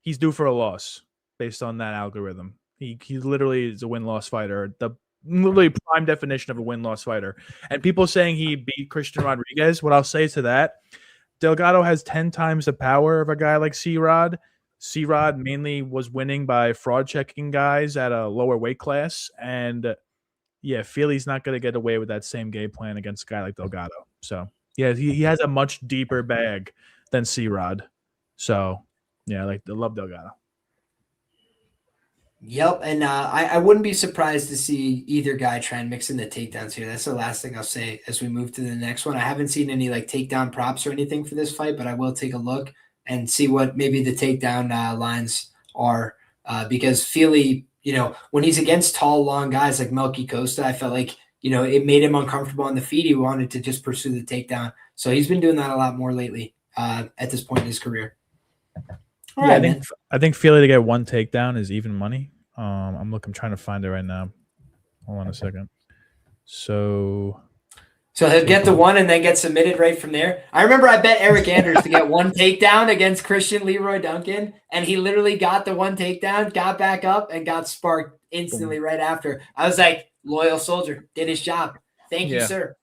He's due for a loss based on that algorithm. He literally is a win-loss fighter. The literally prime definition of a win-loss fighter. And people saying he beat Christian Rodriguez, what I'll say to that, Delgado has 10 times the power of a guy like C-Rod. C-Rod mainly was winning by fraud checking guys at a lower weight class. And yeah, Feely's not going to get away with that same game plan against a guy like Delgado. So yeah, he has a much deeper bag than C-Rod. So yeah, I love Delgado. Yep, and I wouldn't be surprised to see either guy try and mix in the takedowns here. That's the last thing I'll say as we move to the next one. I haven't seen any like takedown props or anything for this fight, but I will take a look and see what maybe the takedown lines are because Feely, when he's against tall, long guys like Melky Costa, I felt like, it made him uncomfortable on the feet. He wanted to just pursue the takedown. So he's been doing that a lot more lately at this point in his career. All right, I think Feely to get one takedown is even money. I'm trying to find it right now. Hold on a second. So he'll get the one and then get submitted right from there. I remember I bet Eric Anders to get one takedown against Christian Leroy Duncan, and he literally got the one takedown, got back up, and got sparked instantly right after. I was like, loyal soldier, did his job. Thank you, sir.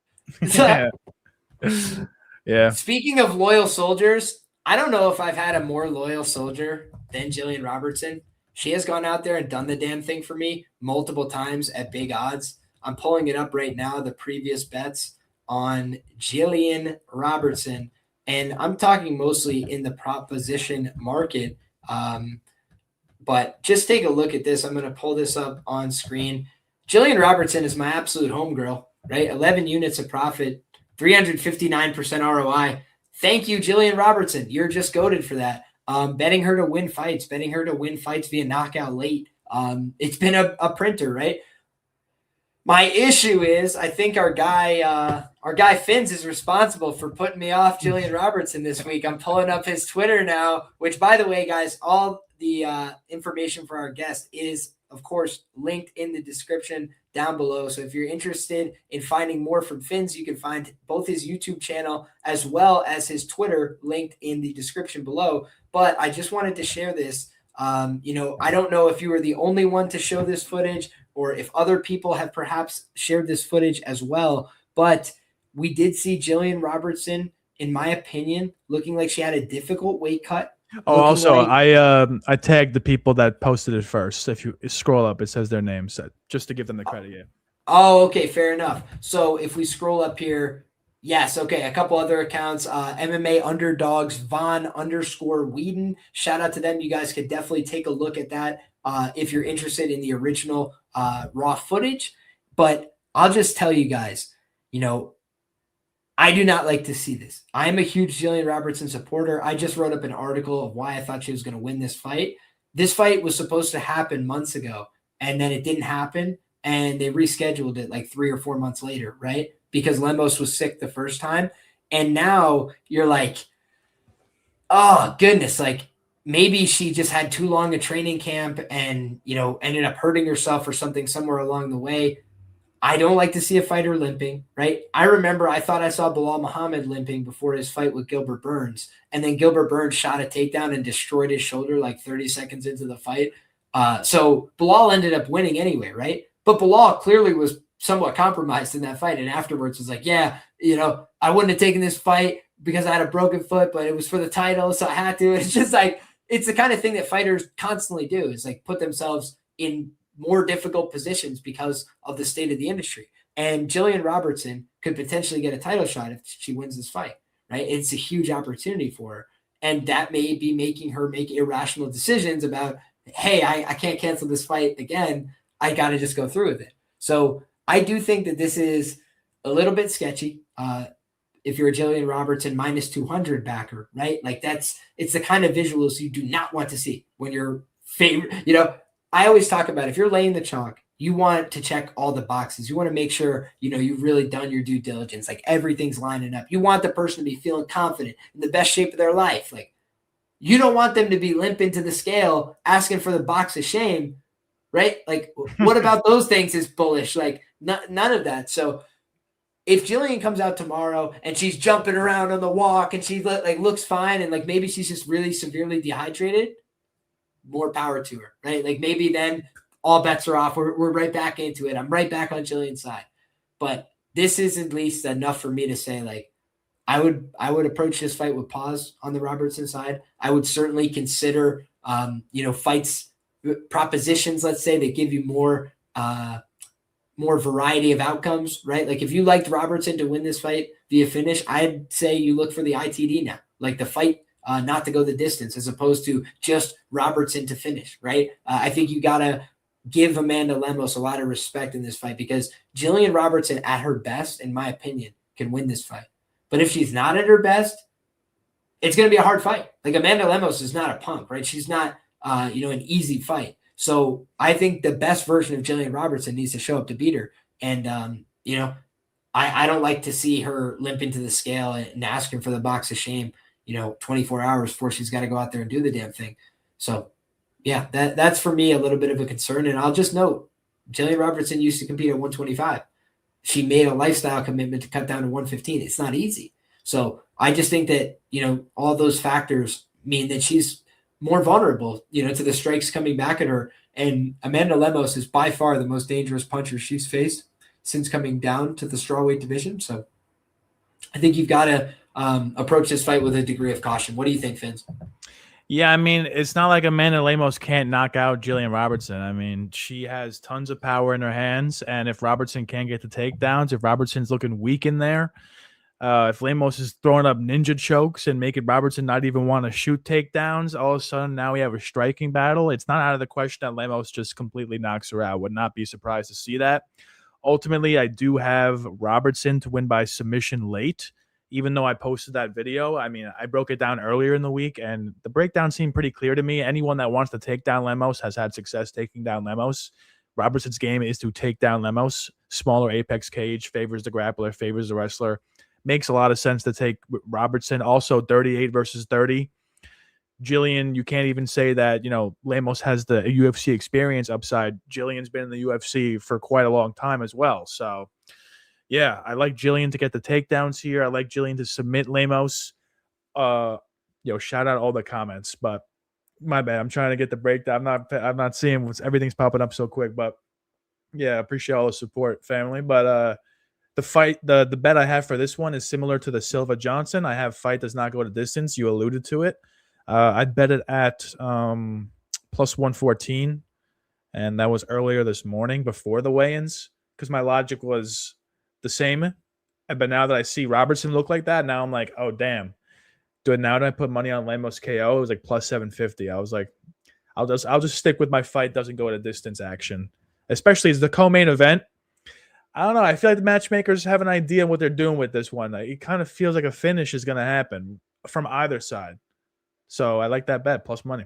Yeah. Speaking of loyal soldiers, I don't know if I've had a more loyal soldier than Jillian Robertson. She has gone out there and done the damn thing for me multiple times at big odds. I'm pulling it up right now, the previous bets on Jillian Robertson, and I'm talking mostly in the prop position market. But just take a look at this. I'm going to pull this up on screen. Jillian Robertson is my absolute homegirl, right? 11 units of profit, 359% ROI. Thank you, Jillian Robertson. You're just goated for that. Betting her to win fights via knockout late. It's been a printer, right? My issue is I think our guy Finz is responsible for putting me off Jillian Robertson this week. I'm pulling up his Twitter now, which, by the way, guys, all the information for our guest is, of course, linked in the description down below. So if you're interested in finding more from Finz, you can find both his YouTube channel as well as his Twitter linked in the description below. But I just wanted to share this. I don't know if you were the only one to show this footage or if other people have perhaps shared this footage as well. But we did see Jillian Robertson, in my opinion, looking like she had a difficult weight cut. Oh, also, I tagged the people that posted it first. If you scroll up, it says their names, just to give them the credit. Yeah. Oh, okay, fair enough. So if we scroll up here, yes, okay, a couple other accounts, MMA Underdogs, Von_Whedon. Shout out to them. You guys could definitely take a look at that if you're interested in the original raw footage. But I'll just tell you guys, I do not like to see this. I'm a huge Jillian Robertson supporter. I just wrote up an article of why I thought she was going to win this fight. This fight was supposed to happen months ago, and then it didn't happen, and they rescheduled it like 3 or 4 months later, right? Because Lemos was sick the first time. And now you're like, oh, goodness, like maybe she just had too long a training camp and, ended up hurting herself or something somewhere along the way. I don't like to see a fighter limping, right? I remember I thought I saw Bilal Muhammad limping before his fight with Gilbert Burns, and then Gilbert Burns shot a takedown and destroyed his shoulder like 30 seconds into the fight. So Bilal ended up winning anyway, right? But Bilal clearly was somewhat compromised in that fight, and afterwards was like, yeah, I wouldn't have taken this fight because I had a broken foot, but it was for the title, so I had to. It's just like, it's the kind of thing that fighters constantly do, is like put themselves in more difficult positions because of the state of the industry. And Jillian Robertson could potentially get a title shot if she wins this fight, right? It's a huge opportunity for her. And that may be making her make irrational decisions about, hey, I can't cancel this fight again. I got to just go through with it. So I do think that this is a little bit sketchy. If you're a Jillian Robertson minus 200 backer, right? Like it's the kind of visuals you do not want to see when you're favorite. I always talk about, if you're laying the chalk, you want to check all the boxes. You want to make sure, you've really done your due diligence. Like everything's lining up. You want the person to be feeling confident in the best shape of their life. Like you don't want them to be limping to the scale, asking for the box of shame, right? Like what about those things is bullish? Like none of that. So if Jillian comes out tomorrow and she's jumping around on the walk and she looks fine and like maybe she's just really severely dehydrated, more power to her, right? Like maybe then all bets are off. We're right back into it. I'm right back on Jillian's side. But this is at least enough for me to say, like, I would approach this fight with pause on the Robertson side. I would certainly consider, fights, propositions, let's say, that give you more variety of outcomes, right? Like if you liked Robertson to win this fight via finish, I'd say you look for the ITD now, like the fight not to go the distance as opposed to just Robertson to finish, right? I think you got to give Amanda Lemos a lot of respect in this fight because Jillian Robertson at her best, in my opinion, can win this fight. But if she's not at her best, it's going to be a hard fight. Like Amanda Lemos is not a punk, right? She's not, an easy fight. So I think the best version of Jillian Robertson needs to show up to beat her. And, I don't like to see her limp into the scale and asking for the box of shame, 24 hours before she's got to go out there and do the damn thing. So, yeah, that's for me a little bit of a concern. And I'll just note, Jillian Robertson used to compete at 125. She made a lifestyle commitment to cut down to 115. It's not easy. So I just think that, all those factors mean that she's more vulnerable, to the strikes coming back at her. And Amanda Lemos is by far the most dangerous puncher she's faced since coming down to the strawweight division. So I think you've got to approach this fight with a degree of caution. What do you think, Finz? Yeah, I mean, it's not like Amanda Lemos can't knock out Jillian Robertson. I mean, she has tons of power in her hands, and if Robertson can't get the takedowns, if Robertson's looking weak in there, if Lemos is throwing up ninja chokes and making Robertson not even want to shoot takedowns, all of a sudden now we have a striking battle. It's not out of the question that Lemos just completely knocks her out. Would not be surprised to see that. Ultimately, I do have Robertson to win by submission late. Even though I posted that video, I mean, I broke it down earlier in the week, and the breakdown seemed pretty clear to me. Anyone that wants to take down Lemos has had success taking down Lemos. Robertson's game is to take down Lemos. Smaller apex cage, favors the grappler, favors the wrestler. Makes a lot of sense to take Robertson. Also, 38 versus 30. Jillian, you can't even say that, Lemos has the UFC experience upside. Jillian's been in the UFC for quite a long time as well. So, yeah, I like Jillian to get the takedowns here. I like Jillian to submit Lemos. Shout out all the comments, but my bad. I'm trying to get the breakdown. I'm not seeing what's everything's popping up so quick, but yeah, appreciate all the support, family. But the fight, the bet I have for this one is similar to the Silva Johnson. I have fight does not go to distance. You alluded to it. I'd bet it at plus 114, and that was earlier this morning before the weigh-ins because my logic was the same. But now that I see Robertson look like that, now I'm like, oh damn. Do I put money on Lemos KO? It was like plus 750. I was like, I'll just stick with my fight doesn't go to distance action, especially as the co-main event. I don't know. I feel like the matchmakers have an idea what they're doing with this one. It kind of feels like a finish is going to happen from either side. So I like that bet, plus money.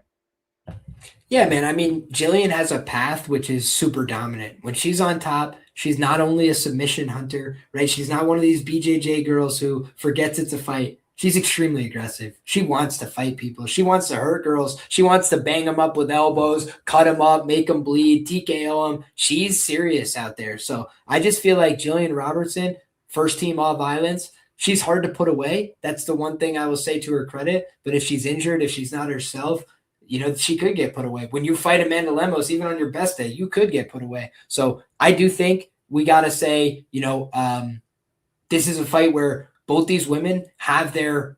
Yeah, man. I mean, Jillian has a path which is super dominant. When she's on top, she's not only a submission hunter, right? She's not one of these BJJ girls who forgets it's a fight. She's extremely aggressive. She wants to fight people. She wants to hurt girls. She wants to bang them up with elbows, cut them up, make them bleed, TKO them. She's serious out there. So I just feel like Jillian Robertson, first team all violence, she's hard to put away. That's the one thing I will say to her credit. But if she's injured, if she's not herself, she could get put away. When you fight Amanda Lemos, even on your best day, you could get put away. So I do think we got to say, this is a fight where both these women have their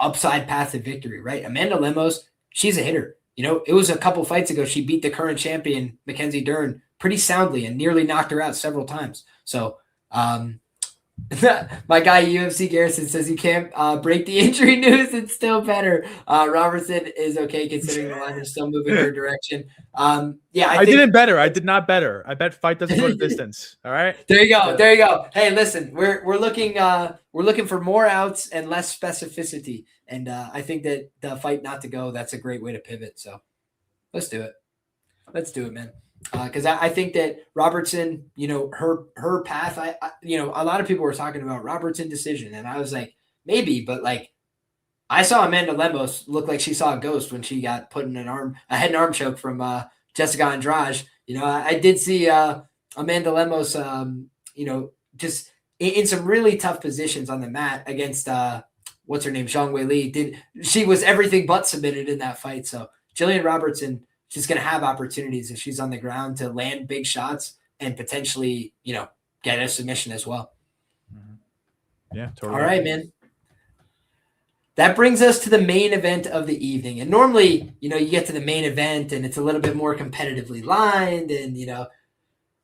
upside path to victory, right? Amanda Lemos, she's a hitter. It was a couple fights ago. She beat the current champion, Mackenzie Dern, pretty soundly and nearly knocked her out several times. So My guy UFC Garrison says you can't break the injury news. It's still better. Robertson is okay considering the line is still moving her direction. Yeah, I think didn't better. I did not better. I bet fight doesn't go to distance. All right. there you go. Yeah. There you go. Hey, listen, we're looking for more outs and less specificity. And I think that the fight not to go, that's a great way to pivot. So let's do it. Let's do it, man. Because I think that Robertson, her path. A lot of people were talking about Robertson decision, and I was like, maybe, but like, I saw Amanda Lemos look like she saw a ghost when she got put in a head and arm choke from Jessica Andrade. I did see Amanda Lemos, just in some really tough positions on the mat against what's her name, Zhang Wei Li. She was everything but submitted in that fight. So Jillian Robertson. She's going to have opportunities if she's on the ground to land big shots and potentially, get a submission as well. Yeah, totally. All right, man. That brings us to the main event of the evening. And normally, you get to the main event and it's a little bit more competitively lined and,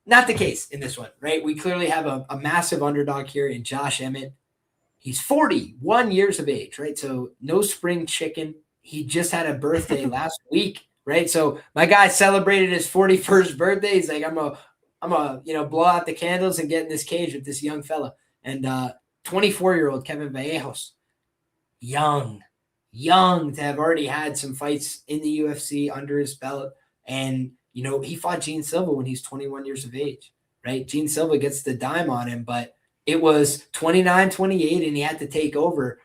not the case in this one, right? We clearly have a massive underdog here in Josh Emmett. He's 41 years of age, right? So no spring chicken. He just had a birthday last week. Right. So my guy celebrated his 41st birthday. He's like, I'm a blow out the candles and get in this cage with this young fella. And 24-year-old Kevin Vallejos, young to have already had some fights in the UFC under his belt. And, he fought Gene Silva when he's 21 years of age. Right. Gene Silva gets the dime on him, but it was 29-28 and he had to take over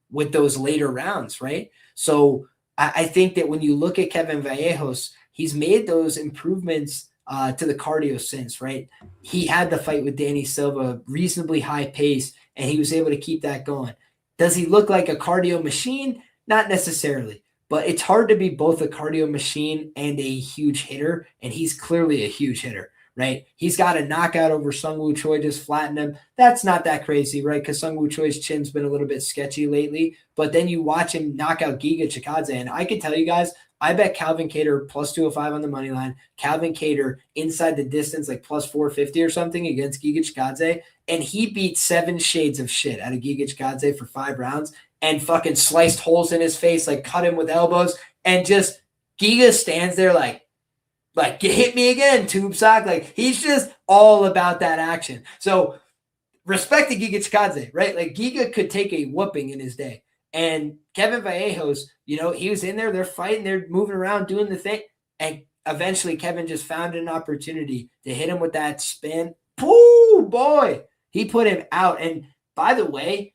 with those later rounds. Right. So I think that when you look at Kevin Vallejos, he's made those improvements to the cardio since, right? He had the fight with Danny Silva, reasonably high pace, and he was able to keep that going. Does he look like a cardio machine? Not necessarily, but it's hard to be both a cardio machine and a huge hitter, and he's clearly a huge hitter. Right? He's got a knockout over Sung Woo Choi, just flattened him. That's not that crazy, right? Because Sung Woo Choi's chin's been a little bit sketchy lately. But then you watch him knock out Giga Chikadze. And I can tell you guys, I bet Calvin Kattar plus 205 on the money line. Calvin Kattar inside the distance, like plus 450 or something against Giga Chikadze. And he beat 7 shades of shit out of Giga Chikadze for 5 rounds and fucking sliced holes in his face, like cut him with elbows. And just Giga stands there like hit me again, tube sock. Like he's just all about that action. So respect to Giga Chikadze, right? Like Giga could take a whooping in his day. And Kevin Vallejos, he was in there, they're fighting, they're moving around, doing the thing. And eventually Kevin just found an opportunity to hit him with that spin. Pooh, boy, he put him out. And by the way,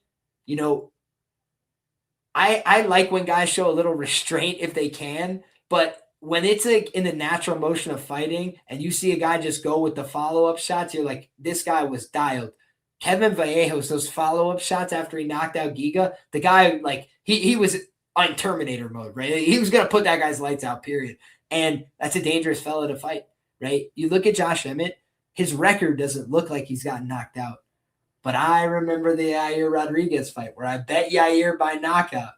I like when guys show a little restraint if they can, but when it's like in the natural motion of fighting and you see a guy just go with the follow-up shots, you're like, this guy was dialed. Kevin Vallejos, those follow-up shots after he knocked out Giga, the guy, like, he was on Terminator mode, right? He was going to put that guy's lights out, period. And that's a dangerous fella to fight, right? You look at Josh Emmett, his record doesn't look like he's gotten knocked out. But I remember the Yair Rodriguez fight where I bet Yair by knockout.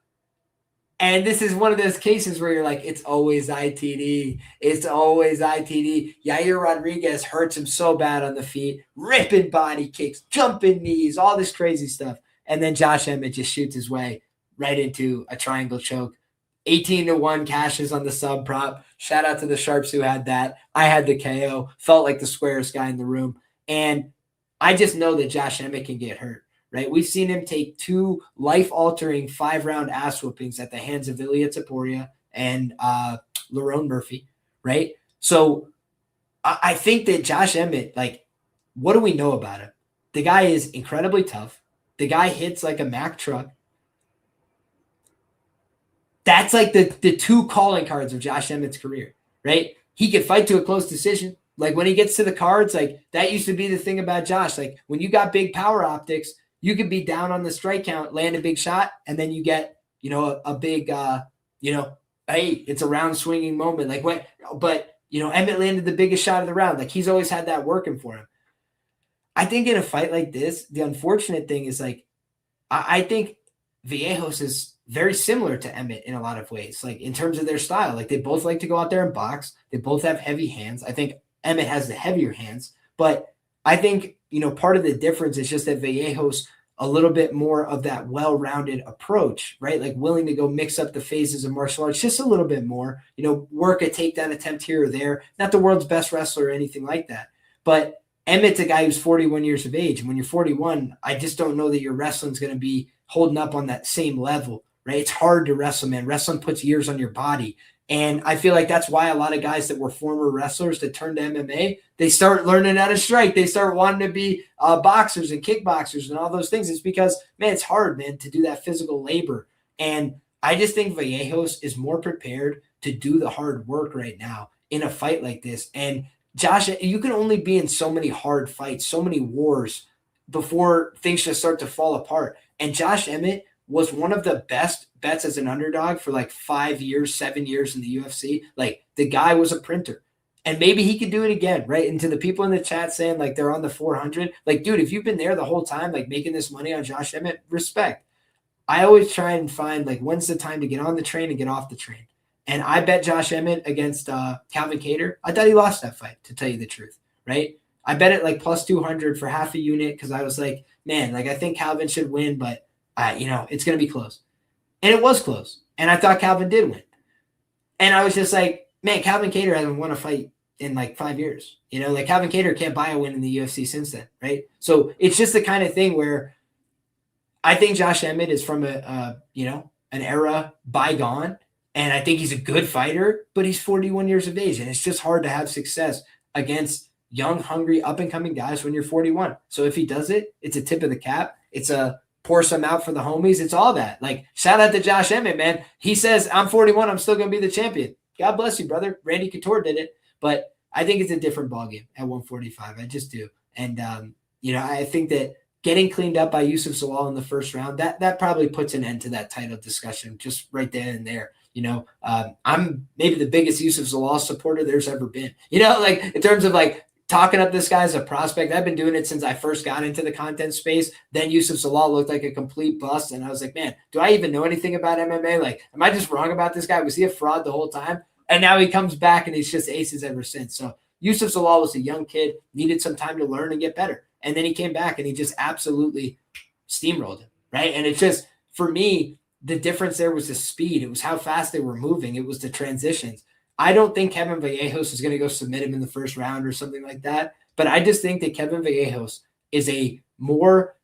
And this is one of those cases where you're like, it's always ITD. It's always ITD. Yair Rodriguez hurts him so bad on the feet, ripping body kicks, jumping knees, all this crazy stuff. And then Josh Emmett just shoots his way right into a triangle choke. 18-1 cashes on the sub prop. Shout out to the Sharps who had that. I had the KO. Felt like the squarest guy in the room. And I just know that Josh Emmett can get hurt. Right, we've seen him take 2 life-altering 5-round ass whoopings at the hands of Ilya Taporia and Lerone Murphy. Right, so I think that Josh Emmett, like, what do we know about him? The guy is incredibly tough. The guy hits like a Mack truck. That's like the 2 calling cards of Josh Emmett's career. Right, he can fight to a close decision. Like when he gets to the cards, like that used to be the thing about Josh. Like when you got big power optics, you could be down on the strike count, land a big shot, and then you get, a big, hey, it's a round swinging moment. Like what? But Emmett landed the biggest shot of the round. Like he's always had that working for him. I think in a fight like this, the unfortunate thing is like, I think Vallejos is very similar to Emmett in a lot of ways. Like in terms of their style, like they both like to go out there and box. They both have heavy hands. I think Emmett has the heavier hands, but I think part of the difference is just that Vallejos a little bit more of that well-rounded approach, right? Like willing to go mix up the phases of martial arts just a little bit more, work a takedown attempt here or there. Not the world's best wrestler or anything like that. But Emmett's a guy who's 41 years of age. And when you're 41, I just don't know that your wrestling's going to be holding up on that same level, right? It's hard to wrestle, man. Wrestling puts years on your body. And I feel like that's why a lot of guys that were former wrestlers that turned to MMA, they start learning how to strike. They start wanting to be boxers and kickboxers and all those things. It's because, man, it's hard, man, to do that physical labor. And I just think Vallejos is more prepared to do the hard work right now in a fight like this. And Josh, you can only be in so many hard fights, so many wars before things just start to fall apart. And Josh Emmett was one of the best bets as an underdog for like 5 years, 7 years in the UFC. Like the guy was a printer. And maybe he could do it again, right? And to the people in the chat saying like they're on the 400, like, dude, if you've been there the whole time, like making this money on Josh Emmett, respect. I always try and find like when's the time to get on the train and get off the train. And I bet Josh Emmett against Calvin Kattar. I thought he lost that fight, to tell you the truth, right? I bet it like plus 200 for half a unit because I was like, man, like I think Calvin should win, but it's going to be close. And it was close. And I thought Calvin did win. And I was just like, man, Calvin Kattar hasn't won a fight in like 5 years. Like Calvin Kattar can't buy a win in the UFC since then, right? So it's just the kind of thing where I think Josh Emmett is from an era bygone. And I think he's a good fighter, but he's 41 years of age. And it's just hard to have success against young, hungry, up-and-coming guys when you're 41. So if he does it, it's a tip of the cap. It's a pour some out for the homies. It's all that. Like, shout out to Josh Emmett, man. He says, I'm 41. I'm still going to be the champion. God bless you, brother. Randy Couture did it. But I think it's a different ballgame at 145. I just do. And, I think that getting cleaned up by Yusuf Zalal in the first round, that probably puts an end to that title discussion just right then and there. I'm maybe the biggest Yusuf Zalal supporter there's ever been. Like in terms of like talking up this guy as a prospect, I've been doing it since I first got into the content space. Then Yusuf Zalal looked like a complete bust. And I was like, man, do I even know anything about MMA? Like, am I just wrong about this guy? Was he a fraud the whole time? And now he comes back and he's just aces ever since. So Yusuf Zalal was a young kid, needed some time to learn and get better. And then he came back and he just absolutely steamrolled him, right? And it's just, for me, the difference there was the speed. It was how fast they were moving. It was the transitions. I don't think Kevin Vallejos is going to go submit him in the first round or something like that. But I just think that Kevin Vallejos is a more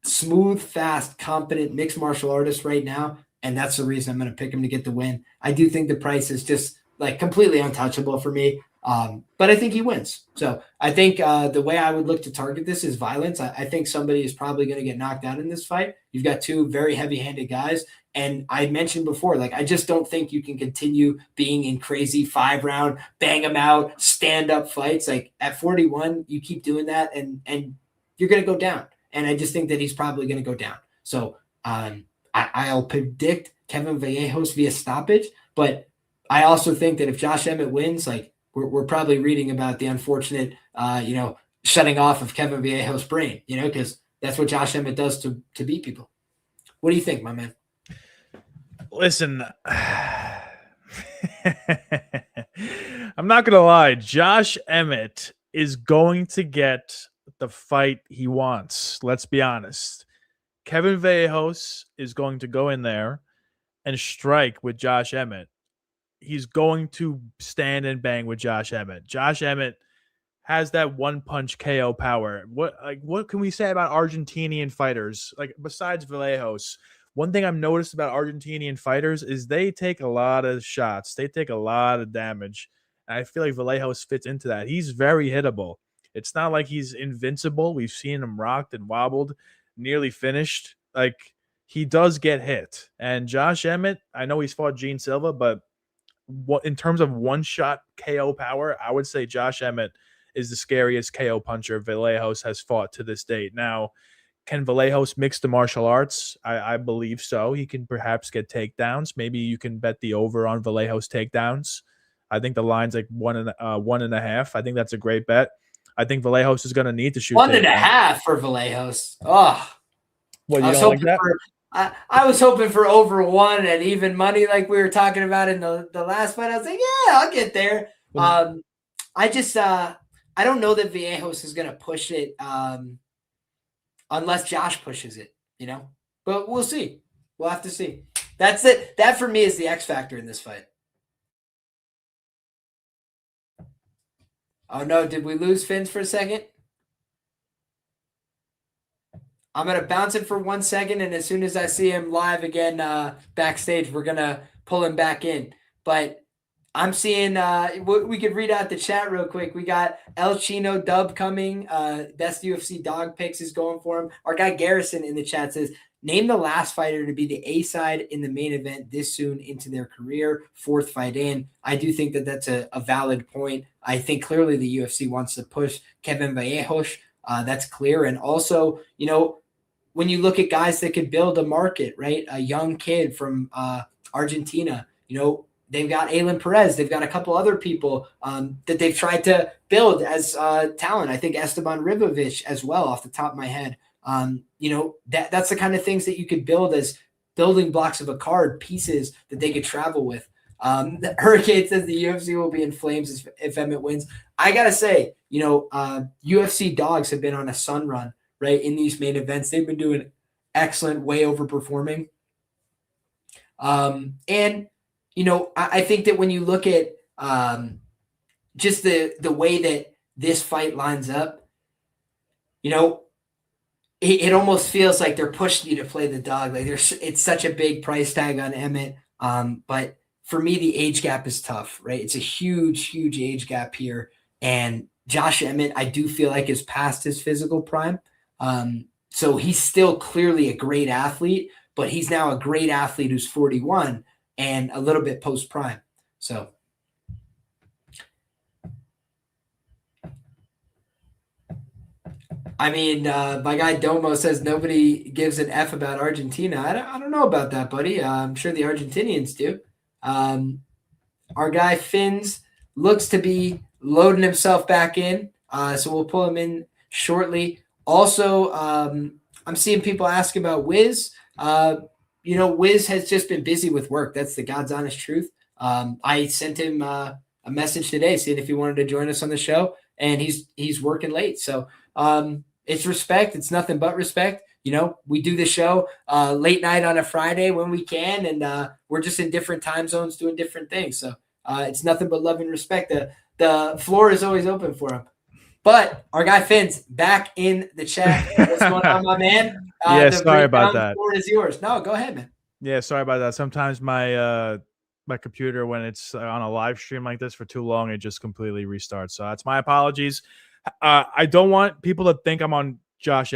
smooth, fast, competent mixed martial artist right now. And that's the reason I'm going to pick him to get the win. I do think the price is just like completely untouchable for me. But I think he wins. So I think the way I would look to target this is violence. I think somebody is probably going to get knocked out in this fight. You've got two very heavy-handed guys. And I mentioned before, like, I just don't think you can continue being in crazy 5-round, bang them out, stand-up fights. Like at 41, you keep doing that and you're going to go down. And I just think that he's probably going to go down. So I'll predict Kevin Vallejos via stoppage. But I also think that if Josh Emmett wins, like, we're probably reading about the unfortunate, shutting off of Kevin Vallejos' brain, because that's what Josh Emmett does to beat people. What do you think, my man? Listen, I'm not going to lie. Josh Emmett is going to get the fight he wants. Let's be honest. Kevin Vallejos is going to go in there and strike with Josh Emmett. He's going to stand and bang with Josh Emmett. Josh Emmett has that one-punch KO power. What can we say about Argentinian fighters? Like, besides Vallejos, one thing I've noticed about Argentinian fighters is they take a lot of shots. They take a lot of damage. And I feel like Vallejos fits into that. He's very hittable. It's not like he's invincible. We've seen him rocked and wobbled, nearly finished. Like, he does get hit. And Josh Emmett, I know he's fought Gene Silva, but in terms of one-shot KO power, I would say Josh Emmett is the scariest KO puncher Vallejos has fought to this date. Now, can Vallejos mix the martial arts? I believe so. He can perhaps get takedowns. Maybe you can bet the over on Vallejos takedowns. I think the line's like 1.5. I think that's a great bet. I think Vallejos is going to need to shoot 1.5 for Vallejos. Oh, well, you don't like that? I was hoping for over 1 and even money like we were talking about in the last fight. I was like, yeah, I'll get there. I just I don't know that Vallejos is going to push it unless Josh pushes it, but we'll see. We'll have to see. That's it. That for me is the X factor in this fight. Oh no, did we lose Finz for a second? I'm going to bounce it for 1 second, and as soon as I see him live again backstage, we're going to pull him back in. But I'm seeing we could read out the chat real quick. We got El Chino Dub coming. Best UFC dog picks is going for him. Our guy Garrison in the chat says, name the last fighter to be the A side in the main event this soon into their career, 4th fight in. I do think that that's a valid point. I think clearly the UFC wants to push Kevin Vallejos. That's clear. And also, when you look at guys that could build a market, right? A young kid from Argentina, they've got Aylin Perez. They've got a couple other people that they've tried to build as talent. I think Esteban Ribovic as well, off the top of my head. That's the kind of things that you could build as building blocks of a card, pieces that they could travel with. Hurricane says the UFC will be in flames if Emmett wins. I got to say, UFC dogs have been on a sun run, right, in these main events. They've been doing excellent, way overperforming. I think that when you look at just the way that this fight lines up, it almost feels like they're pushing you to play the dog. Like it's such a big price tag on Emmett. But for me, the age gap is tough, right? It's a huge, huge age gap here. And Josh Emmett, I do feel like is past his physical prime. So he's still clearly a great athlete, but he's now a great athlete who's 41 and a little bit post prime. So I mean, my guy Domo says nobody gives an F about Argentina. I don't know about that, buddy. I'm sure the Argentinians do. Our guy Finz looks to be loading himself back in, so we'll pull him in shortly. Also, I'm seeing people ask about Wiz. Wiz has just been busy with work. That's the God's honest truth. I sent him a message today seeing if he wanted to join us on the show, and he's working late. So it's respect. It's nothing but respect. We do the show late night on a Friday when we can, and we're just in different time zones doing different things. So it's nothing but love and respect. The floor is always open for him. But our guy Finz back in the chat. What's going on, my man? Sorry about that. The floor is yours. No, go ahead, man. Yeah, sorry about that. Sometimes my computer, when it's on a live stream like this for too long, it just completely restarts. So that's my apologies. I don't want people to think I'm on Josh.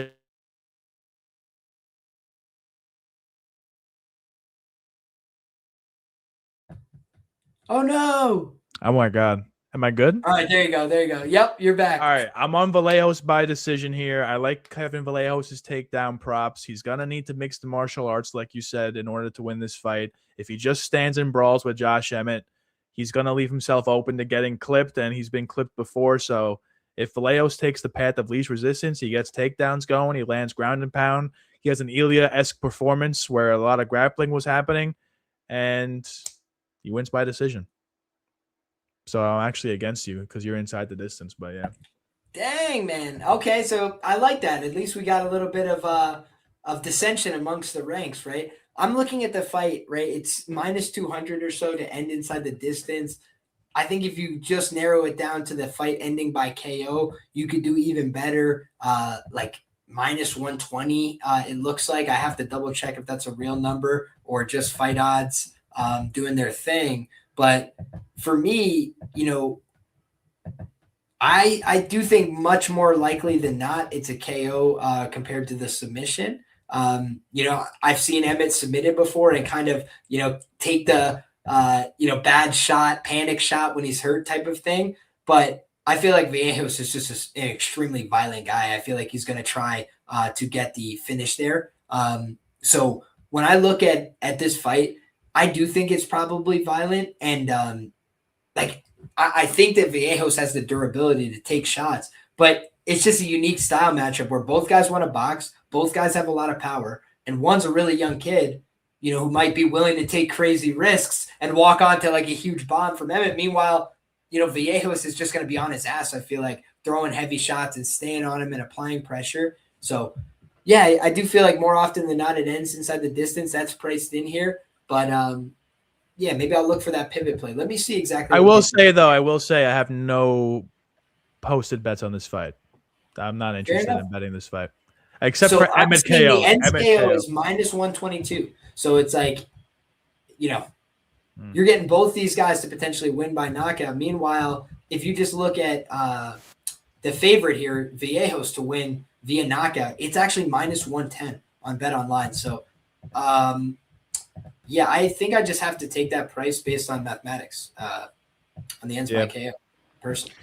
Oh no! Oh my God. Am I good? All right, there you go. There you go. Yep, you're back. All right, I'm on Vallejos by decision here. I like Kevin Vallejos' takedown props. He's going to need to mix the martial arts, like you said, in order to win this fight. If he just stands and brawls with Josh Emmett, he's going to leave himself open to getting clipped, and he's been clipped before. So if Vallejos takes the path of least resistance, he gets takedowns going, he lands ground and pound. He has an Ilya-esque performance where a lot of grappling was happening, and he wins by decision. So I'm actually against you because you're inside the distance, but yeah. Dang, man. Okay, so I like that. At least we got a little bit of dissension amongst the ranks, right? I'm looking at the fight, right? It's minus 200 or so to end inside the distance. I think if you just narrow it down to the fight ending by KO, you could do even better, like minus 120, it looks like. I have to double check if that's a real number or just fight odds doing their thing. But for me, I do think much more likely than not it's a KO compared to the submission. I've seen Emmett submitted before and kind of, take the, bad shot, panic shot when he's hurt type of thing. But I feel like Vallejos is just an extremely violent guy. I feel like he's going to try to get the finish there. So when I look at this fight, I do think it's probably violent. And I think that Vallejos has the durability to take shots, but it's just a unique style matchup where both guys want to box. Both guys have a lot of power. And one's a really young kid, who might be willing to take crazy risks and walk onto like a huge bomb from Emmett. Meanwhile, Vallejos is just going to be on his ass, I feel like, throwing heavy shots and staying on him and applying pressure. So, yeah, I do feel like more often than not it ends inside the distance. That's priced in here. But, yeah, maybe I'll look for that pivot play. Let me see exactly. I will say I have no posted bets on this fight. I'm not interested in betting this fight. Except for Emmett KO. The ends KO is minus 122. So it's like, you're getting both these guys to potentially win by knockout. Meanwhile, if you just look at the favorite here, Vallejos to win via knockout, it's actually minus 110 on Bet Online. So, yeah, I think I just have to take that price based on mathematics on the ends by KO personally.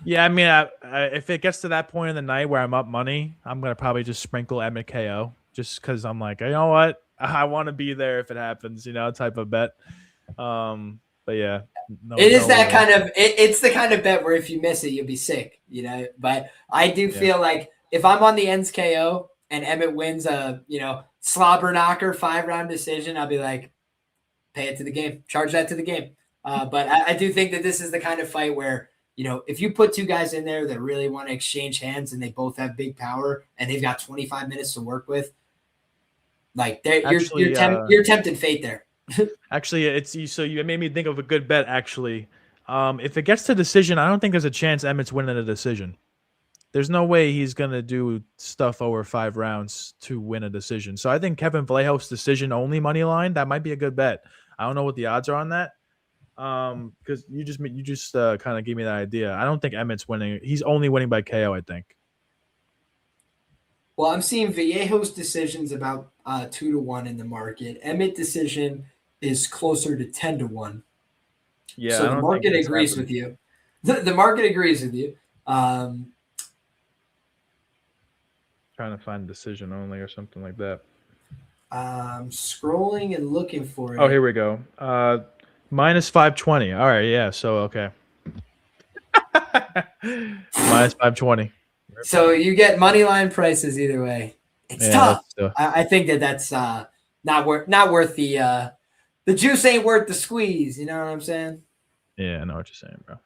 Yeah, I mean, if it gets to that point in the night where I'm up money, I'm going to probably just sprinkle Emmett KO just because I'm like, you know what? I want to be there if it happens, type of bet. But yeah. It's the kind of bet where if you miss it, you'll be sick, But I do feel like if I'm on the ends KO and Emmett wins a, slobber knocker 5-round decision, I'll be like, pay it to the game, charge that to the game. But I do think that this is the kind of fight where, if you put two guys in there that really want to exchange hands and they both have big power and they've got 25 minutes to work with, like you're tempting fate there. Actually, so you made me think of a good bet. Actually, if it gets to decision, I don't think there's a chance Emmett's winning a decision. There's no way he's gonna do stuff over 5 rounds to win a decision. So I think Kevin Vallejos decision only money line, that might be a good bet. I don't know what the odds are on that. Because you just kind of gave me that idea. I don't think Emmett's winning. He's only winning by KO, I think. Well, I'm seeing Vallejos decisions about 2-1 in the market. Emmett decision is closer to 10-1. Yeah, so the market agrees with you. The market agrees with you. Trying to find decision only or something like that. Scrolling and looking for it. Oh, here we go. Minus 520. All right, yeah. So okay. Minus 520. So you get money line prices either way. It's tough. I think that's not worth the juice ain't worth the squeeze. You know what I'm saying? Yeah, I know what you're saying, bro.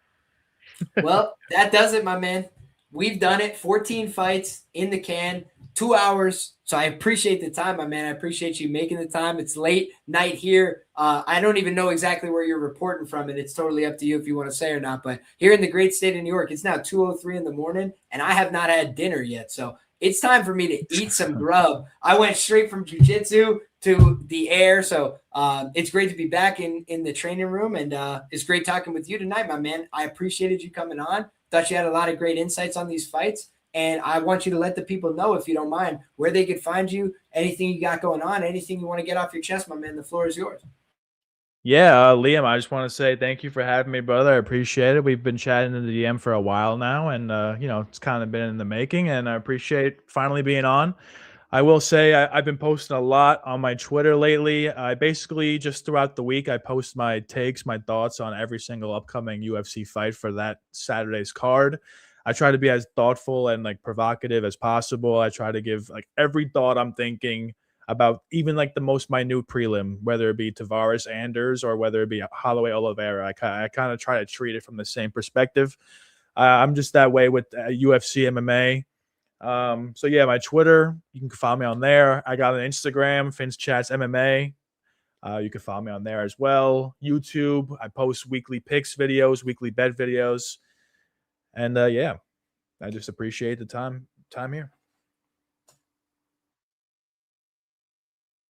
Well, that does it, my man. We've done it. 14 fights in the can, 2 hours. So I appreciate the time, my man. I appreciate you making the time. It's late night here. I don't even know exactly where you're reporting from, and it's totally up to you if you want to say or not. But here in the great state of New York, it's now 2:03 in the morning, and I have not had dinner yet. So it's time for me to eat some grub. I went straight from jiu-jitsu to the air. So it's great to be back in the training room, and it's great talking with you tonight, my man. I appreciated you coming on. Thought you had a lot of great insights on these fights. And I want you to let the people know, if you don't mind, where they could find you, anything you got going on, anything you want to get off your chest, my man. The floor is yours. Yeah, Liam, I just want to say thank you for having me, brother. I appreciate it. We've been chatting in the DM for a while now, and it's kind of been in the making, and I appreciate finally being on. I will say I've been posting a lot on my Twitter lately. I basically just throughout the week, I post my takes, my thoughts on every single upcoming UFC fight for that Saturday's card. I try to be as thoughtful and provocative as possible. I try to give every thought I'm thinking about, even the most minute prelim, whether it be Tavares Anders or whether it be Holloway Oliveira. I kind of try to treat it from the same perspective. I'm just that way with UFC MMA. So yeah, my Twitter, you can follow me on there. I got an Instagram, Finz Chats MMA. You can follow me on there as well. YouTube, I post weekly picks videos, weekly bet videos. And yeah, I just appreciate the time here.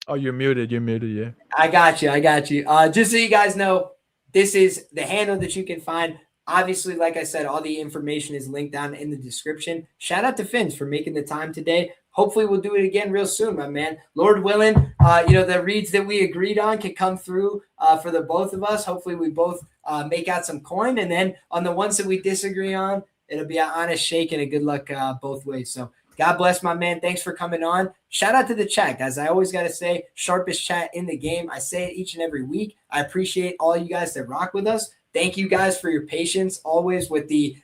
Oh, you're muted. Yeah. I got you. Just so you guys know, this is the handle that you can find. Obviously, like I said, all the information is linked down in the description. Shout out to Finz for making the time today. Hopefully we'll do it again real soon, my man. Lord willing, the reads that we agreed on can come through for the both of us. Hopefully we both make out some coin. And then on the ones that we disagree on, it'll be an honest shake and a good luck both ways. So God bless, my man. Thanks for coming on. Shout out to the chat, guys. I always got to say, sharpest chat in the game. I say it each and every week. I appreciate all you guys that rock with us. Thank you guys for your patience always with the,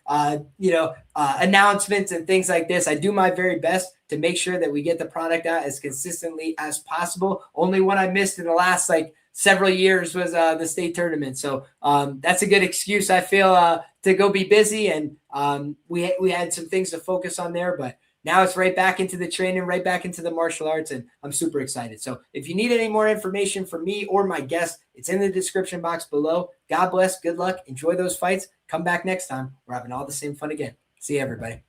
announcements and things like this. I do my very best to make sure that we get the product out as consistently as possible. Only one I missed in the last several years was the state tournament. So that's a good excuse, I feel, to go be busy. And we had some things to focus on there, but now it's right back into the training, right back into the martial arts, and I'm super excited. So if you need any more information from me or my guest, it's in the description box below. God bless, good luck, enjoy those fights. Come back next time. We're having all the same fun again. See you, everybody.